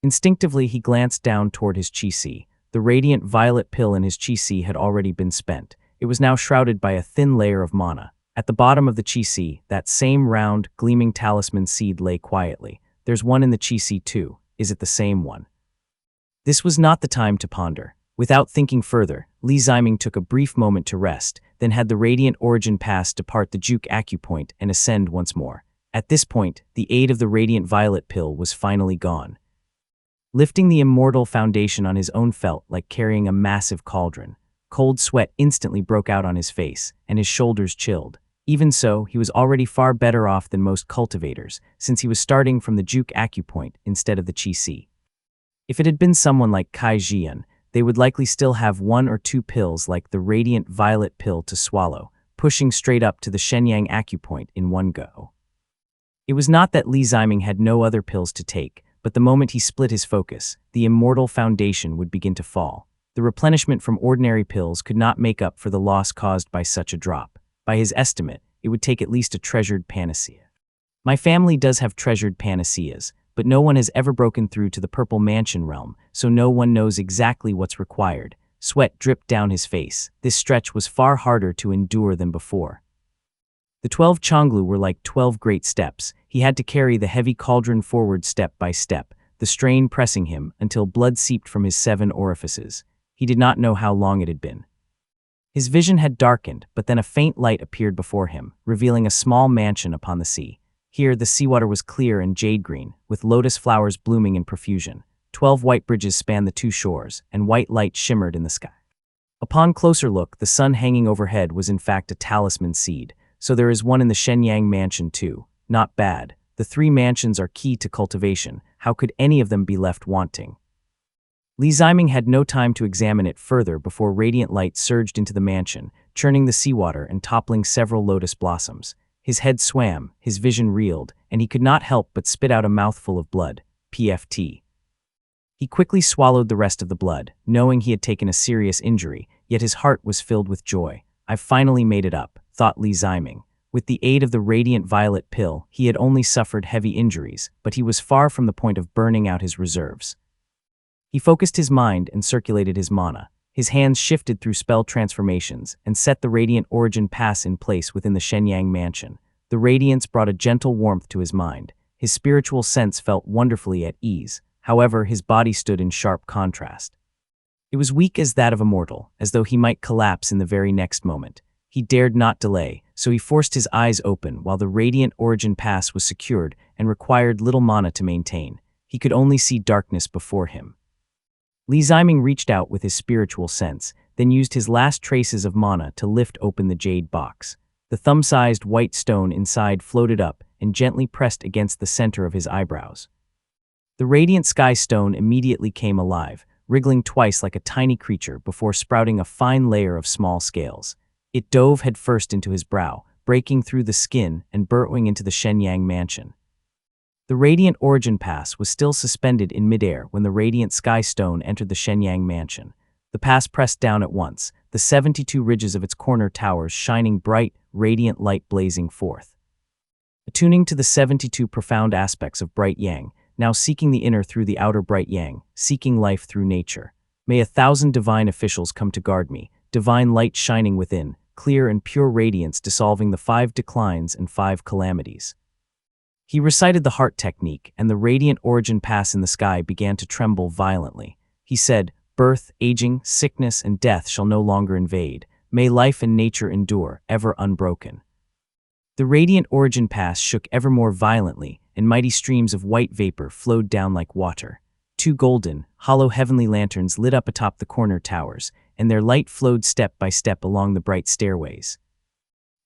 Instinctively, he glanced down toward his Chi-Si. The radiant violet pill in his Chi-Si had already been spent. It was now shrouded by a thin layer of mana. At the bottom of the Chi-Si, that same round, gleaming talisman seed lay quietly. There's one in the Chi-Si too. Is it the same one? This was not the time to ponder. Without thinking further, Li Ziming took a brief moment to rest, then had the radiant origin pass depart the Juke Acupoint and ascend once more. At this point, the aid of the radiant violet pill was finally gone. Lifting the immortal foundation on his own felt like carrying a massive cauldron. Cold sweat instantly broke out on his face, and his shoulders chilled. Even so, he was already far better off than most cultivators, since he was starting from the Juke Acupoint instead of the Chi-Si. If it had been someone like Kai Jian, they would likely still have 1 or 2 pills like the radiant violet pill to swallow, pushing straight up to the Shenyang Acupoint in one go. It was not that Li Ziming had no other pills to take, but the moment he split his focus, the immortal foundation would begin to fall. The replenishment from ordinary pills could not make up for the loss caused by such a drop. By his estimate, it would take at least a treasured panacea. My family does have treasured panaceas, but no one has ever broken through to the Purple Mansion realm, so no one knows exactly what's required. Sweat dripped down his face. This stretch was far harder to endure than before. The 12 Chonglu were like 12 great steps. He had to carry the heavy cauldron forward step by step, the strain pressing him until blood seeped from his 7 orifices. He did not know how long it had been. His vision had darkened, but then a faint light appeared before him, revealing a small mansion upon the sea. Here, the seawater was clear and jade green, with lotus flowers blooming in profusion. 12 white bridges spanned the 2 shores, and white light shimmered in the sky. Upon closer look, the sun hanging overhead was in fact a talisman seed, so there is one in the Shenyang Mansion too. Not bad. The 3 mansions are key to cultivation. How could any of them be left wanting? Li Ziming had no time to examine it further before radiant light surged into the mansion, churning the seawater and toppling several lotus blossoms. His head swam, his vision reeled, and he could not help but spit out a mouthful of blood. PFT. He quickly swallowed the rest of the blood, knowing he had taken a serious injury, yet his heart was filled with joy. I've finally made it up, thought Li Ziming. With the aid of the radiant violet pill, he had only suffered heavy injuries, but he was far from the point of burning out his reserves. He focused his mind and circulated his mana. His hands shifted through spell transformations and set the radiant origin pass in place within the Shenyang Mansion. The radiance brought a gentle warmth to his mind. His spiritual sense felt wonderfully at ease. However, his body stood in sharp contrast. It was weak as that of a mortal, as though he might collapse in the very next moment. He dared not delay, so he forced his eyes open while the radiant origin pass was secured and required little mana to maintain. He could only see darkness before him. Li Ziming reached out with his spiritual sense, then used his last traces of mana to lift open the jade box. The thumb-sized white stone inside floated up and gently pressed against the center of his eyebrows. The radiant sky stone immediately came alive, wriggling twice like a tiny creature before sprouting a fine layer of small scales. It dove headfirst into his brow, breaking through the skin and burrowing into the Shenyang Mansion. The radiant origin pass was still suspended in midair when the radiant sky stone entered the Shenyang Mansion. The pass pressed down at once, the 72 ridges of its corner towers shining bright, radiant light blazing forth. Attuning to the 72 profound aspects of bright yang, now seeking the inner through the outer bright yang, seeking life through nature. May 1,000 divine officials come to guard me, divine light shining within, clear and pure radiance dissolving the 5 declines and 5 calamities. He recited the heart technique, and the radiant origin pass in the sky began to tremble violently. He said, "Birth, aging, sickness, and death shall no longer invade. May life and nature endure, ever unbroken." The radiant origin pass shook ever more violently, and mighty streams of white vapor flowed down like water. 2 golden, hollow heavenly lanterns lit up atop the corner towers, and their light flowed step by step along the bright stairways.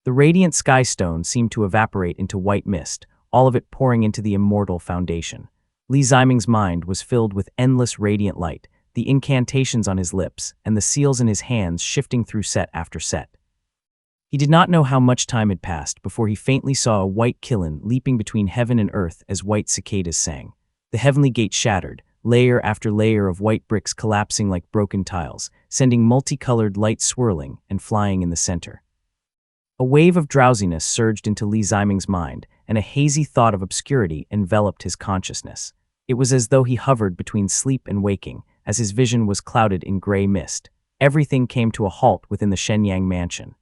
The radiant sky stone seemed to evaporate into white mist, all of it pouring into the immortal foundation. Li Ziming's mind was filled with endless radiant light, the incantations on his lips, and the seals in his hands shifting through set after set. He did not know how much time had passed before he faintly saw a white Qilin leaping between heaven and earth as white cicadas sang. The heavenly gate shattered, layer after layer of white bricks collapsing like broken tiles, sending multicolored light swirling and flying in the center. A wave of drowsiness surged into Li Ziming's mind, and a hazy thought of obscurity enveloped his consciousness. It was as though he hovered between sleep and waking, as his vision was clouded in gray mist. Everything came to a halt within the Shenyang mansion.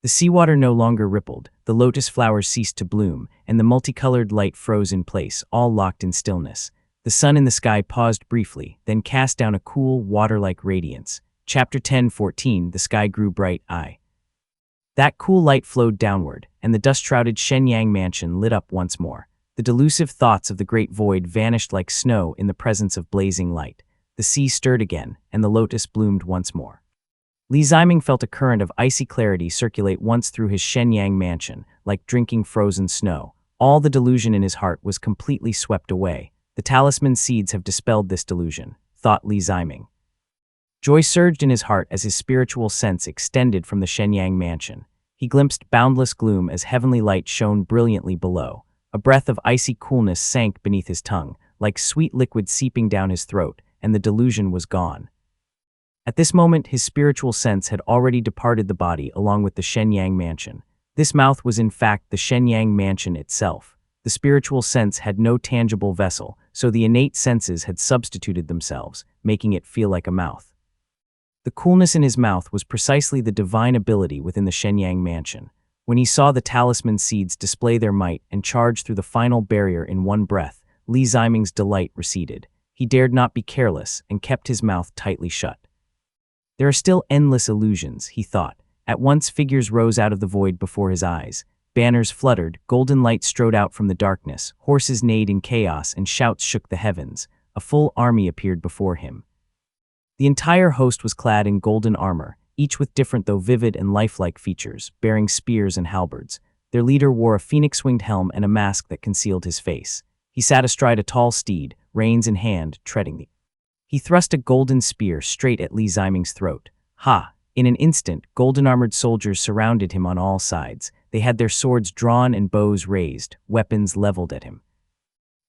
The seawater no longer rippled, the lotus flowers ceased to bloom, and the multicolored light froze in place, all locked in stillness. The sun in the sky paused briefly, then cast down a cool, water-like radiance. Chapter 10:14 The sky grew bright. That cool light flowed downward, and the dust-shrouded Shenyang mansion lit up once more. The delusive thoughts of the great void vanished like snow in the presence of blazing light. The sea stirred again, and the lotus bloomed once more. Li Ziming felt a current of icy clarity circulate once through his Shenyang mansion, like drinking frozen snow. All the delusion in his heart was completely swept away. The talisman seeds have dispelled this delusion, thought Li Ziming. Joy surged in his heart as his spiritual sense extended from the Shenyang mansion. He glimpsed boundless gloom as heavenly light shone brilliantly below. A breath of icy coolness sank beneath his tongue, like sweet liquid seeping down his throat, and the delusion was gone. At this moment, his spiritual sense had already departed the body along with the Shenyang mansion. This mouth was in fact the Shenyang mansion itself. The spiritual sense had no tangible vessel, so the innate senses had substituted themselves, making it feel like a mouth. The coolness in his mouth was precisely the divine ability within the Shenyang mansion. When he saw the talisman seeds display their might and charge through the final barrier in one breath, Li Ziming's delight receded. He dared not be careless and kept his mouth tightly shut. There are still endless illusions, he thought. At once figures rose out of the void before his eyes. Banners fluttered, golden light strode out from the darkness, horses neighed in chaos, and shouts shook the heavens. A full army appeared before him. The entire host was clad in golden armor, each with different though vivid and lifelike features, bearing spears and halberds. Their leader wore a phoenix-winged helm and a mask that concealed his face. He sat astride a tall steed, reins in hand, treading the. He thrust a golden spear straight at Li Ziming's throat. Ha! In an instant, golden-armored soldiers surrounded him on all sides. They had their swords drawn and bows raised, weapons leveled at him.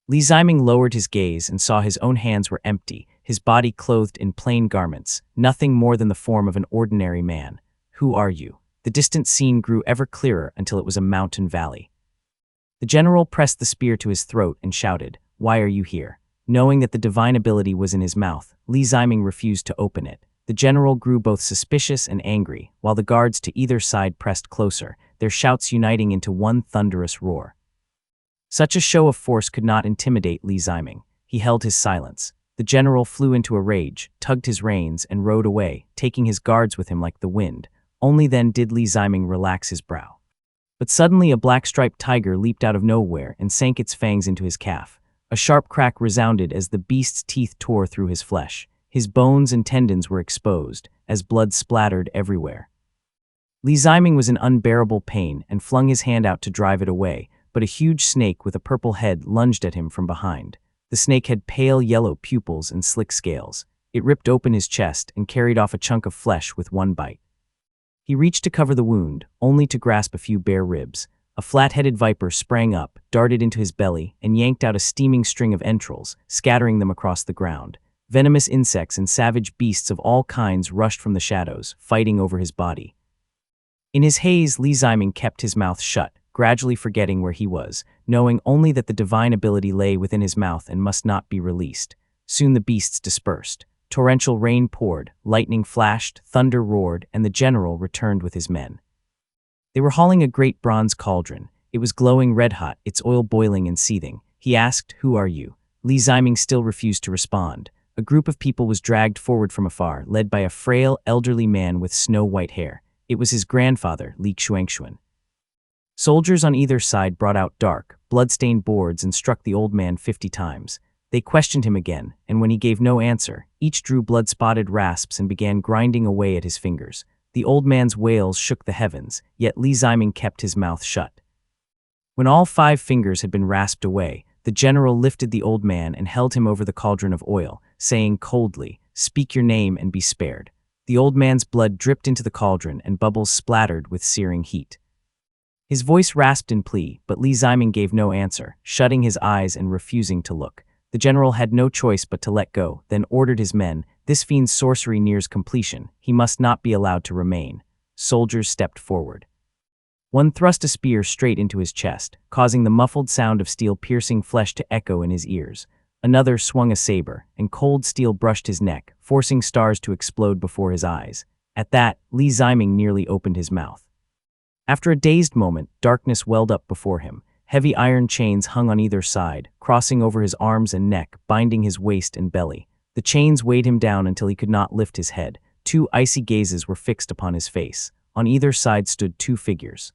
Li Ziming lowered his gaze and saw his own hands were empty, his body clothed in plain garments, nothing more than the form of an ordinary man. Who are you? The distant scene grew ever clearer until it was a mountain valley. The general pressed the spear to his throat and shouted, "Why are you here?" Knowing that the divine ability was in his mouth, Li Ziming refused to open it. The general grew both suspicious and angry, while the guards to either side pressed closer, their shouts uniting into one thunderous roar. Such a show of force could not intimidate Li Ziming. He held his silence. The general flew into a rage, tugged his reins, and rode away, taking his guards with him like the wind. Only then did Li Ziming relax his brow. But suddenly a black-striped tiger leaped out of nowhere and sank its fangs into his calf. A sharp crack resounded as the beast's teeth tore through his flesh. His bones and tendons were exposed, as blood splattered everywhere. Li Ziming was in unbearable pain and flung his hand out to drive it away, but a huge snake with a purple head lunged at him from behind. The snake had pale yellow pupils and slick scales. It ripped open his chest and carried off a chunk of flesh with one bite. He reached to cover the wound, only to grasp a few bare ribs. A flat-headed viper sprang up, darted into his belly, and yanked out a steaming string of entrails, scattering them across the ground. Venomous insects and savage beasts of all kinds rushed from the shadows, fighting over his body. In his haze, Li Ziming kept his mouth shut, gradually forgetting where he was, knowing only that the divine ability lay within his mouth and must not be released. Soon the beasts dispersed. Torrential rain poured, lightning flashed, thunder roared, and the general returned with his men. They were hauling a great bronze cauldron. It was glowing red-hot, its oil boiling and seething. He asked, "Who are you?" Li Ziming still refused to respond. A group of people was dragged forward from afar, led by a frail, elderly man with snow-white hair. It was his grandfather, Li Xuanxuan. Soldiers on either side brought out dark, blood-stained boards and struck the old man 50 times. They questioned him again, and when he gave no answer, each drew blood-spotted rasps and began grinding away at his fingers. The old man's wails shook the heavens, yet Li Ziming kept his mouth shut. When all 5 fingers had been rasped away, the general lifted the old man and held him over the cauldron of oil, saying coldly, "Speak your name and be spared." The old man's blood dripped into the cauldron and bubbles splattered with searing heat. His voice rasped in plea, but Li Ziming gave no answer, shutting his eyes and refusing to look. The general had no choice but to let go, then ordered his men, "This fiend's sorcery nears completion. He must not be allowed to remain." Soldiers stepped forward. One thrust a spear straight into his chest, causing the muffled sound of steel piercing flesh to echo in his ears. Another swung a saber, and cold steel brushed his neck, forcing stars to explode before his eyes. At that, Li Ziming nearly opened his mouth. After a dazed moment, darkness welled up before him. Heavy iron chains hung on either side, crossing over his arms and neck, binding his waist and belly. The chains weighed him down until he could not lift his head. 2 icy gazes were fixed upon his face. On either side stood 2 figures.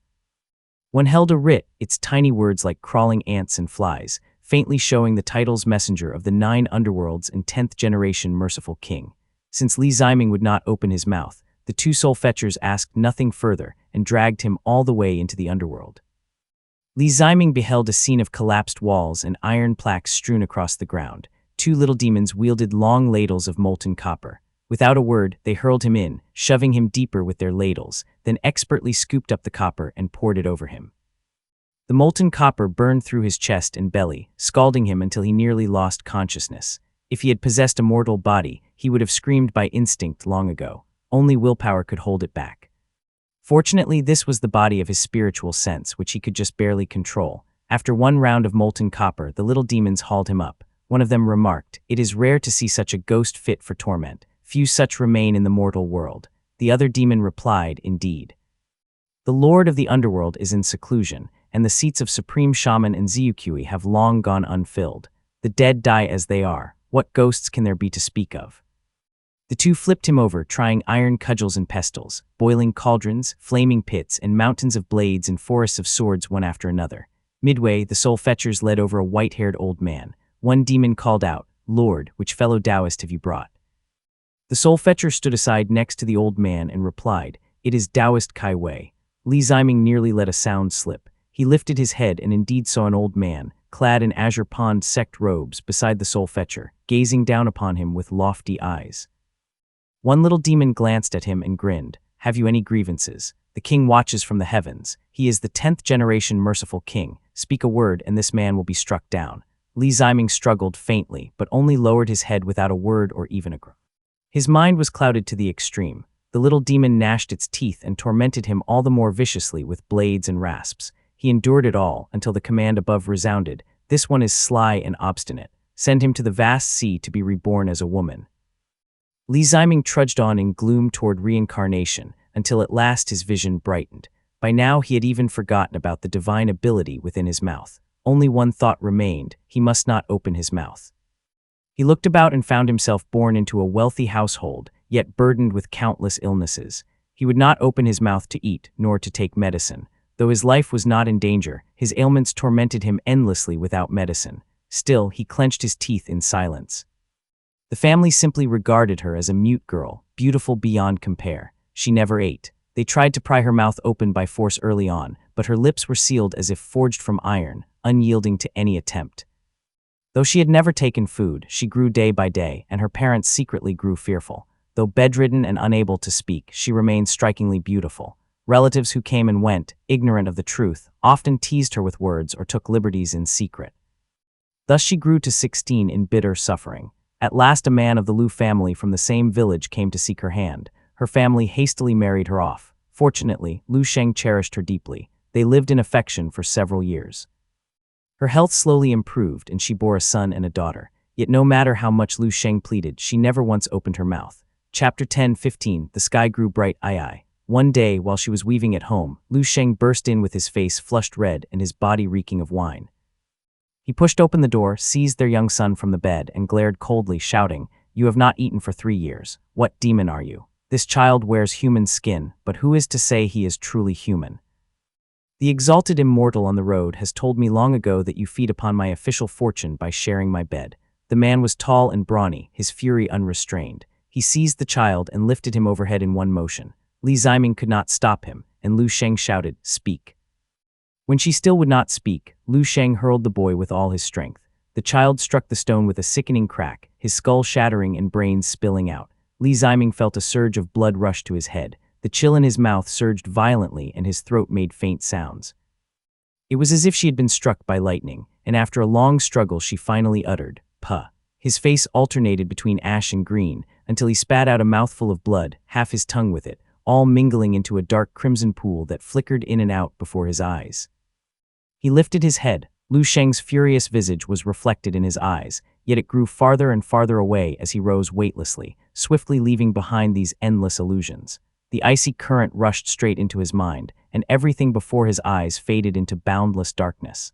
One held a writ, its tiny words like crawling ants and flies, faintly showing the title's messenger of the 9 underworlds and 10th generation merciful king. Since Li Ziming would not open his mouth, the 2 soul fetchers asked nothing further and dragged him all the way into the underworld. Li Ziming beheld a scene of collapsed walls and iron plaques strewn across the ground. 2 little demons wielded long ladles of molten copper. Without a word, they hurled him in, shoving him deeper with their ladles, then expertly scooped up the copper and poured it over him. The molten copper burned through his chest and belly, scalding him until he nearly lost consciousness. If he had possessed a mortal body, he would have screamed by instinct long ago. Only willpower could hold it back. Fortunately, this was the body of his spiritual sense, which he could just barely control. After 1 round of molten copper, the little demons hauled him up. One of them remarked, "It is rare to see such a ghost fit for torment. Few such remain in the mortal world." The other demon replied, "Indeed. The Lord of the Underworld is in seclusion, and the seats of Supreme Shaman and Xiuqui have long gone unfilled. The dead die as they are. What ghosts can there be to speak of?" The 2 flipped him over, trying iron cudgels and pestles, boiling cauldrons, flaming pits, and mountains of blades and forests of swords one after another. Midway, the soul fetchers led over a white-haired old man. One demon called out, "Lord, which fellow Taoist have you brought?" The soul fetcher stood aside next to the old man and replied, "It is Taoist Kai Wei." Li Ziming nearly let a sound slip. He lifted his head and indeed saw an old man, clad in Azure Pond sect robes, beside the soul fetcher, gazing down upon him with lofty eyes. One little demon glanced at him and grinned. "Have you any grievances? The king watches from the heavens. He is the 10th generation merciful king. Speak a word and this man will be struck down." Li Ziming struggled faintly, but only lowered his head without a word or even a groan. His mind was clouded to the extreme. The little demon gnashed its teeth and tormented him all the more viciously with blades and rasps. He endured it all until the command above resounded, "This one is sly and obstinate. Send him to the vast sea to be reborn as a woman." Li Ziming trudged on in gloom toward reincarnation, until at last his vision brightened. By now he had even forgotten about the divine ability within his mouth. Only one thought remained: he must not open his mouth. He looked about and found himself born into a wealthy household, yet burdened with countless illnesses. He would not open his mouth to eat, nor to take medicine. Though his life was not in danger, his ailments tormented him endlessly without medicine. Still, he clenched his teeth in silence. The family simply regarded her as a mute girl, beautiful beyond compare. She never ate. They tried to pry her mouth open by force early on, but her lips were sealed as if forged from iron, unyielding to any attempt. Though she had never taken food, she grew day by day, and her parents secretly grew fearful. Though bedridden and unable to speak, she remained strikingly beautiful. Relatives who came and went, ignorant of the truth, often teased her with words or took liberties in secret. Thus she grew to 16 in bitter suffering. At last a man of the Lu family from the same village came to seek her hand. Her family hastily married her off. Fortunately, Lu Sheng cherished her deeply. They lived in affection for several years. Her health slowly improved and she bore a son and a daughter. Yet no matter how much Lu Sheng pleaded, she never once opened her mouth. Chapter 10:15. The sky grew bright. One day, while she was weaving at home, Lu Sheng burst in with his face flushed red and his body reeking of wine. He pushed open the door, seized their young son from the bed, and glared coldly, shouting, "You have not eaten for 3 years. What demon are you? This child wears human skin, but who is to say he is truly human? The exalted immortal on the road has told me long ago that you feed upon my official fortune by sharing my bed." The man was tall and brawny, his fury unrestrained. He seized the child and lifted him overhead in one motion. Li Ziming could not stop him, and Lu Sheng shouted, "Speak." When she still would not speak, Lu Sheng hurled the boy with all his strength. The child struck the stone with a sickening crack, his skull shattering and brains spilling out. Li Ziming felt a surge of blood rush to his head. The chill in his mouth surged violently and his throat made faint sounds. It was as if she had been struck by lightning, and after a long struggle she finally uttered, "Puh." His face alternated between ash and green, until he spat out a mouthful of blood, half his tongue with it, all mingling into a dark crimson pool that flickered in and out before his eyes. He lifted his head. Lu Sheng's furious visage was reflected in his eyes, yet it grew farther and farther away as he rose weightlessly, swiftly leaving behind these endless illusions. The icy current rushed straight into his mind, and everything before his eyes faded into boundless darkness.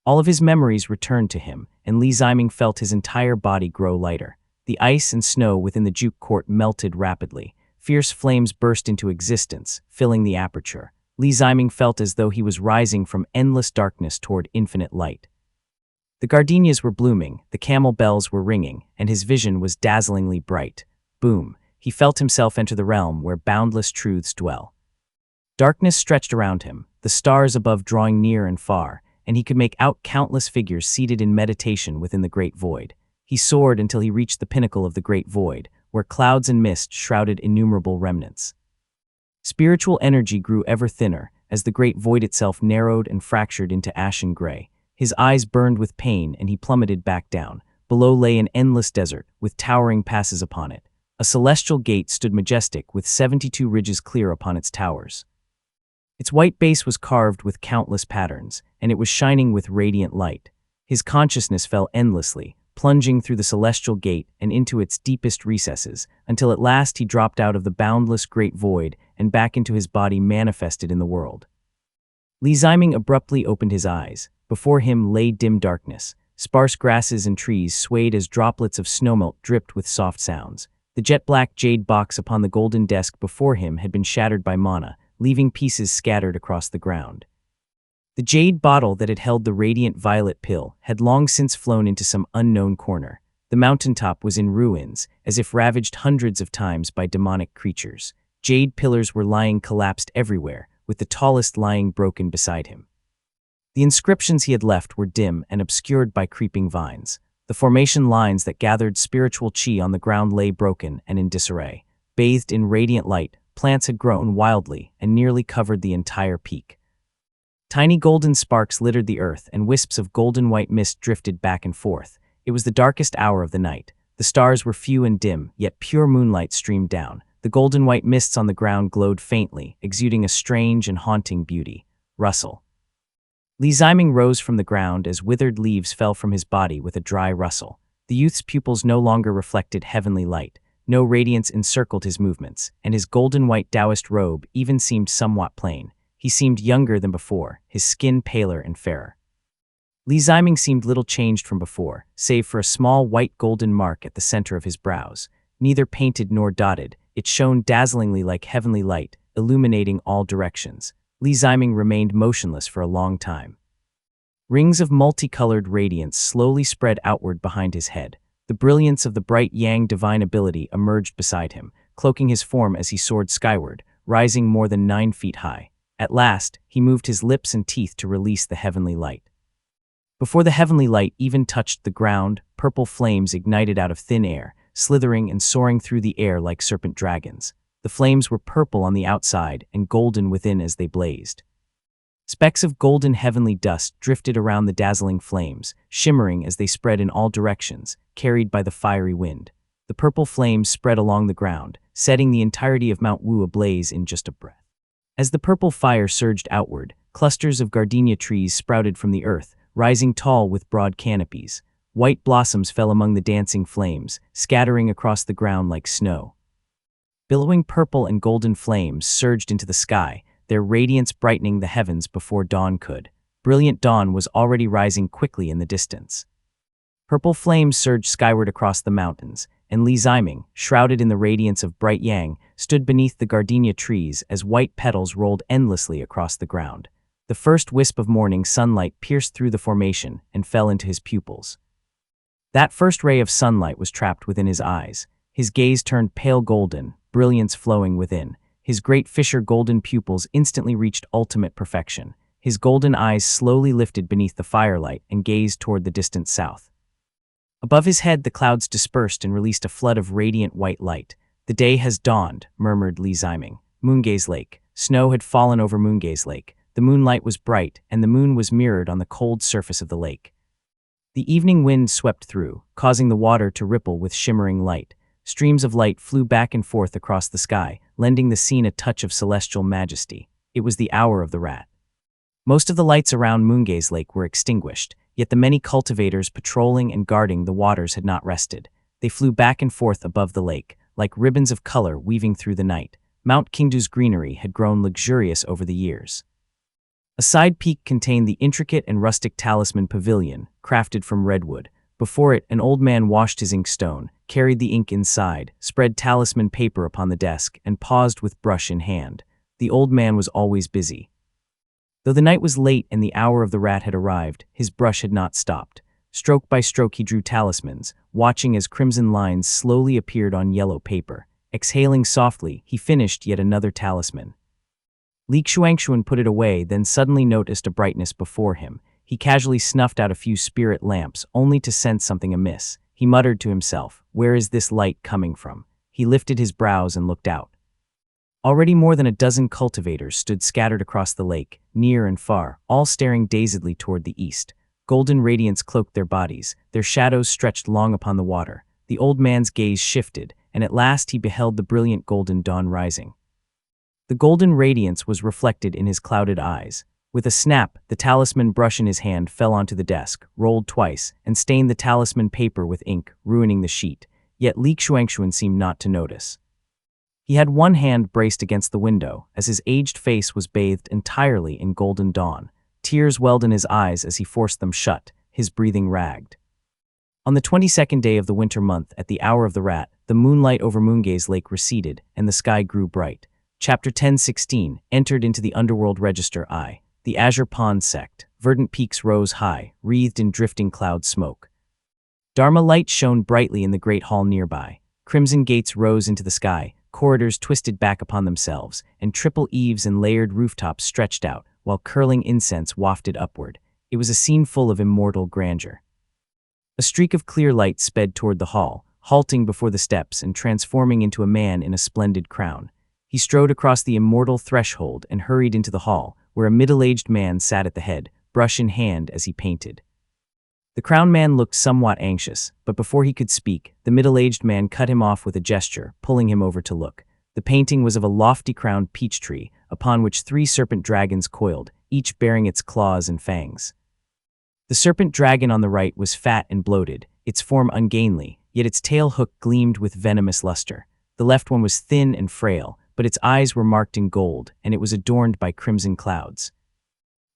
All of his memories returned to him, and Li Ziming felt his entire body grow lighter. The ice and snow within the juke court melted rapidly. Fierce flames burst into existence, filling the aperture. Li Ziming felt as though he was rising from endless darkness toward infinite light. The gardenias were blooming, the camel bells were ringing, and his vision was dazzlingly bright. Boom! He felt himself enter the realm where boundless truths dwell. Darkness stretched around him, the stars above drawing near and far, and he could make out countless figures seated in meditation within the great void. He soared until he reached the pinnacle of the great void, where clouds and mist shrouded innumerable remnants. Spiritual energy grew ever thinner, as the great void itself narrowed and fractured into ashen gray. His eyes burned with pain, and he plummeted back down. Below lay an endless desert, with towering passes upon it. A celestial gate stood majestic, with 72 ridges clear upon its towers. Its white base was carved with countless patterns, and it was shining with radiant light. His consciousness fell endlessly, plunging through the celestial gate and into its deepest recesses, until at last he dropped out of the boundless great void and back into his body manifested in the world. Li Ziming abruptly opened his eyes. Before him lay dim darkness. Sparse grasses and trees swayed as droplets of snowmelt dripped with soft sounds. The jet-black jade box upon the golden desk before him had been shattered by mana, leaving pieces scattered across the ground. The jade bottle that had held the radiant violet pill had long since flown into some unknown corner. The mountaintop was in ruins, as if ravaged hundreds of times by demonic creatures. Jade pillars were lying collapsed everywhere, with the tallest lying broken beside him. The inscriptions he had left were dim and obscured by creeping vines. The formation lines that gathered spiritual chi on the ground lay broken and in disarray. Bathed in radiant light, plants had grown wildly and nearly covered the entire peak. Tiny golden sparks littered the earth, and wisps of golden-white mist drifted back and forth. It was the darkest hour of the night. The stars were few and dim, yet pure moonlight streamed down. The golden-white mists on the ground glowed faintly, exuding a strange and haunting beauty. Rustle. Li Ziming rose from the ground as withered leaves fell from his body with a dry rustle. The youth's pupils no longer reflected heavenly light. No radiance encircled his movements, and his golden-white Taoist robe even seemed somewhat plain. He seemed younger than before, his skin paler and fairer. Li Ziming seemed little changed from before, save for a small white golden mark at the center of his brows. Neither painted nor dotted, it shone dazzlingly like heavenly light, illuminating all directions. Li Ziming remained motionless for a long time. Rings of multicolored radiance slowly spread outward behind his head. The brilliance of the bright yang divine ability emerged beside him, cloaking his form as he soared skyward, rising more than 9 feet high. At last, he moved his lips and teeth to release the heavenly light. Before the heavenly light even touched the ground, purple flames ignited out of thin air, slithering and soaring through the air like serpent dragons. The flames were purple on the outside and golden within as they blazed. Specks of golden heavenly dust drifted around the dazzling flames, shimmering as they spread in all directions, carried by the fiery wind. The purple flames spread along the ground, setting the entirety of Mount Wu ablaze in just a breath. As the purple fire surged outward, clusters of gardenia trees sprouted from the earth, rising tall with broad canopies. White blossoms fell among the dancing flames, scattering across the ground like snow. Billowing purple and golden flames surged into the sky, their radiance brightening the heavens before dawn could. Brilliant dawn was already rising quickly in the distance. Purple flames surged skyward across the mountains, and Li Ziming, shrouded in the radiance of bright yang, stood beneath the gardenia trees as white petals rolled endlessly across the ground. The first wisp of morning sunlight pierced through the formation and fell into his pupils. That first ray of sunlight was trapped within his eyes. His gaze turned pale golden, brilliance flowing within. His great fisher golden pupils instantly reached ultimate perfection. His golden eyes slowly lifted beneath the firelight and gazed toward the distant south. Above his head the clouds dispersed and released a flood of radiant white light. "The day has dawned," murmured Li Ziming. Moongaze Lake. Snow had fallen over Moongaze Lake. The moonlight was bright, and the moon was mirrored on the cold surface of the lake. The evening wind swept through, causing the water to ripple with shimmering light. Streams of light flew back and forth across the sky, lending the scene a touch of celestial majesty. It was the hour of the rat. Most of the lights around Moongaze Lake were extinguished, yet the many cultivators patrolling and guarding the waters had not rested. They flew back and forth above the lake, like ribbons of color weaving through the night. Mount Qingdu's greenery had grown luxurious over the years. A side peak contained the intricate and rustic talisman pavilion, crafted from redwood. Before it, an old man washed his inkstone, carried the ink inside, spread talisman paper upon the desk, and paused with brush in hand. The old man was always busy. Though the night was late and the hour of the rat had arrived, his brush had not stopped. Stroke by stroke he drew talismans, watching as crimson lines slowly appeared on yellow paper. Exhaling softly, he finished yet another talisman. Li Xuanxuan put it away, then suddenly noticed a brightness before him. He casually snuffed out a few spirit lamps, only to sense something amiss. He muttered to himself, "Where is this light coming from?" He lifted his brows and looked out. Already more than a dozen cultivators stood scattered across the lake, near and far, all staring dazedly toward the east. Golden radiance cloaked their bodies, their shadows stretched long upon the water. The old man's gaze shifted, and at last he beheld the brilliant golden dawn rising. The golden radiance was reflected in his clouded eyes. With a snap, the talisman brush in his hand fell onto the desk, rolled twice, and stained the talisman paper with ink, ruining the sheet. Yet Li Xuanxuan seemed not to notice. He had one hand braced against the window, as his aged face was bathed entirely in golden dawn. Tears welled in his eyes as he forced them shut, his breathing ragged. On the 22nd day of the winter month, at the hour of the rat, the moonlight over Moongaze Lake receded, and the sky grew bright. Chapter 10:16 entered into the Underworld Register I. The Azure Pond Sect. Verdant peaks rose high, wreathed in drifting cloud smoke. Dharma light shone brightly in the great hall nearby. Crimson gates rose into the sky, corridors twisted back upon themselves, and triple eaves and layered rooftops stretched out, while curling incense wafted upward. It was a scene full of immortal grandeur. A streak of clear light sped toward the hall, halting before the steps and transforming into a man in a splendid crown. He strode across the immortal threshold and hurried into the hall, where a middle-aged man sat at the head, brush in hand as he painted. The crowned man looked somewhat anxious, but before he could speak, the middle-aged man cut him off with a gesture, pulling him over to look. The painting was of a lofty crowned peach tree, upon which 3 serpent dragons coiled, each bearing its claws and fangs. The serpent dragon on the right was fat and bloated, its form ungainly, yet its tail hook gleamed with venomous luster. The left one was thin and frail, but its eyes were marked in gold, and it was adorned by crimson clouds.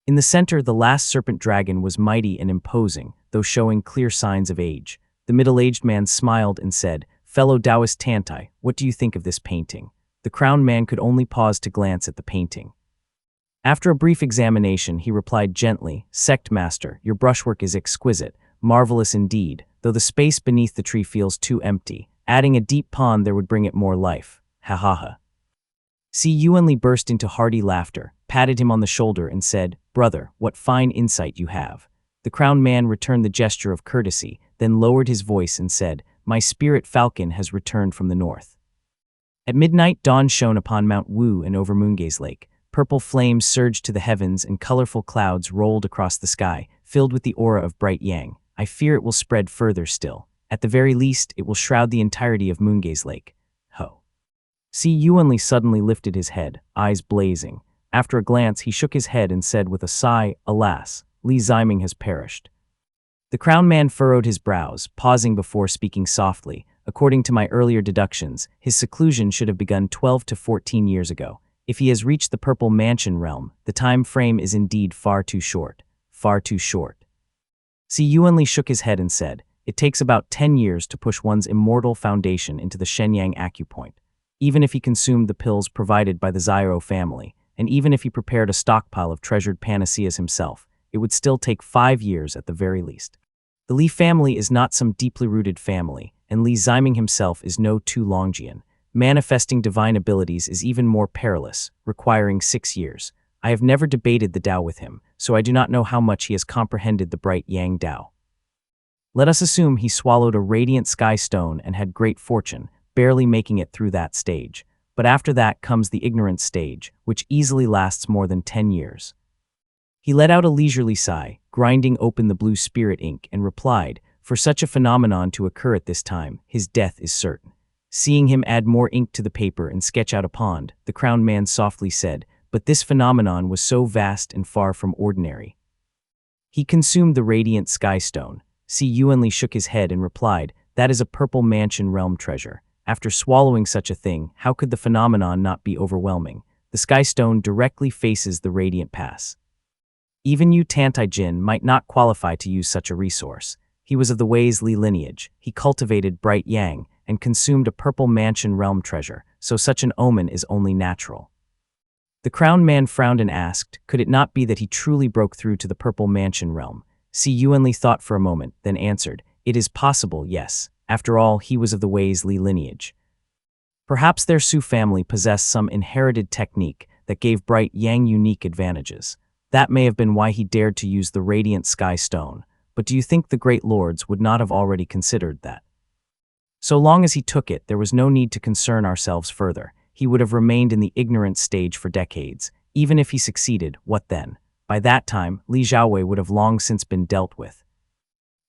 In the center, the last serpent dragon was mighty and imposing, though showing clear signs of age. The middle-aged man smiled and said, "Fellow Taoist Tantai, what do you think of this painting?" The crowned man could only pause to glance at the painting. After a brief examination, he replied gently, "Sect Master, your brushwork is exquisite, marvelous indeed, though the space beneath the tree feels too empty. Adding a deep pond there would bring it more life. Ha ha ha." Si Yuanli burst into hearty laughter, patted him on the shoulder and said, "Brother, what fine insight you have." The crowned man returned the gesture of courtesy, then lowered his voice and said, "My spirit falcon has returned from the north." At midnight, dawn shone upon Mount Wu and over Moongaze Lake. Purple flames surged to the heavens and colorful clouds rolled across the sky, filled with the aura of bright yang. I fear it will spread further still. At the very least, it will shroud the entirety of Moongaze Lake. Ho. Si Yuanli suddenly lifted his head, eyes blazing. After a glance, he shook his head and said with a sigh, "Alas, Li Ziming has perished." The crown man furrowed his brows, pausing before speaking softly. According to my earlier deductions, his seclusion should have begun 12 to 14 years ago. If he has reached the Purple Mansion realm, the time frame is indeed far too short. Far too short. Si Yuanli shook his head and said, "It takes about 10 years to push one's immortal foundation into the Shenyang acupoint. Even if he consumed the pills provided by the Zyro family, and even if he prepared a stockpile of treasured panaceas himself, it would still take 5 years at the very least. The Li family is not some deeply rooted family, and Li Ziming himself is no Tu-Longjian. Manifesting divine abilities is even more perilous, requiring 6 years. I have never debated the Tao with him, so I do not know how much he has comprehended the bright Yang Tao. Let us assume he swallowed a radiant sky stone and had great fortune, barely making it through that stage. But after that comes the ignorance stage, which easily lasts more than 10 years. He let out a leisurely sigh, grinding open the blue spirit ink, and replied, "For such a phenomenon to occur at this time, his death is certain." Seeing him add more ink to the paper and sketch out a pond, the crowned man softly said, "But this phenomenon was so vast and far from ordinary." He consumed the radiant sky stone. Si Yuanli shook his head and replied, "That is a Purple Mansion realm treasure. After swallowing such a thing, how could the phenomenon not be overwhelming? The sky stone directly faces the radiant pass. Even Yu Tantai-jin might not qualify to use such a resource. He was of the Wei's Li lineage. He cultivated bright yang and consumed a Purple Mansion realm treasure, so such an omen is only natural." The crowned man frowned and asked, "Could it not be that he truly broke through to the Purple Mansion realm?" Si Yuanli thought for a moment, then answered, "It is possible, yes. After all, he was of the Wei's Li lineage. Perhaps their Su family possessed some inherited technique that gave bright yang unique advantages. That may have been why he dared to use the radiant sky stone. But do you think the great lords would not have already considered that? So long as he took it, there was no need to concern ourselves further. He would have remained in the ignorant stage for decades. Even if he succeeded, what then? By that time, Li Xiaowei would have long since been dealt with.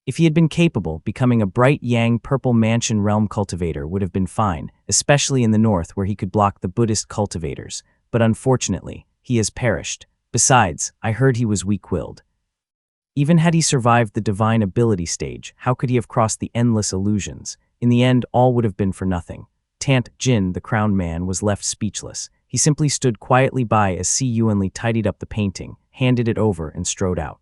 If he had been capable, becoming a bright yang Purple Mansion realm cultivator would have been fine, especially in the north where he could block the Buddhist cultivators. But unfortunately, he has perished. Besides, I heard he was weak-willed. Even had he survived the divine ability stage, how could he have crossed the endless illusions? In the end, all would have been for nothing. Tant Jin, the crowned man, was left speechless. He simply stood quietly by as Si Yuanli tidied up the painting, handed it over, and strode out.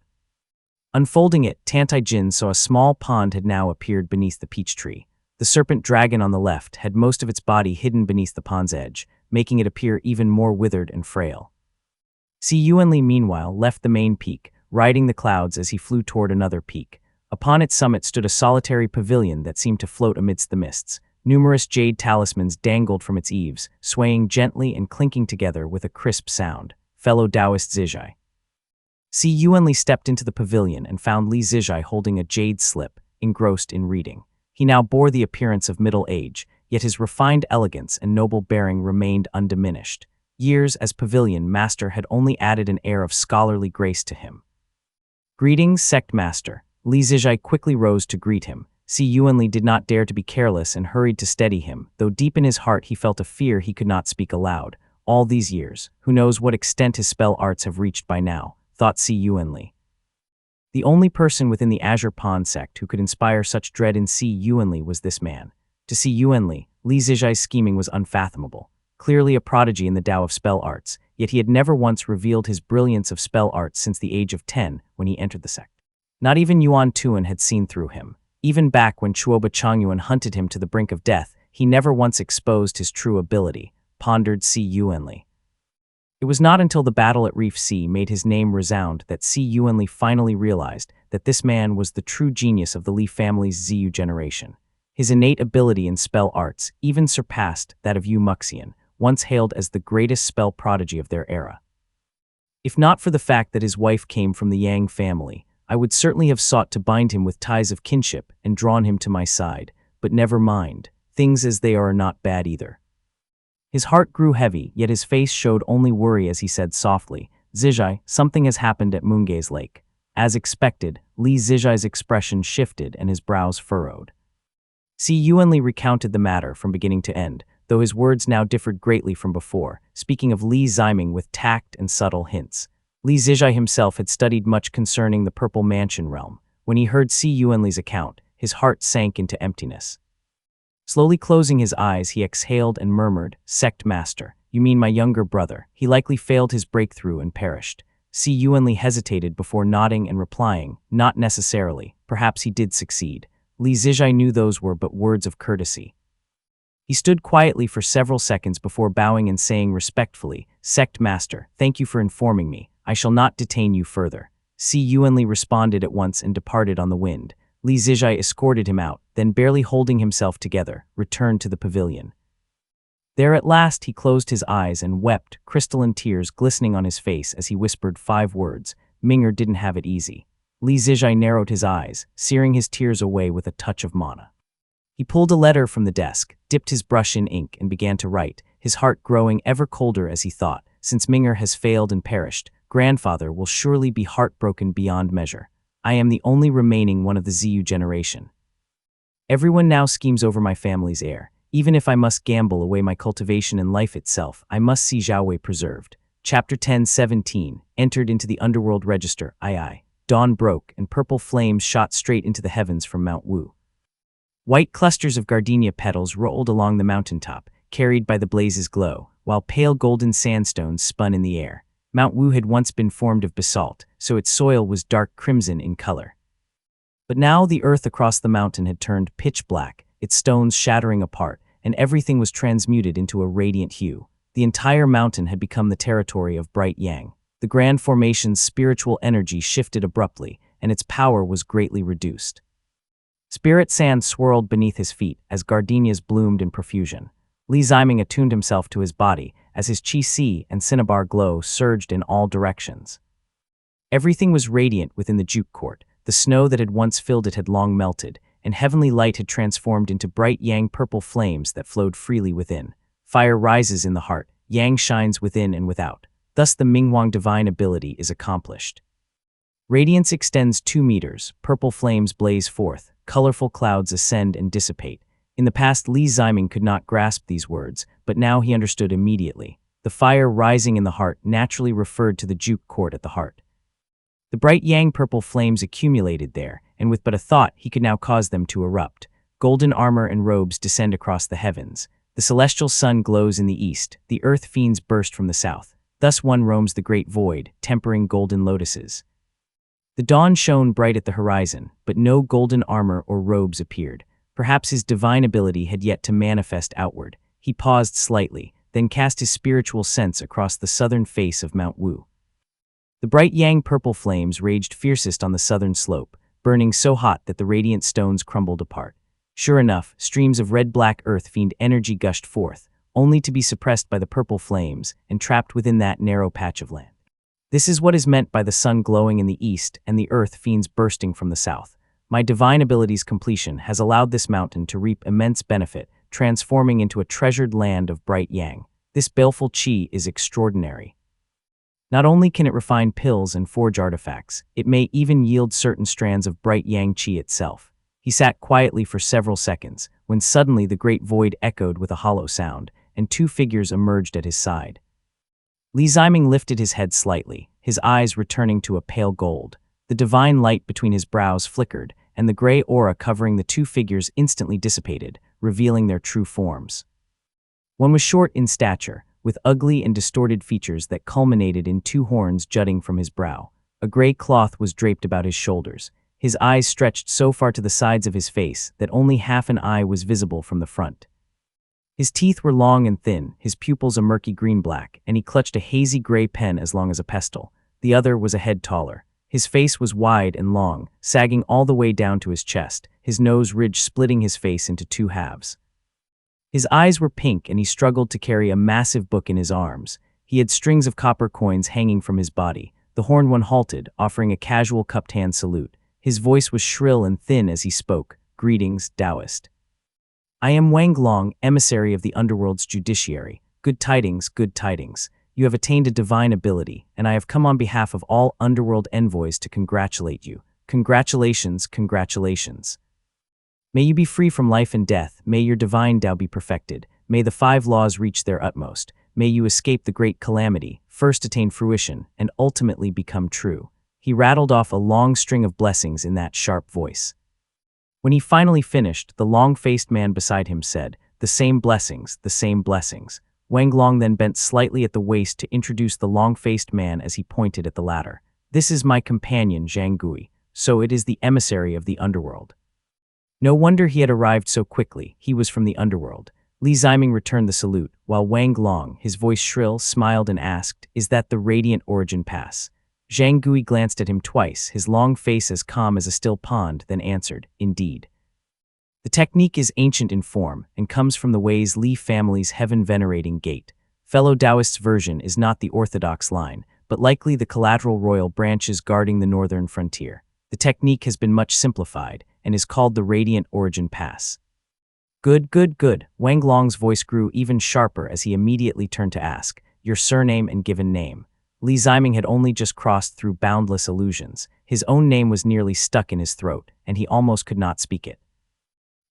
Unfolding it, Tantai Jin saw a small pond had now appeared beneath the peach tree. The serpent dragon on the left had most of its body hidden beneath the pond's edge, making it appear even more withered and frail. Si Yuanli, meanwhile, left the main peak, riding the clouds as he flew toward another peak. Upon its summit stood a solitary pavilion that seemed to float amidst the mists. Numerous jade talismans dangled from its eaves, swaying gently and clinking together with a crisp sound. Fellow Taoist Zijai. Si Yuanli stepped into the pavilion and found Li Zijai holding a jade slip, engrossed in reading. He now bore the appearance of middle age, yet his refined elegance and noble bearing remained undiminished. Years as pavilion master had only added an air of scholarly grace to him. "Greetings, sect master." Li Zijai quickly rose to greet him. Si Yuanli did not dare to be careless and hurried to steady him, though deep in his heart he felt a fear he could not speak aloud. All these years, who knows what extent his spell arts have reached by now, thought Si Yuanli. The only person within the Azure Pond sect who could inspire such dread in Si Yuanli was this man. To Si Yuanli, Li Zijai's scheming was unfathomable. Clearly a prodigy in the Tao of spell arts, yet he had never once revealed his brilliance of spell arts since the age of 10 when he entered the sect. Not even Yuan Tuan had seen through him. Even back when Chuoba Changyuan hunted him to the brink of death, he never once exposed his true ability, pondered Si Yuanli. It was not until the battle at Reef Sea made his name resound that Si Yuanli finally realized that this man was the true genius of the Li family's Ziyu generation. His innate ability in spell arts even surpassed that of Yu Muxian, once hailed as the greatest spell prodigy of their era. If not for the fact that his wife came from the Yang family, I would certainly have sought to bind him with ties of kinship and drawn him to my side, but never mind, things as they are not bad either. His heart grew heavy, yet his face showed only worry as he said softly, "Zijai, something has happened at Moongay's lake." As expected, Li Zijai's expression shifted and his brows furrowed. Si Yuanli recounted the matter from beginning to end, though his words now differed greatly from before, speaking of Li Ziming with tact and subtle hints. Li Zijai himself had studied much concerning the Purple Mansion realm. When he heard Si Yuanli's account, his heart sank into emptiness. Slowly closing his eyes, he exhaled and murmured, "Sect Master, you mean my younger brother. He likely failed his breakthrough and perished." Si Yuanli hesitated before nodding and replying, "Not necessarily. Perhaps he did succeed." Li Zijai knew those were but words of courtesy. He stood quietly for several seconds before bowing and saying respectfully, "Sect Master, thank you for informing me. I shall not detain you further." Si Yuanli responded at once and departed on the wind. Li Zijai escorted him out, then barely holding himself together, returned to the pavilion. There at last he closed his eyes and wept, crystalline tears glistening on his face as he whispered 5 words. Ming'er didn't have it easy. Li Zijai narrowed his eyes, searing his tears away with a touch of mana. He pulled a letter from the desk, dipped his brush in ink and began to write, his heart growing ever colder as he thought, since Ming'er has failed and perished, grandfather will surely be heartbroken beyond measure. I am the only remaining one of the Ziyu generation. Everyone now schemes over my family's heir. Even if I must gamble away my cultivation and life itself, I must see Xiaowei preserved. Chapter 10:17, entered into the underworld register, II. Dawn broke and purple flames shot straight into the heavens from Mount Wu. White clusters of gardenia petals rolled along the mountaintop, carried by the blaze's glow, while pale golden sandstones spun in the air. Mount Wu had once been formed of basalt, so its soil was dark crimson in color. But now the earth across the mountain had turned pitch black, its stones shattering apart, and everything was transmuted into a radiant hue. The entire mountain had become the territory of Bright Yang. The grand formation's spiritual energy shifted abruptly, and its power was greatly reduced. Spirit sand swirled beneath his feet as gardenias bloomed in profusion. Li Ziming attuned himself to his body as his qi and cinnabar glow surged in all directions. Everything was radiant within the Juke Court. The snow that had once filled it had long melted, and heavenly light had transformed into bright yang purple flames that flowed freely within. Fire rises in the heart, yang shines within and without. Thus the Minghuang divine ability is accomplished. Radiance extends 2 meters, purple flames blaze forth, colorful clouds ascend and dissipate. In the past, Li Ziming could not grasp these words, but now he understood immediately. The fire rising in the heart naturally referred to the Juke Court at the heart. The bright yang purple flames accumulated there, and with but a thought he could now cause them to erupt. Golden armor and robes descend across the heavens. The celestial sun glows in the east, the earth fiends burst from the south. Thus one roams the great void, tempering golden lotuses. The dawn shone bright at the horizon, but no golden armor or robes appeared. Perhaps his divine ability had yet to manifest outward. He paused slightly, then cast his spiritual sense across the southern face of Mount Wu. The bright yang purple flames raged fiercest on the southern slope, burning so hot that the radiant stones crumbled apart. Sure enough, streams of red-black earth fiend energy gushed forth, only to be suppressed by the purple flames and trapped within that narrow patch of land. This is what is meant by the sun glowing in the east and the earth fiends bursting from the south. My divine ability's completion has allowed this mountain to reap immense benefit, transforming into a treasured land of bright yang. This baleful qi is extraordinary. Not only can it refine pills and forge artifacts, it may even yield certain strands of bright yang qi itself. He sat quietly for several seconds, when suddenly the great void echoed with a hollow sound, and 2 figures emerged at his side. Li Ziming lifted his head slightly, his eyes returning to a pale gold. The divine light between his brows flickered, and the gray aura covering the 2 figures instantly dissipated, revealing their true forms. One was short in stature, with ugly and distorted features that culminated in 2 horns jutting from his brow. A gray cloth was draped about his shoulders. His eyes stretched so far to the sides of his face that only half an eye was visible from the front. His teeth were long and thin, his pupils a murky green-black, and he clutched a hazy gray pen as long as a pestle. The other was a head taller. His face was wide and long, sagging all the way down to his chest, his nose ridge splitting his face into 2 halves. His eyes were pink and he struggled to carry a massive book in his arms. He had strings of copper coins hanging from his body. The horned one halted, offering a casual cupped hand salute. His voice was shrill and thin as he spoke. "Greetings, Taoist. I am Wang Long, emissary of the underworld's judiciary. Good tidings, good tidings. You have attained a divine ability, and I have come on behalf of all underworld envoys to congratulate you. Congratulations, congratulations. May you be free from life and death, may your divine Tao be perfected, may the 5 laws reach their utmost, may you escape the great calamity, first attain fruition, and ultimately become true." He rattled off a long string of blessings in that sharp voice. When he finally finished, the long-faced man beside him said, "The same blessings, the same blessings." Wang Long then bent slightly at the waist to introduce the long-faced man as he pointed at the latter. "This is my companion, Zhang Gui, so it is the emissary of the underworld." No wonder he had arrived so quickly. He was from the underworld. Li Ziming returned the salute, while Wang Long, his voice shrill, smiled and asked, "Is that the Radiant Origin Pass?" Zhang Gui glanced at him twice, his long face as calm as a still pond, then answered, "Indeed." The technique is ancient in form and comes from the Wei's Li family's heaven-venerating gate. Fellow Taoists' version is not the orthodox line, but likely the collateral royal branches guarding the northern frontier. The technique has been much simplified and is called the Radiant Origin Pass. Good, good, good. Wang Long's voice grew even sharper as he immediately turned to ask, "Your surname and given name." Li Ziming had only just crossed through boundless illusions. His own name was nearly stuck in his throat, and he almost could not speak it.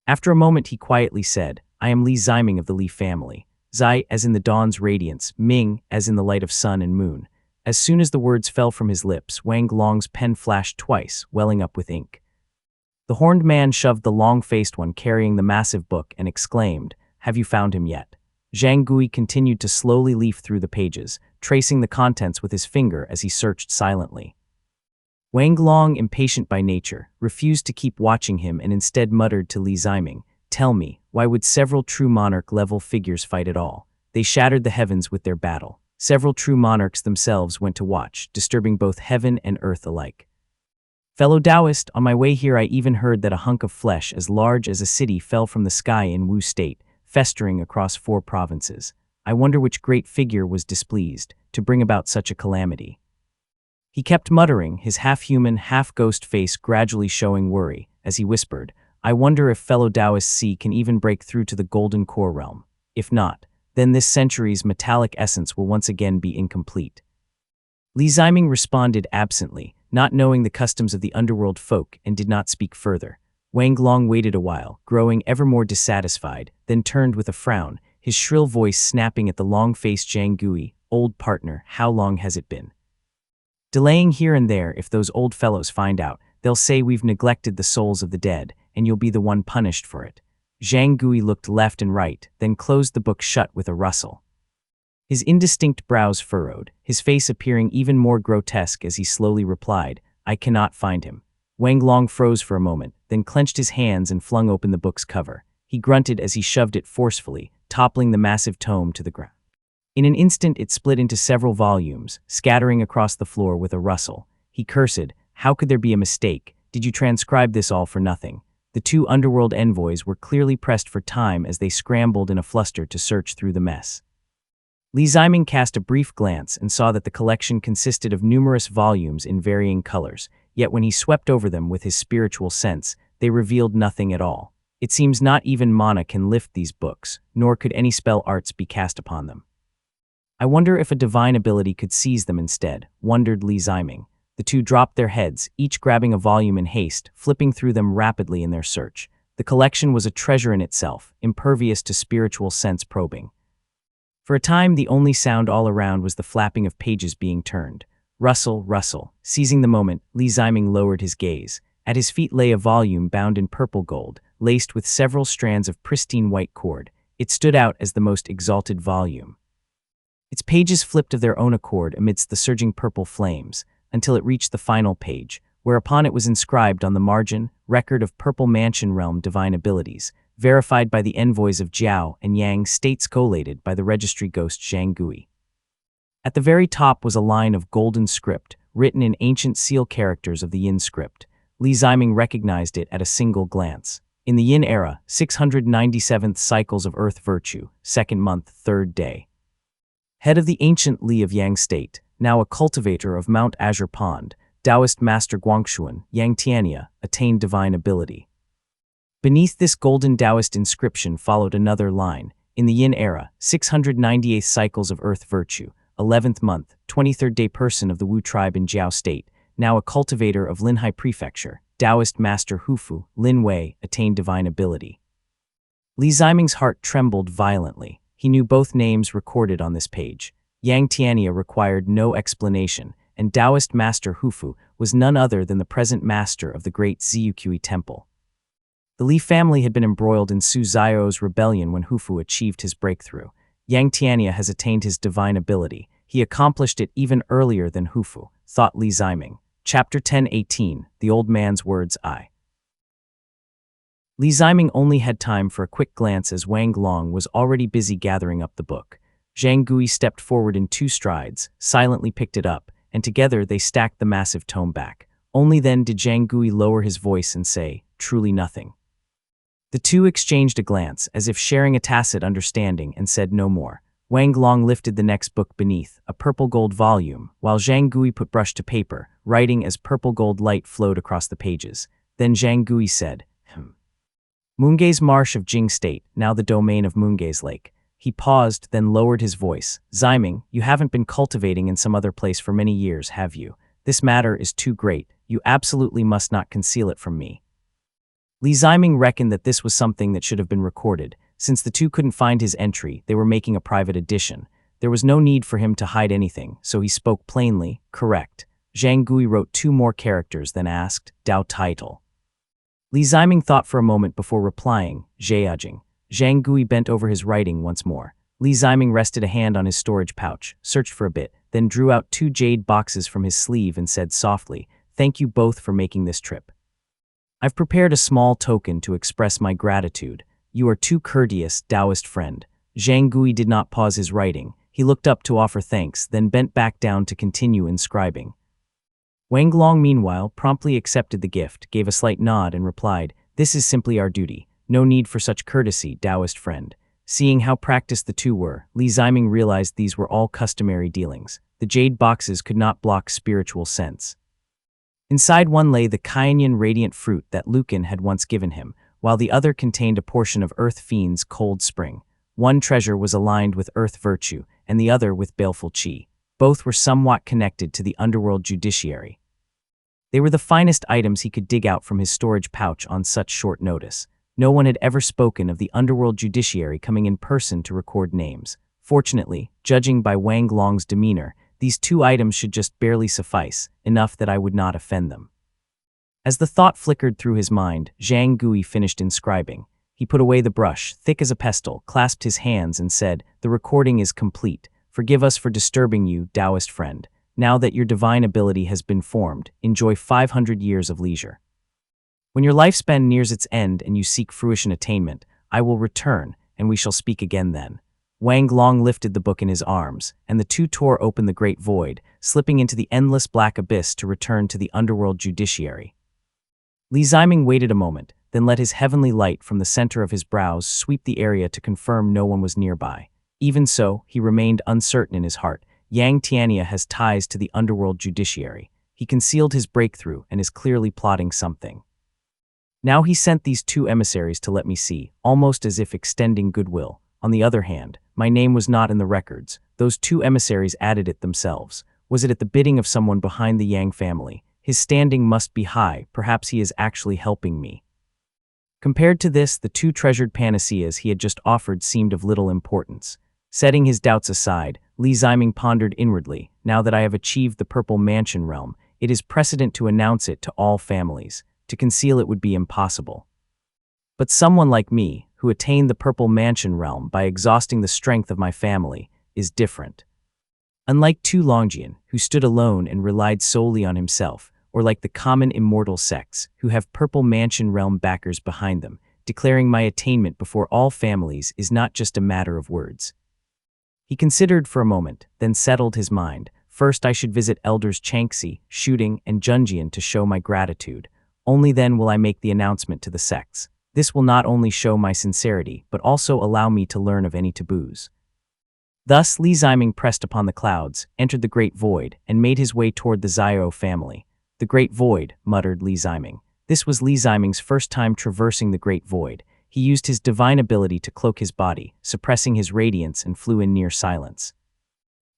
After a moment he quietly said, "I am Li Ziming of the Li family. Zai as in the dawn's radiance, Ming as in the light of sun and moon." As soon as the words fell from his lips, Wang Long's pen flashed twice, welling up with ink. The horned man shoved the long-faced one carrying the massive book and exclaimed, "Have you found him yet?" Zhang Gui continued to slowly leaf through the pages, tracing the contents with his finger as he searched silently. Wang Long, impatient by nature, refused to keep watching him and instead muttered to Li Ziming, "Tell me, why would several true monarch-level figures fight at all? They shattered the heavens with their battle. Several true monarchs themselves went to watch, disturbing both heaven and earth alike. Fellow Taoist, on my way here I even heard that a hunk of flesh as large as a city fell from the sky in Wu State, festering across 4 provinces. I wonder which great figure was displeased to bring about such a calamity." He kept muttering, his half-human, half-ghost face gradually showing worry, as he whispered, "I wonder if fellow Taoist C can even break through to the Golden Core realm. If not, then this century's metallic essence will once again be incomplete." Li Ziming responded absently, not knowing the customs of the underworld folk, and did not speak further. Wang Long waited a while, growing ever more dissatisfied, then turned with a frown, his shrill voice snapping at the long-faced Zhang Gui, "Old partner, how long has it been? Delaying here and there, if those old fellows find out, they'll say we've neglected the souls of the dead, and you'll be the one punished for it." Zhang Gui looked left and right, then closed the book shut with a rustle. His indistinct brows furrowed, his face appearing even more grotesque as he slowly replied, "I cannot find him." Wang Long froze for a moment, then clenched his hands and flung open the book's cover. He grunted as he shoved it forcefully, toppling the massive tome to the ground. In an instant it split into several volumes, scattering across the floor with a rustle. He cursed, "How could there be a mistake? Did you transcribe this all for nothing?" The 2 underworld envoys were clearly pressed for time as they scrambled in a fluster to search through the mess. Li Ziming cast a brief glance and saw that the collection consisted of numerous volumes in varying colors, yet when he swept over them with his spiritual sense, they revealed nothing at all. It seems not even mana can lift these books, nor could any spell arts be cast upon them. I wonder if a divine ability could seize them instead, wondered Li Ziming. The 2 dropped their heads, each grabbing a volume in haste, flipping through them rapidly in their search. The collection was a treasure in itself, impervious to spiritual sense probing. For a time, the only sound all around was the flapping of pages being turned. Rustle, rustle. Seizing the moment, Li Ziming lowered his gaze. At his feet lay a volume bound in purple gold, laced with several strands of pristine white cord. It stood out as the most exalted volume. Its pages flipped of their own accord amidst the surging purple flames, until it reached the final page, whereupon it was inscribed on the margin, "Record of Purple Mansion Realm Divine Abilities, verified by the envoys of Jiao and Yang, states collated by the registry ghost Zhang Gui." At the very top was a line of golden script, written in ancient seal characters of the Yin script. Li Ziming recognized it at a single glance. In the Yin era, 697th cycles of Earth Virtue, 2nd month, 3rd day. Head of the ancient Li of Yang State, now a cultivator of Mount Azure Pond, Taoist Master Guangxuan, Yang Tiania, attained divine ability. Beneath this golden Taoist inscription followed another line. In the Yin era, 698th cycles of Earth Virtue, 11th month, 23rd day person of the Wu tribe in Jiao State, now a cultivator of Linhai Prefecture, Taoist Master Hufu, Lin Wei, attained divine ability. Li Ziming's heart trembled violently. He knew both names recorded on this page. Yang Tiania required no explanation, and Taoist Master Hufu was none other than the present master of the great Ziyuqi temple. The Li family had been embroiled in Su Zio's rebellion when Hufu achieved his breakthrough. Yang Tiania has attained his divine ability. He accomplished it even earlier than Hufu, thought Li Ziming. Chapter 10:18, The Old Man's Words I. Li Ziming only had time for a quick glance as Wang Long was already busy gathering up the book. Zhang Gui stepped forward in 2 strides, silently picked it up, and together they stacked the massive tome back. Only then did Zhang Gui lower his voice and say, "Truly nothing." The two exchanged a glance, as if sharing a tacit understanding, and said no more. Wang Long lifted the next book beneath, a purple-gold volume, while Zhang Gui put brush to paper, writing as purple-gold light flowed across the pages. Then Zhang Gui said, Moongay's Marsh of Jing State, now the domain of Moongay's Lake. He paused, then lowered his voice. Ziming, you haven't been cultivating in some other place for many years, have you? This matter is too great. You absolutely must not conceal it from me. Li Ziming reckoned that this was something that should have been recorded. Since the two couldn't find his entry, they were making a private edition. There was no need for him to hide anything, so he spoke plainly, correct. Zhang Gui wrote 2 more characters, then asked, Dao title. Li Ziming thought for a moment before replying, Zheajing. Zhang Gui bent over his writing once more. Li Ziming rested a hand on his storage pouch, searched for a bit, then drew out 2 jade boxes from his sleeve and said softly, Thank you both for making this trip. I've prepared a small token to express my gratitude. You are too courteous, Taoist friend. Zhang Gui did not pause his writing. He looked up to offer thanks, then bent back down to continue inscribing. Wang Long, meanwhile, promptly accepted the gift, gave a slight nod, and replied, This is simply our duty. No need for such courtesy, Taoist friend. Seeing how practiced the two were, Li Ziming realized these were all customary dealings. The jade boxes could not block spiritual sense. Inside one lay the Cayenne radiant fruit that Lucan had once given him, while the other contained a portion of Earth Fiend's cold spring. One treasure was aligned with Earth virtue, and the other with baleful qi. Both were somewhat connected to the underworld judiciary. They were the finest items he could dig out from his storage pouch on such short notice. No one had ever spoken of the underworld judiciary coming in person to record names. Fortunately, judging by Wang Long's demeanor, these 2 items should just barely suffice, enough that I would not offend them. As the thought flickered through his mind, Zhang Gui finished inscribing. He put away the brush, thick as a pestle, clasped his hands, and said, The recording is complete. Forgive us for disturbing you, Taoist friend. Now that your divine ability has been formed, enjoy 500 years of leisure. When your lifespan nears its end and you seek fruition attainment, I will return, and we shall speak again then. Wang Long lifted the book in his arms, and the two tore open the great void, slipping into the endless black abyss to return to the underworld judiciary. Li Ziming waited a moment, then let his heavenly light from the center of his brows sweep the area to confirm no one was nearby. Even so, he remained uncertain in his heart. Yang Tiania has ties to the underworld judiciary. He concealed his breakthrough and is clearly plotting something. Now he sent these 2 emissaries to let me see, almost as if extending goodwill. On the other hand, my name was not in the records. Those 2 emissaries added it themselves. Was it at the bidding of someone behind the Yang family? His standing must be high. Perhaps he is actually helping me. Compared to this, the 2 treasured panaceas he had just offered seemed of little importance. Setting his doubts aside, Li Ziming pondered inwardly, now that I have achieved the Purple Mansion realm, it is precedent to announce it to all families. To conceal it would be impossible. But someone like me, who attained the Purple Mansion realm by exhausting the strength of my family, is different. Unlike Tu Longjian, who stood alone and relied solely on himself, or like the common immortal sects, who have Purple Mansion realm backers behind them, declaring my attainment before all families is not just a matter of words. He considered for a moment, then settled his mind. First I should visit Elders Changxi, Shooting, and Junjian to show my gratitude. Only then will I make the announcement to the sects. This will not only show my sincerity, but also allow me to learn of any taboos. Thus Li Ziming pressed upon the clouds, entered the Great Void, and made his way toward the Zio family. The Great Void, muttered Li Ziming. This was Li Ziming's first time traversing the Great Void. He used his divine ability to cloak his body, suppressing his radiance, and flew in near silence.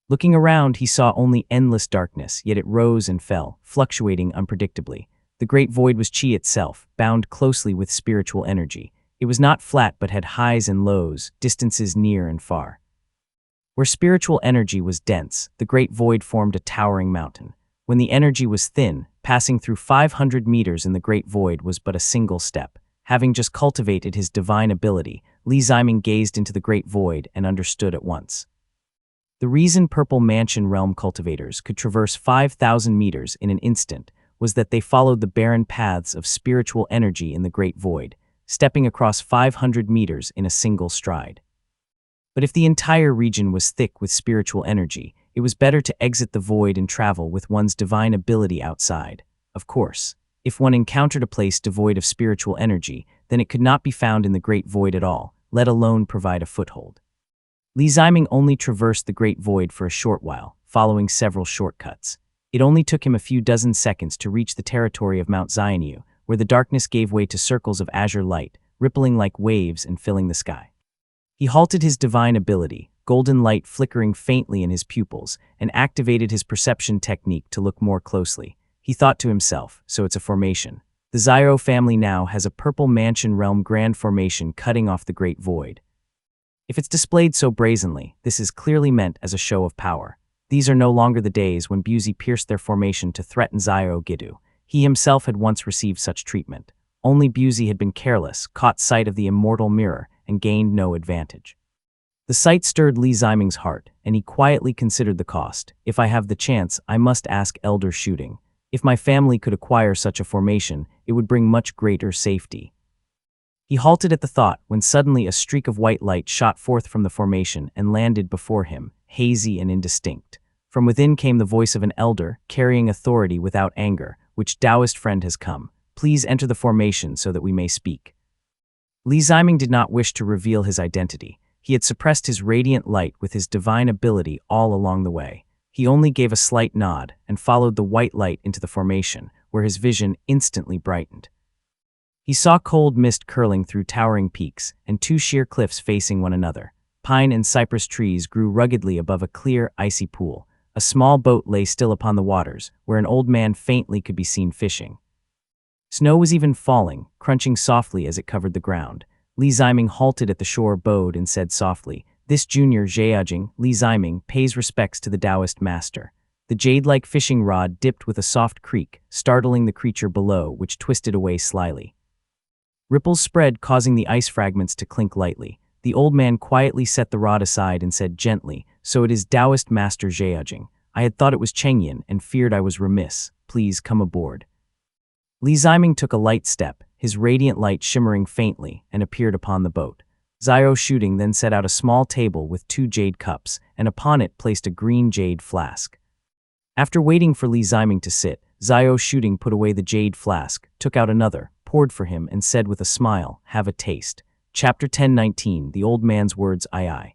Looking around, he saw only endless darkness, yet it rose and fell, fluctuating unpredictably. The Great Void was Qi itself, bound closely with spiritual energy. It was not flat but had highs and lows, distances near and far. Where spiritual energy was dense, the Great Void formed a towering mountain. When the energy was thin, passing through 500 meters in the Great Void was but a single step. Having just cultivated his divine ability, Li Ziming gazed into the Great Void and understood at once. The reason Purple Mansion Realm cultivators could traverse 5,000 meters in an instant was that they followed the barren paths of spiritual energy in the Great Void, stepping across 500 meters in a single stride. But if the entire region was thick with spiritual energy, it was better to exit the void and travel with one's divine ability outside. Of course, if one encountered a place devoid of spiritual energy, then it could not be found in the Great Void at all, let alone provide a foothold. Li Ziming only traversed the Great Void for a short while, following several shortcuts. It only took him a few dozen seconds to reach the territory of Mount Xianyu, where the darkness gave way to circles of azure light, rippling like waves and filling the sky. He halted his divine ability, golden light flickering faintly in his pupils, and activated his perception technique to look more closely. He thought to himself, so it's a formation. The Zyro family now has a Purple Mansion Realm Grand Formation cutting off the Great Void. If it's displayed so brazenly, this is clearly meant as a show of power. These are no longer the days when Buzi pierced their formation to threaten Zyro Gidu. He himself had once received such treatment. Only Buzi had been careless, caught sight of the immortal mirror, and gained no advantage. The sight stirred Li Ziming's heart, and he quietly considered the cost. If I have the chance, I must ask Elder Shooting. If my family could acquire such a formation, it would bring much greater safety. He halted at the thought when suddenly a streak of white light shot forth from the formation and landed before him, hazy and indistinct. From within came the voice of an elder, carrying authority without anger. Which Taoist friend has come? Please enter the formation so that we may speak. Li Ziming did not wish to reveal his identity. He had suppressed his radiant light with his divine ability all along the way. He only gave a slight nod and followed the white light into the formation, where his vision instantly brightened. He saw cold mist curling through towering peaks and two sheer cliffs facing one another. Pine and cypress trees grew ruggedly above a clear, icy pool. A small boat lay still upon the waters, where an old man faintly could be seen fishing. Snow was even falling, crunching softly as it covered the ground. Li Ziming halted at the shore, bowed, and said softly, "This junior Zheajing, Li Ziming, pays respects to the Taoist master." The jade-like fishing rod dipped with a soft creak, startling the creature below, which twisted away slyly. Ripples spread, causing the ice fragments to clink lightly. The old man quietly set the rod aside and said gently, "So it is Taoist Master Zheajing. I had thought it was Chengyan and feared I was remiss. Please come aboard." Li Ziming took a light step, his radiant light shimmering faintly, and appeared upon the boat. Zyro Shooting then set out a small table with 2 jade cups, and upon it placed a green jade flask. After waiting for Li Ziming to sit, Zyro Shooting put away the jade flask, took out another, poured for him, and said with a smile, "Have a taste." Chapter 10:19, The Old Man's Words. Aye.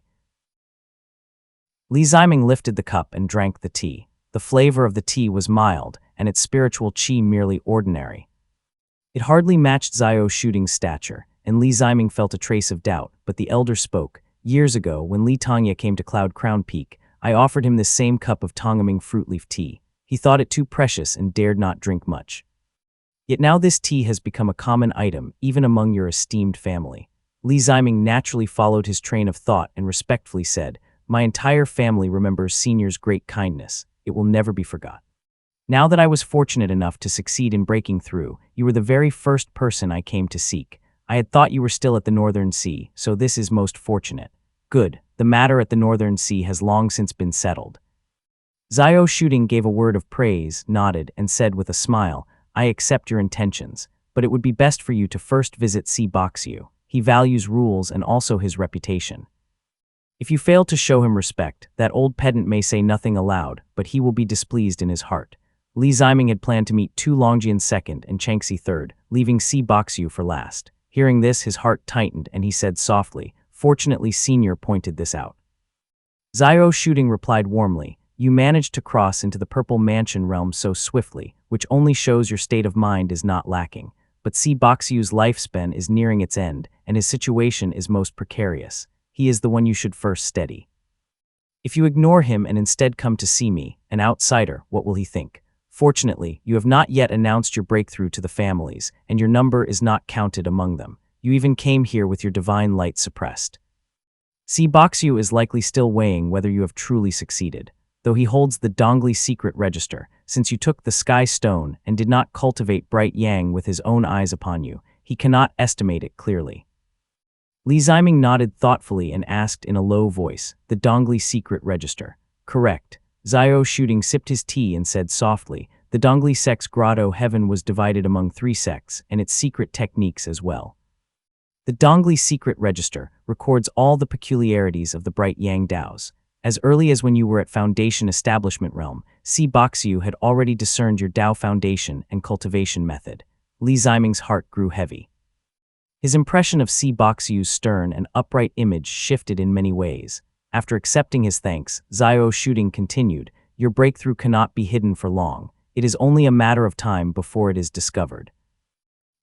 Li Ziming lifted the cup and drank the tea. The flavor of the tea was mild, and its spiritual qi merely ordinary. It hardly matched Zyro Shooting's stature, and Li Ziming felt a trace of doubt, but the elder spoke. "Years ago, when Li Tongya came to Cloud Crown Peak, I offered him this same cup of Tongaming fruit leaf tea. He thought it too precious and dared not drink much. Yet now this tea has become a common item, even among your esteemed family." Li Ziming naturally followed his train of thought and respectfully said, "My entire family remembers Senior's great kindness. It will never be forgot. Now that I was fortunate enough to succeed in breaking through, you were the very first person I came to seek. I had thought you were still at the Northern Sea, so this is most fortunate. Good, the matter at the Northern Sea has long since been settled." Zyro Shooting gave a word of praise, nodded, and said with a smile, "I accept your intentions, but it would be best for you to first visit Si Boxiu. He values rules and also his reputation. If you fail to show him respect, that old pedant may say nothing aloud, but he will be displeased in his heart." Li Ziming had planned to meet Tu Longjian second and Changxi third, leaving Si Boxiu for last. Hearing this, his heart tightened, and he said softly, "Fortunately, Senior pointed this out." Zyro Shooting replied warmly, "You managed to cross into the Purple Mansion realm so swiftly, which only shows your state of mind is not lacking. But Si Boxiu's lifespan is nearing its end, and his situation is most precarious. He is the one you should first steady. If you ignore him and instead come to see me, an outsider, what will he think? Fortunately, you have not yet announced your breakthrough to the families, and your number is not counted among them. You even came here with your divine light suppressed. Si Boxiu is likely still weighing whether you have truly succeeded. though he holds the Dongli secret register. Since you took the sky stone and did not cultivate bright yang with his own eyes upon you, he cannot estimate it clearly." Li Ziming nodded thoughtfully and asked in a low voice, "The Dongli secret register." "Correct." Zhao Shooting sipped his tea and said softly, "The Dongli sect's grotto heaven was divided among 3 sects, and its secret techniques as well. The Dongli secret register records all the peculiarities of the bright Yang Daos. As early as when you were at Foundation Establishment Realm, Si Boxiu had already discerned your Dao foundation and cultivation method." Li Ziming's heart grew heavy. His impression of Si Boxiu's stern and upright image shifted in many ways. After accepting his thanks, Zhao Shooting continued, "Your breakthrough cannot be hidden for long. It is only a matter of time before it is discovered.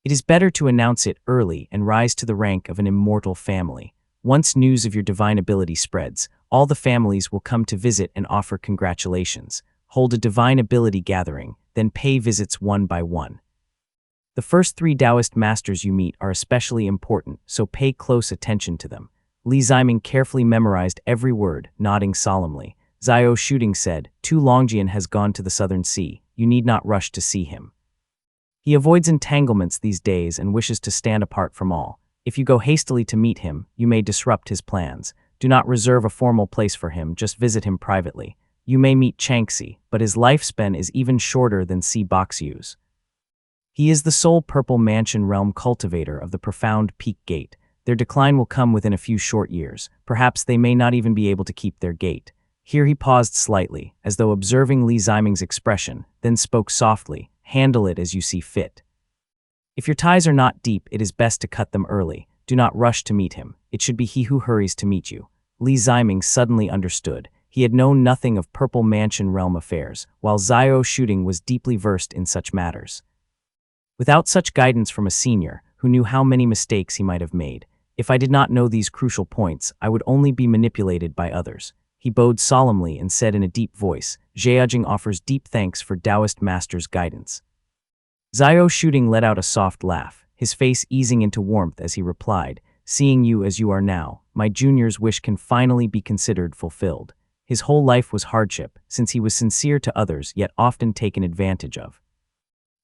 It is better to announce it early and rise to the rank of an immortal family. Once news of your divine ability spreads, all the families will come to visit and offer congratulations. Hold a divine ability gathering, then pay visits one by one. The first 3 Taoist masters you meet are especially important, so pay close attention to them." Li Ziming carefully memorized every word, nodding solemnly. Zhao Shooting said, "Tu Longjian has gone to the Southern Sea. You need not rush to see him. He avoids entanglements these days and wishes to stand apart from all. If you go hastily to meet him, you may disrupt his plans. Do not reserve a formal place for him, just visit him privately. You may meet Changxi, but his lifespan is even shorter than Si Boxiu's. He is the sole Purple Mansion realm cultivator of the profound Peak Gate. Their decline will come within a few short years. Perhaps they may not even be able to keep their gate." Here he paused slightly, as though observing Li Ziming's expression, then spoke softly, "Handle it as you see fit. If your ties are not deep, it is best to cut them early. Do not rush to meet him. It should be he who hurries to meet you." Li Ziming suddenly understood. He had known nothing of Purple Mansion realm affairs, while Zhao Shooting was deeply versed in such matters. Without such guidance from a senior, who knew how many mistakes he might have made, "If I did not know these crucial points, I would only be manipulated by others." He bowed solemnly and said in a deep voice, "Zheajing offers deep thanks for Taoist master's guidance." Zhao Shooting let out a soft laugh, his face easing into warmth as he replied, "Seeing you as you are now, my junior's wish can finally be considered fulfilled. His whole life was hardship, since he was sincere to others yet often taken advantage of.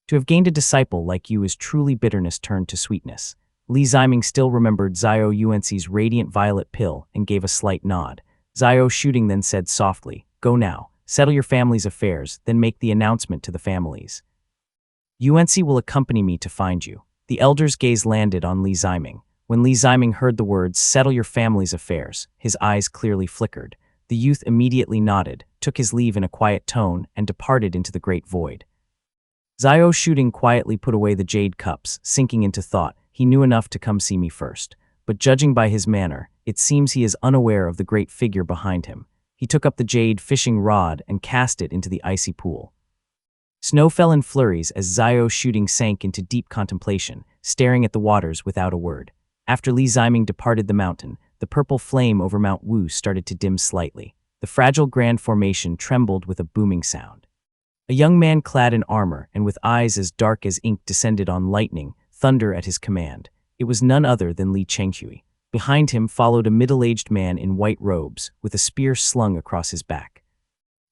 To have gained a disciple like you is truly bitterness turned to sweetness." Li Ziming still remembered Zhao Yuanxi's radiant violet pill and gave a slight nod. Zhao Shooting then said softly, "Go now, settle your family's affairs, then make the announcement to the families. Yuanxi will accompany me to find you." The elder's gaze landed on Li Ziming. When Li Ziming heard the words, "settle your family's affairs," his eyes clearly flickered. The youth immediately nodded, took his leave in a quiet tone, and departed into the great void. Zhao Shooting quietly put away the jade cups, sinking into thought. He knew enough to come see me first, but judging by his manner, it seems he is unaware of the great figure behind him. He took up the jade fishing rod and cast it into the icy pool. Snow fell in flurries as Zhao Shooting sank into deep contemplation, staring at the waters without a word. After Li Ziming departed the mountain, the purple flame over Mount Wu started to dim slightly. The fragile grand formation trembled with a booming sound. A young man clad in armor and with eyes as dark as ink descended on lightning, thunder at his command. It was none other than Li Chenghui. Behind him followed a middle-aged man in white robes, with a spear slung across his back.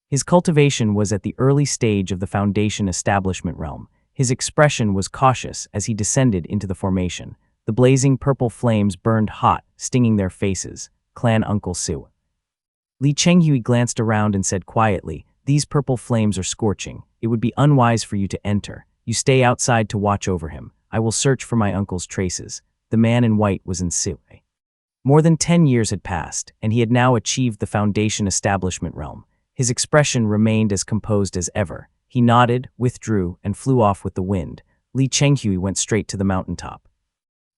His cultivation was at the early stage of the Foundation Establishment realm. His expression was cautious as he descended into the formation. The blazing purple flames burned hot, stinging their faces. Clan Uncle Su. Li Chenghui glanced around and said quietly, "These purple flames are scorching. It would be unwise for you to enter. You stay outside to watch over him. I will search for my uncle's traces." The man in white was in Su. More than 10 years had passed, and he had now achieved the Foundation Establishment realm. His expression remained as composed as ever. He nodded, withdrew, and flew off with the wind. Li Chenghui went straight to the mountaintop.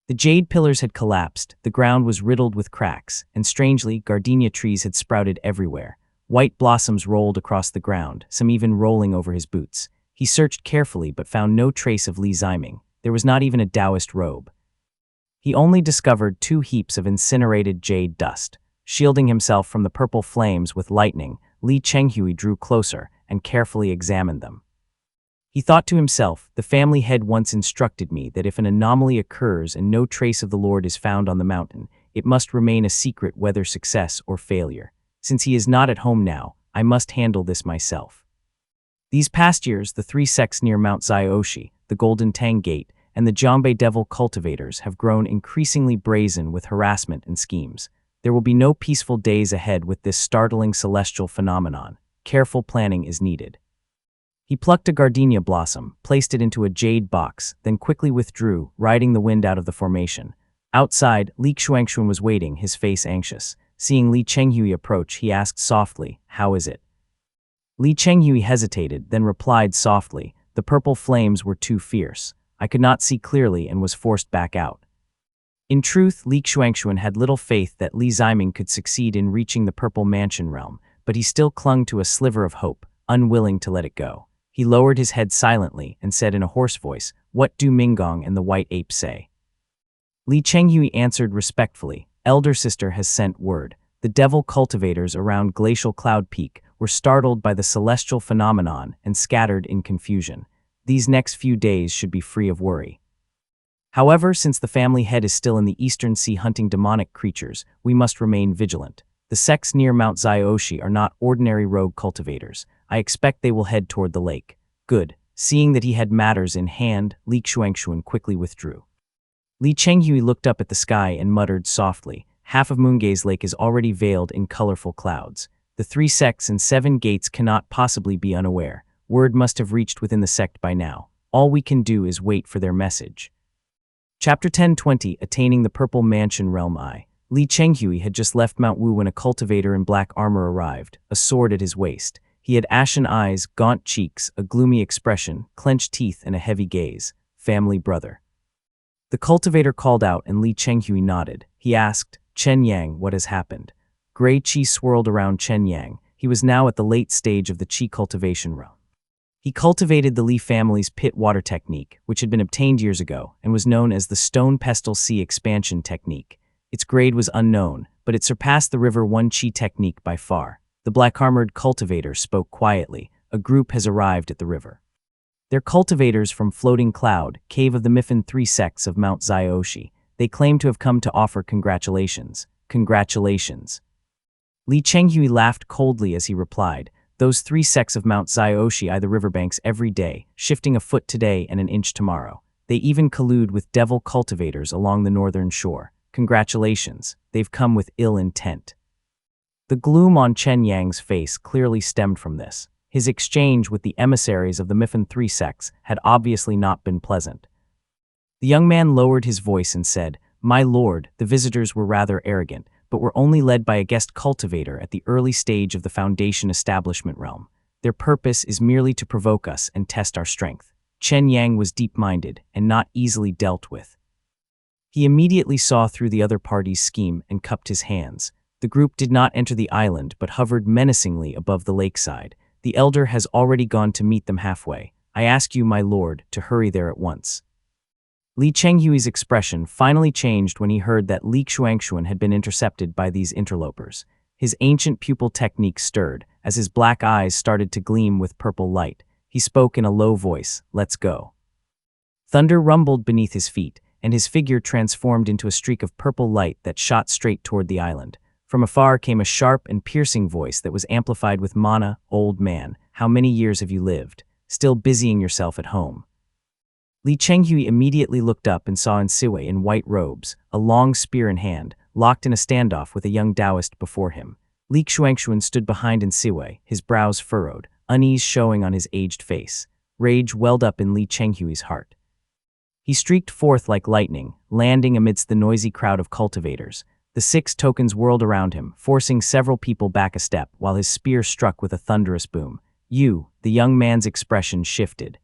The jade pillars had collapsed, the ground was riddled with cracks, and strangely, gardenia trees had sprouted everywhere. White blossoms rolled across the ground, some even rolling over his boots. He searched carefully but found no trace of Li Ziming. There was not even a Taoist robe. He only discovered 2 heaps of incinerated jade dust. Shielding himself from the purple flames with lightning, Li Chenghui drew closer and carefully examined them. He thought to himself, "The family head once instructed me that if an anomaly occurs and no trace of the Lord is found on the mountain, it must remain a secret whether success or failure. Since he is not at home now, I must handle this myself. These past years, the three sects near Mount Zioshi, the Golden Tang Gate, and the Jombe Devil cultivators have grown increasingly brazen with harassment and schemes. There will be no peaceful days ahead with this startling celestial phenomenon. Careful planning is needed. He plucked a gardenia blossom, placed it into a jade box, then quickly withdrew, riding the wind out of the formation. Outside, Li Shuangxuan was waiting, his face anxious. Seeing Li Chenghui approach, he asked softly, "How is it?" Li Chenghui hesitated, then replied softly, "The purple flames were too fierce. I could not see clearly and was forced back out." In truth, Li Shuangxuan had little faith that Li Ziming could succeed in reaching the Purple Mansion realm, but he still clung to a sliver of hope, unwilling to let it go. He lowered his head silently and said in a hoarse voice, "What do Minggong and the White Ape say?" Li Chenghui answered respectfully, "Elder sister has sent word. The devil cultivators around Glacial Cloud Peak were startled by the celestial phenomenon and scattered in confusion. These next few days should be free of worry. However, since the family head is still in the Eastern Sea hunting demonic creatures, we must remain vigilant. The sects near Mount Zioshi are not ordinary rogue cultivators. I expect they will head toward the lake." "Good." Seeing that he had matters in hand, Li Shuangxuan quickly withdrew. Li Chenghui looked up at the sky and muttered softly, "Half of Moongaze Lake is already veiled in colorful clouds. The three sects and 7 gates cannot possibly be unaware. Word must have reached within the sect by now. All we can do is wait for their message." Chapter 10:20 Attaining the Purple Mansion Realm I. Li Chenghui had just left Mount Wu when a cultivator in black armor arrived, a sword at his waist. He had ashen eyes, gaunt cheeks, a gloomy expression, clenched teeth, and a heavy gaze. "Family brother." The cultivator called out and Li Chenghui nodded. He asked, "Chen Yang, what has happened?" Gray qi swirled around Chen Yang. He was now at the late stage of the qi cultivation realm. He cultivated the Li family's pit water technique, which had been obtained years ago and was known as the Stone Pestle Sea Expansion Technique. Its grade was unknown, but it surpassed the River 1 Qi technique by far. The black-armored cultivator spoke quietly. "A group has arrived at the river. They're cultivators from Floating Cloud, Cave of the Miffin 3 sects of Mount Zioshi. They claim to have come to offer congratulations." "Congratulations." Li Chenghui laughed coldly as he replied, "Those 3 sects of Mount Zioshi eye the riverbanks every day, shifting a foot today and an inch tomorrow. They even collude with devil cultivators along the northern shore. Congratulations, they've come with ill intent." The gloom on Chen Yang's face clearly stemmed from this. His exchange with the emissaries of the Miffin 3 sects had obviously not been pleasant. The young man lowered his voice and said, "My lord, the visitors were rather arrogant, but were only led by a guest cultivator at the early stage of the Foundation establishment realm. Their purpose is merely to provoke us and test our strength." Chen Yang was deep-minded and not easily dealt with. He immediately saw through the other party's scheme and cupped his hands. The group did not enter the island but hovered menacingly above the lakeside. "The elder has already gone to meet them halfway. I ask you, my lord, to hurry there at once." Li Chenghui's expression finally changed when he heard that Li Shuangxuan had been intercepted by these interlopers. His ancient pupil technique stirred, as his black eyes started to gleam with purple light. He spoke in a low voice, "Let's go." Thunder rumbled beneath his feet, and his figure transformed into a streak of purple light that shot straight toward the island. From afar came a sharp and piercing voice that was amplified with mana. "Old man, how many years have you lived? Still busying yourself at home?" Li Chenghui immediately looked up and saw Nsiwei in white robes, a long spear in hand, locked in a standoff with a young Taoist before him. Li Shuangxuan stood behind Nsiwei, his brows furrowed, unease showing on his aged face. Rage welled up in Li Chenghui's heart. He streaked forth like lightning, landing amidst the noisy crowd of cultivators. The 6 tokens whirled around him, forcing several people back a step, while his spear struck with a thunderous boom. The young man's expression shifted.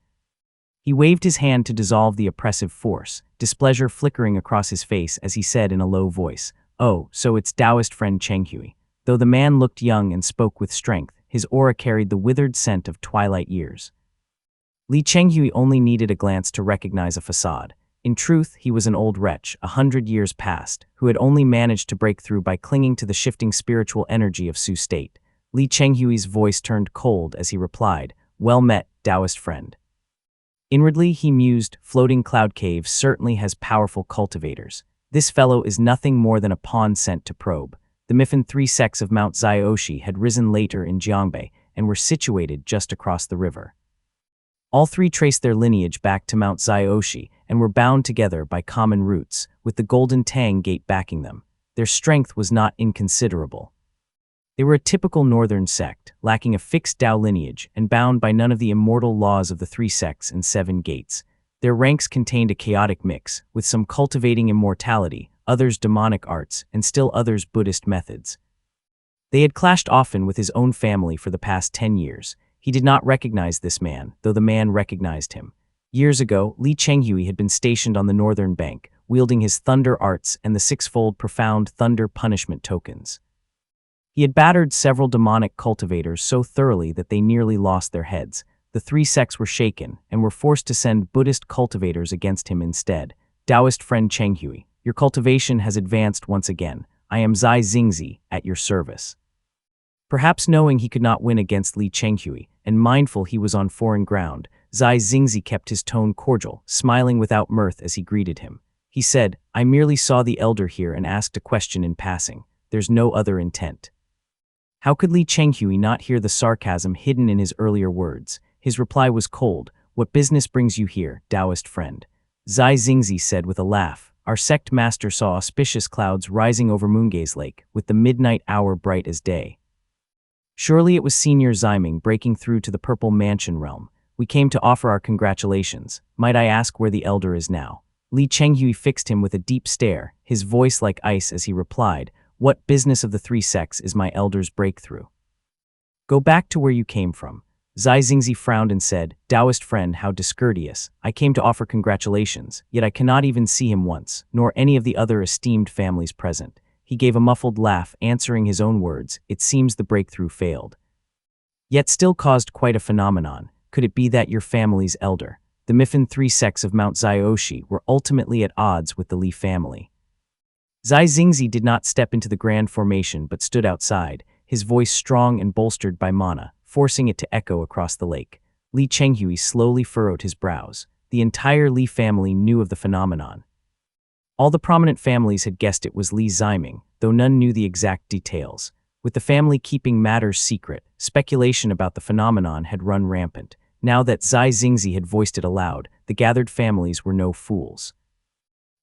He waved his hand to dissolve the oppressive force, displeasure flickering across his face as he said in a low voice, "Oh, so it's Taoist friend Chenghui." Though the man looked young and spoke with strength, his aura carried the withered scent of twilight years. Li Chenghui only needed a glance to recognize a facade. In truth, he was an old wretch, 100 years past, who had only managed to break through by clinging to the shifting spiritual energy of Su State. Li Chenghui's voice turned cold as he replied, "Well met, Taoist friend." Inwardly, he mused, Floating Cloud Cave certainly has powerful cultivators. This fellow is nothing more than a pawn sent to probe. The Mifun three sects of Mount Zioshi had risen later in Jiangbei and were situated just across the river. All three traced their lineage back to Mount Zioshi and were bound together by common roots, with the Golden Tang Gate backing them. Their strength was not inconsiderable. They were a typical northern sect, lacking a fixed Dao lineage and bound by none of the immortal laws of the three sects and seven gates. Their ranks contained a chaotic mix, with some cultivating immortality, others demonic arts, and still others Buddhist methods. They had clashed often with his own family for the past 10 years. He did not recognize this man, though the man recognized him. Years ago, Li Chenghui had been stationed on the northern bank, wielding his thunder arts and the sixfold profound thunder punishment tokens. He had battered several demonic cultivators so thoroughly that they nearly lost their heads. The three sects were shaken and were forced to send Buddhist cultivators against him instead. Taoist friend Chenghui, your cultivation has advanced once again. I am Zai Xingzi, at your service. Perhaps knowing he could not win against Li Chenghui, and mindful he was on foreign ground, Zai Xingzi kept his tone cordial, smiling without mirth as he greeted him. He said, I merely saw the elder here and asked a question in passing. There's no other intent. How could Li Chenghui not hear the sarcasm hidden in his earlier words? His reply was cold. What business brings you here, Taoist friend? Zai Xingzi said with a laugh. Our sect master saw auspicious clouds rising over Moongaze Lake, with the midnight hour bright as day. Surely it was Senior Ziming breaking through to the Purple Mansion realm. We came to offer our congratulations. Might I ask where the elder is now? Li Chenghui fixed him with a deep stare, his voice like ice as he replied, What business of the three sects is my elder's breakthrough? Go back to where you came from. Zai Xingzi frowned and said, Taoist friend, how discourteous. I came to offer congratulations, yet I cannot even see him once, nor any of the other esteemed families present. He gave a muffled laugh, answering his own words. It seems the breakthrough failed. Yet still caused quite a phenomenon. Could it be that your family's elder, the Mifun three sects of Mount Zioshi, were ultimately at odds with the Li family? Zai Xingzi did not step into the grand formation but stood outside, his voice strong and bolstered by mana, forcing it to echo across the lake. Li Chenghui slowly furrowed his brows. The entire Li family knew of the phenomenon. All the prominent families had guessed it was Li Ziming, though none knew the exact details. With the family keeping matters secret, speculation about the phenomenon had run rampant. Now that Zai Xingzi had voiced it aloud, the gathered families were no fools.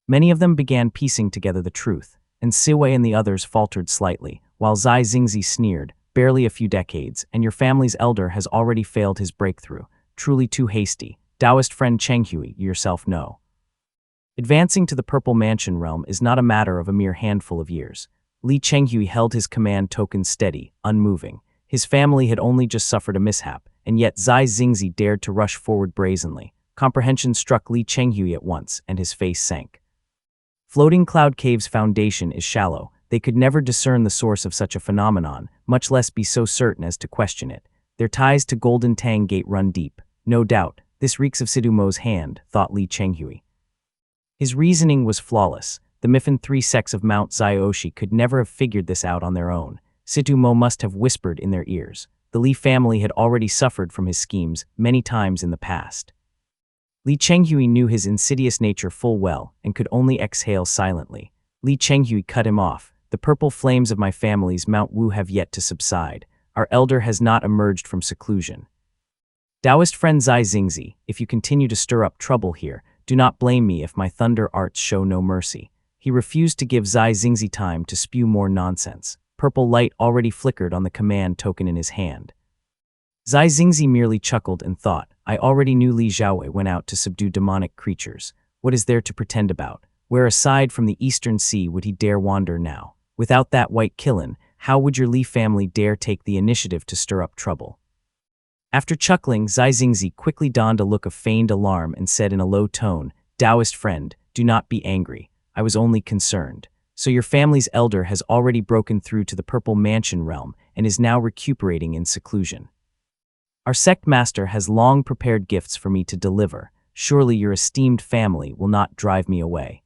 Many of them began piecing together the truth, and Siwei and the others faltered slightly, while Zai Xingzi sneered, barely a few decades, and your family's elder has already failed his breakthrough. Truly too hasty. Taoist friend Chenghui, you yourself know. Advancing to the Purple Mansion realm is not a matter of a mere handful of years. Li Chenghui held his command token steady, unmoving. His family had only just suffered a mishap, and yet Zai Xingzi dared to rush forward brazenly. Comprehension struck Li Chenghui at once, and his face sank. Floating Cloud Cave's foundation is shallow. They could never discern the source of such a phenomenon, much less be so certain as to question it. Their ties to Golden Tang Gate run deep. No doubt, this reeks of Sidumo's hand, thought Li Chenghui. His reasoning was flawless. The Mifun three sects of Mount Zioshi could never have figured this out on their own. Sidumo must have whispered in their ears. The Li family had already suffered from his schemes many times in the past. Li Chenghui knew his insidious nature full well and could only exhale silently. Li Chenghui cut him off. The purple flames of my family's Mount Wu have yet to subside. Our elder has not emerged from seclusion. Taoist friend Zai Xingzi, if you continue to stir up trouble here, do not blame me if my thunder arts show no mercy. He refused to give Zai Xingzi time to spew more nonsense. Purple light already flickered on the command token in his hand. Zai Xingzi merely chuckled and thought, I already knew Li Xiaowei went out to subdue demonic creatures. What is there to pretend about? Where aside from the Eastern Sea would he dare wander now? Without that white Qilin, how would your Li family dare take the initiative to stir up trouble? After chuckling, Zai Xingzi quickly donned a look of feigned alarm and said in a low tone, Taoist friend, do not be angry. I was only concerned. So your family's elder has already broken through to the Purple Mansion realm and is now recuperating in seclusion. Our sect master has long prepared gifts for me to deliver. Surely your esteemed family will not drive me away.